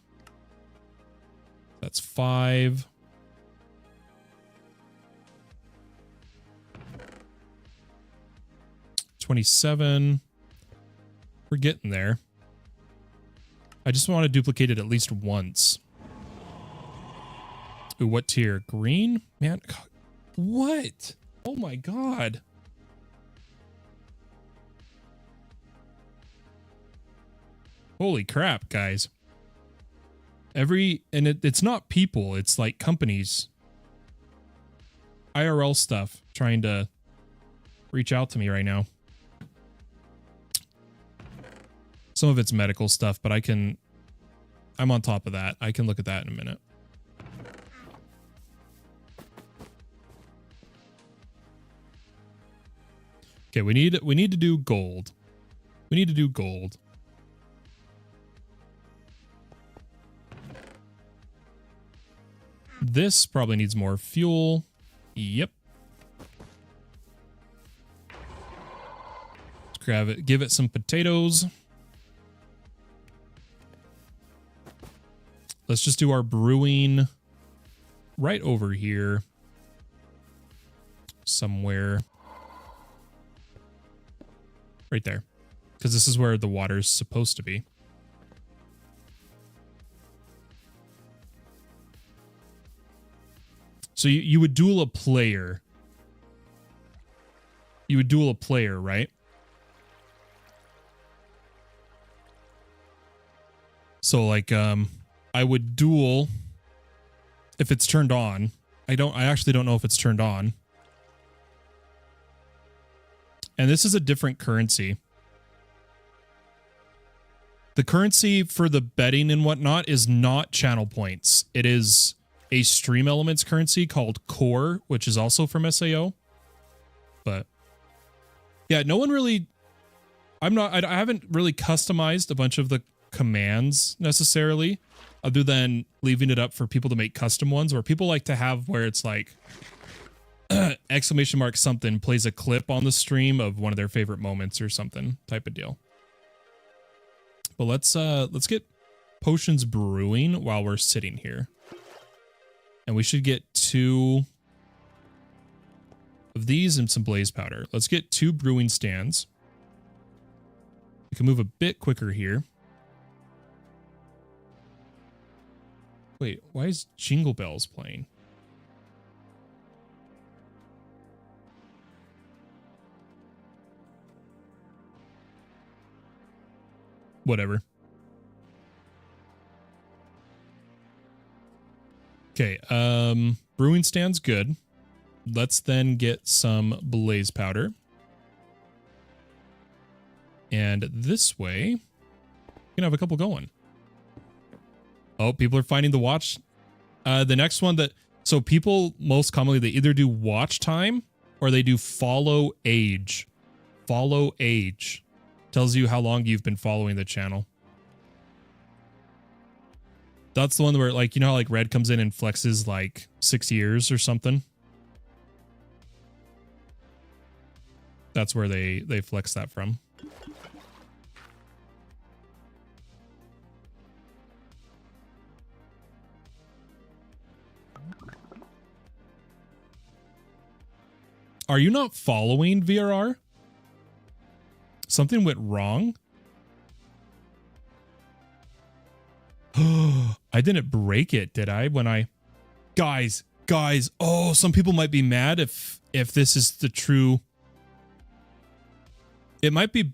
Speaker 1: That's 5. $27. We're getting there. I just want to duplicate it at least once. Ooh, what tier? Green? Man, what? Oh my god. Holy crap, guys. It's not people, it's like companies. IRL stuff trying to reach out to me right now. Some of it's medical stuff, but I'm on top of that. I can look at that in a minute. Okay, we need to do gold. We need to do gold. This probably needs more fuel. Yep. Let's grab it, give it some potatoes. Let's just do our brewing right over here. Somewhere. Right there. Because this is where the water's supposed to be. So you would duel a player. You would duel a player, right? So like I would duel if it's turned on. I actually don't know if it's turned on. And this is a different currency. The currency for the betting and whatnot is not channel points. It is a stream elements currency called Core, which is also from SAO. But yeah, no one really, I haven't really customized a bunch of the commands necessarily, other than leaving it up for people to make custom ones, where people like to have where it's like exclamation mark something plays a clip on the stream of one of their favorite moments or something type of deal. But let's get potions brewing while we're sitting here. And we should get 2 of these and some blaze powder. Let's get 2 brewing stands. We can move a bit quicker here. Wait, why is Jingle Bells playing? whatever. Okay, brewing stand's good. Let's then get some blaze powder. And this way, we can have a couple going. Oh, people are finding the watch. The next one that, so people most commonly, they either do watch time or they do follow age. Follow age tells you how long you've been following the channel. That's the one where, like, you know how like red comes in and flexes like 6 years or something. That's where they flex that from. Are you not following VRR? Something went wrong? I didn't break it, did I? When I... Guys, oh, some people might be mad if this is the true... It might be...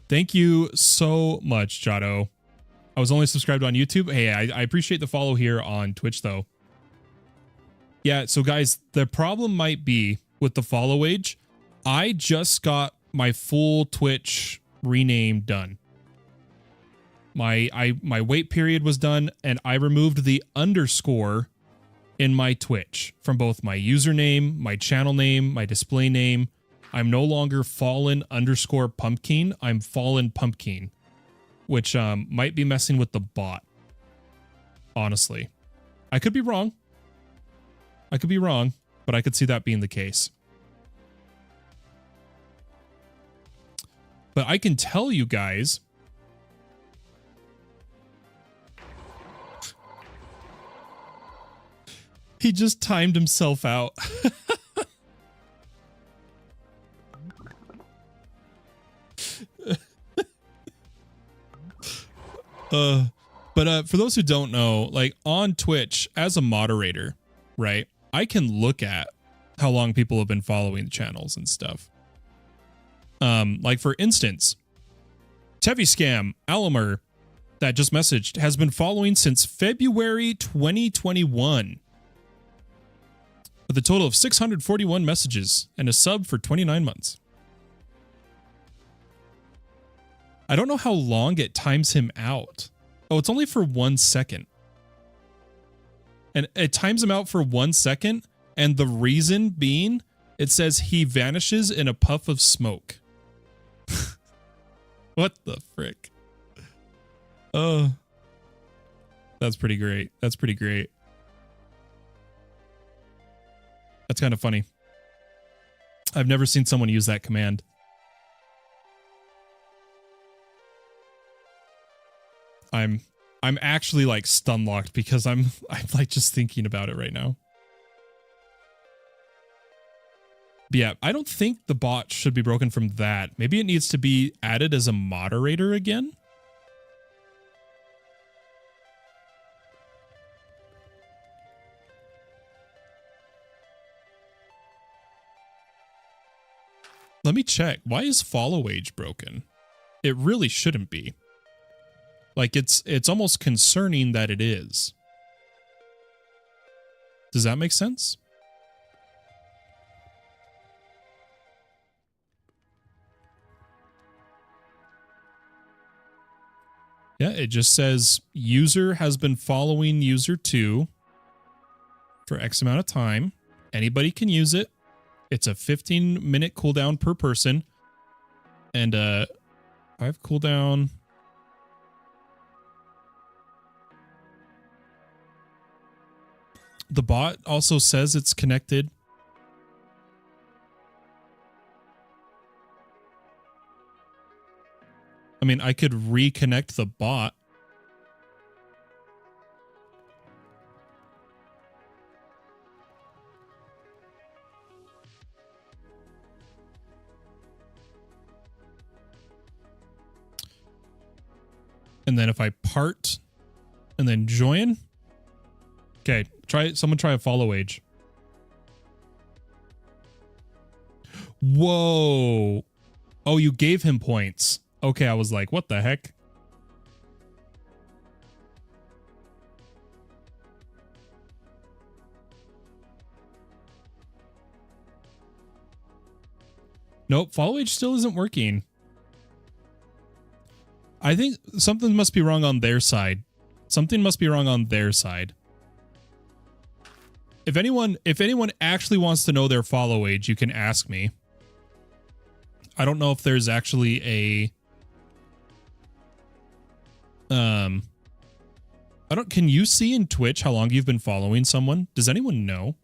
Speaker 1: Thank you so much, Jado. I was only subscribed on YouTube. Hey, I appreciate the follow here on Twitch, though. Yeah, so guys, the problem might be with the follow age. I just got my full Twitch rename done. My wait period was done, and I removed the underscore in my Twitch from both my username, my channel name, my display name. I'm no longer fallen_pumpkin. I'm fallen pumpkin, which might be messing with the bot. Honestly, I could be wrong. But I could see that being the case. But I can tell you guys, he just timed himself out. But for those who don't know, like on Twitch as a moderator, right? I can look at how long people have been following the channels and stuff. Like for instance, Tevi Scam Alamer that just messaged has been following since February 2021 with a total of 641 messages and a sub for 29 months. I don't know how long it times him out. Oh, it's only for 1 second. And it times him out for 1 second. And the reason being, it says he vanishes in a puff of smoke. What the frick? Oh, that's pretty great. That's pretty great. That's kind of funny. I've never seen someone use that command. I'm actually like stun locked because I'm like just thinking about it right now. But yeah, I don't think the bot should be broken from that. Maybe it needs to be added as a moderator again. Let me check. Why is follow age broken? It really shouldn't be. Like it's almost concerning that it is. Does that make sense? Yeah, it just says user has been following user 2 for X amount of time. Anybody can use it. It's a 15-minute cooldown per person. And 5 cooldown. The bot also says it's connected. I mean, I could reconnect the bot. And then if I part and then join. Okay, Someone try a follow age. Whoa. Oh, you gave him points. Okay, I was like, what the heck? Nope, follow age still isn't working. I think something must be wrong on their side. Something must be wrong on their side. If anyone actually wants to know their follow age, you can ask me. I don't know if there's actually a can you see in Twitch how long you've been following someone? Does anyone know?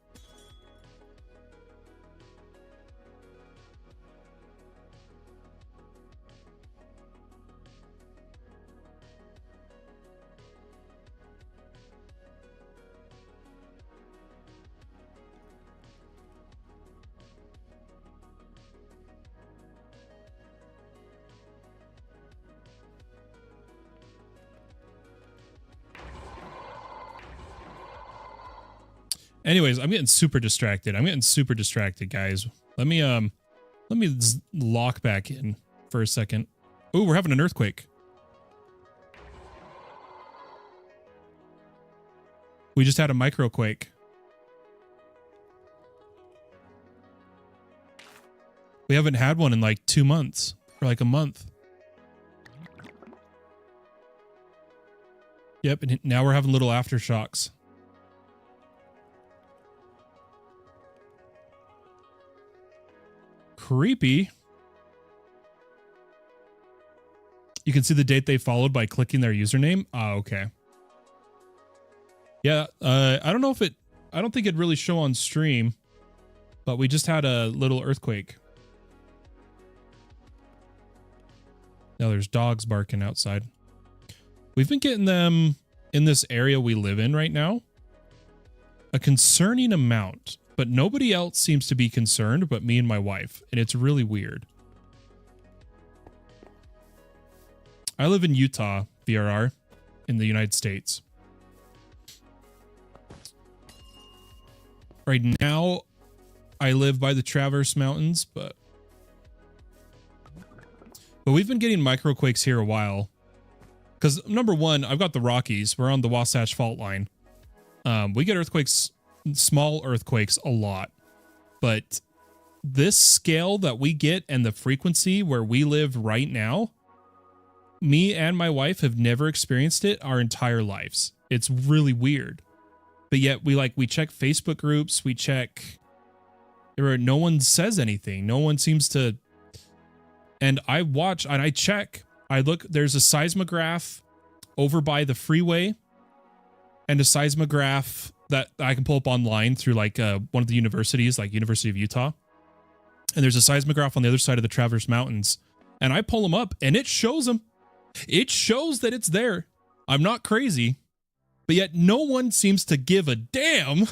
Speaker 1: Anyways, I'm getting super distracted. Guys. Let me lock back in for a second. Oh, we're having an earthquake. We just had a microquake. We haven't had one in like 2 months or like a month. Yep, and now we're having little aftershocks. Creepy. You can see the date they followed by clicking their username. Ah, okay. Yeah, I don't know if I don't think it'd really show on stream, but we just had a little earthquake. Now there's dogs barking outside. We've been getting them in this area we live in right now. A concerning amount, but nobody else seems to be concerned but me and my wife, and it's really weird. I live in Utah, VRR, in the United States. Right now, I live by the Traverse Mountains, but we've been getting microquakes here a while. Because number one, I've got the Rockies. We're on the Wasatch Fault Line. We get earthquakes, small earthquakes, a lot. But this scale that we get and the frequency where we live right now, me and my wife have never experienced it our entire lives. It's really weird. But yet we check Facebook groups, we check, no one says anything. No one seems to, and I watch and I check, I look, there's a seismograph over by the freeway and a seismograph that I can pull up online through like one of the universities, like University of Utah. And there's a seismograph on the other side of the Traverse Mountains. And I pull them up and it shows them. It shows that it's there. I'm not crazy. But yet no one seems to give a damn.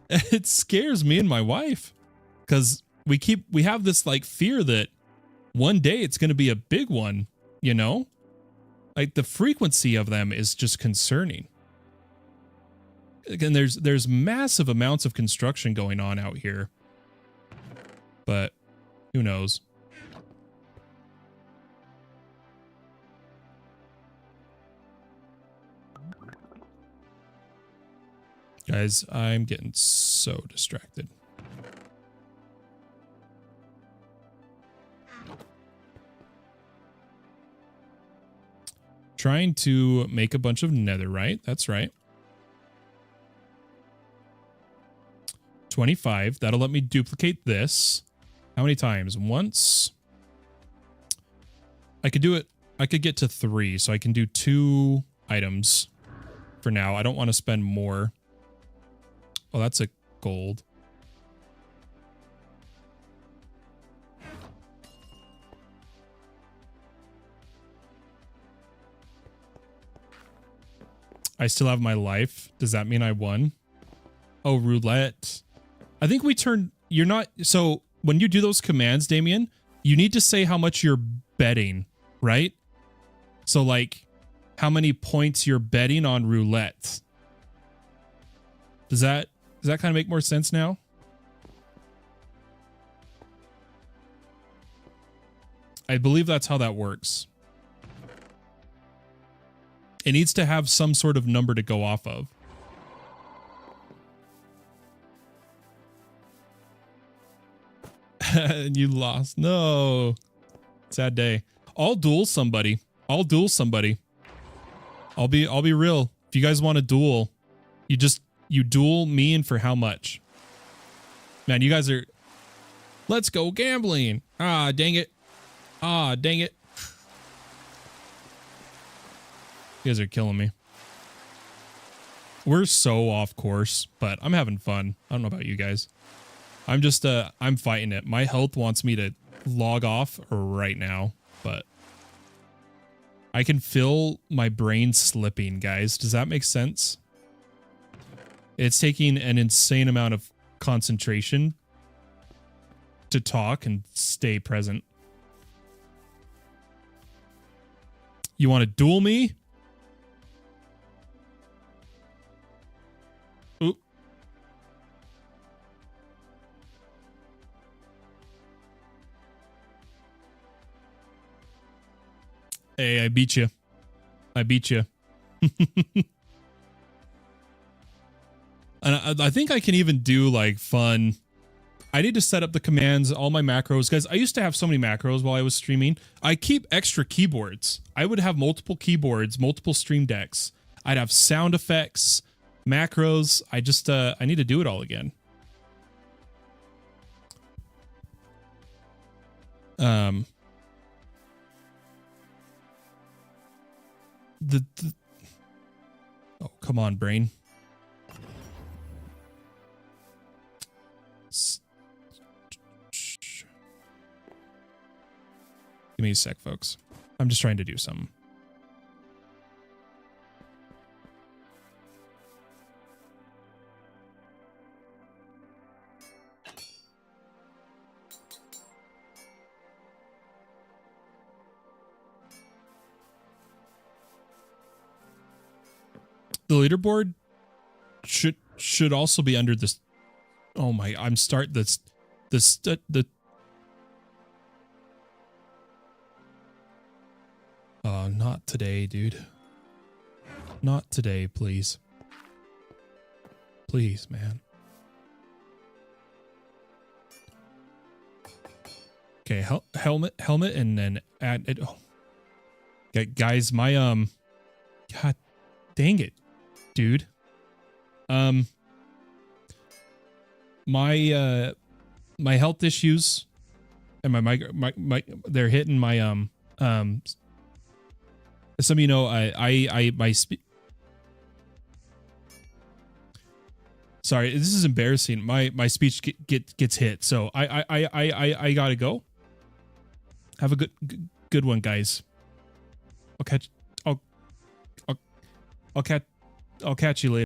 Speaker 1: It scares me and my wife. Because we have this like fear that one day it's going to be a big one, you know? Like the frequency of them is just concerning. Again, there's massive amounts of construction going on out here. But who knows? Guys, I'm getting so distracted. Trying to make a bunch of netherite. That's right. 25. That'll let me duplicate this. How many times? Once. I could do it. I could get to 3, so I can do 2 items for now. I don't want to spend more. Oh, that's a gold. I still have my life. Does that mean I won? Oh, roulette. I think we turned... You're not... So, when you do those commands, Damien, you need to say how much you're betting, right? So, like, how many points you're betting on roulette. Does that kind of make more sense now? I believe that's how that works. It needs to have some sort of number to go off of. And you lost. No. Sad day. I'll duel somebody. I'll duel somebody. I'll be real. If you guys want to duel, you duel me, and for how much? Man, you guys are... Let's go gambling. Ah, dang it. Ah, dang it. You guys are killing me. We're so off course, but I'm having fun. I don't know about you guys. I'm just, I'm fighting it. My health wants me to log off right now, but I can feel my brain slipping, guys. Does that make sense? It's taking an insane amount of concentration to talk and stay present. You want to duel me? Oop. Hey, I beat you. I beat you. And I think I can even do like fun. I need to set up the commands, all my macros, guys. I used to have so many macros while I was streaming. I keep extra keyboards. I would have multiple keyboards, multiple stream decks. I'd have sound effects, macros. I just, I need to do it all again. Oh, come on, brain. Give me a sec, folks. I'm just trying to do something. The leaderboard should also be under this. Oh my! I'm start this the. Not today, dude. Not today, please. Please, man. Okay, helmet, and then add it. Oh. Okay, guys, my God, dang it, dude. My health issues and my they're hitting my some of you know sorry, this is embarrassing. My speech gets hit, so I gotta go. Have a good one, guys. I'll catch you later.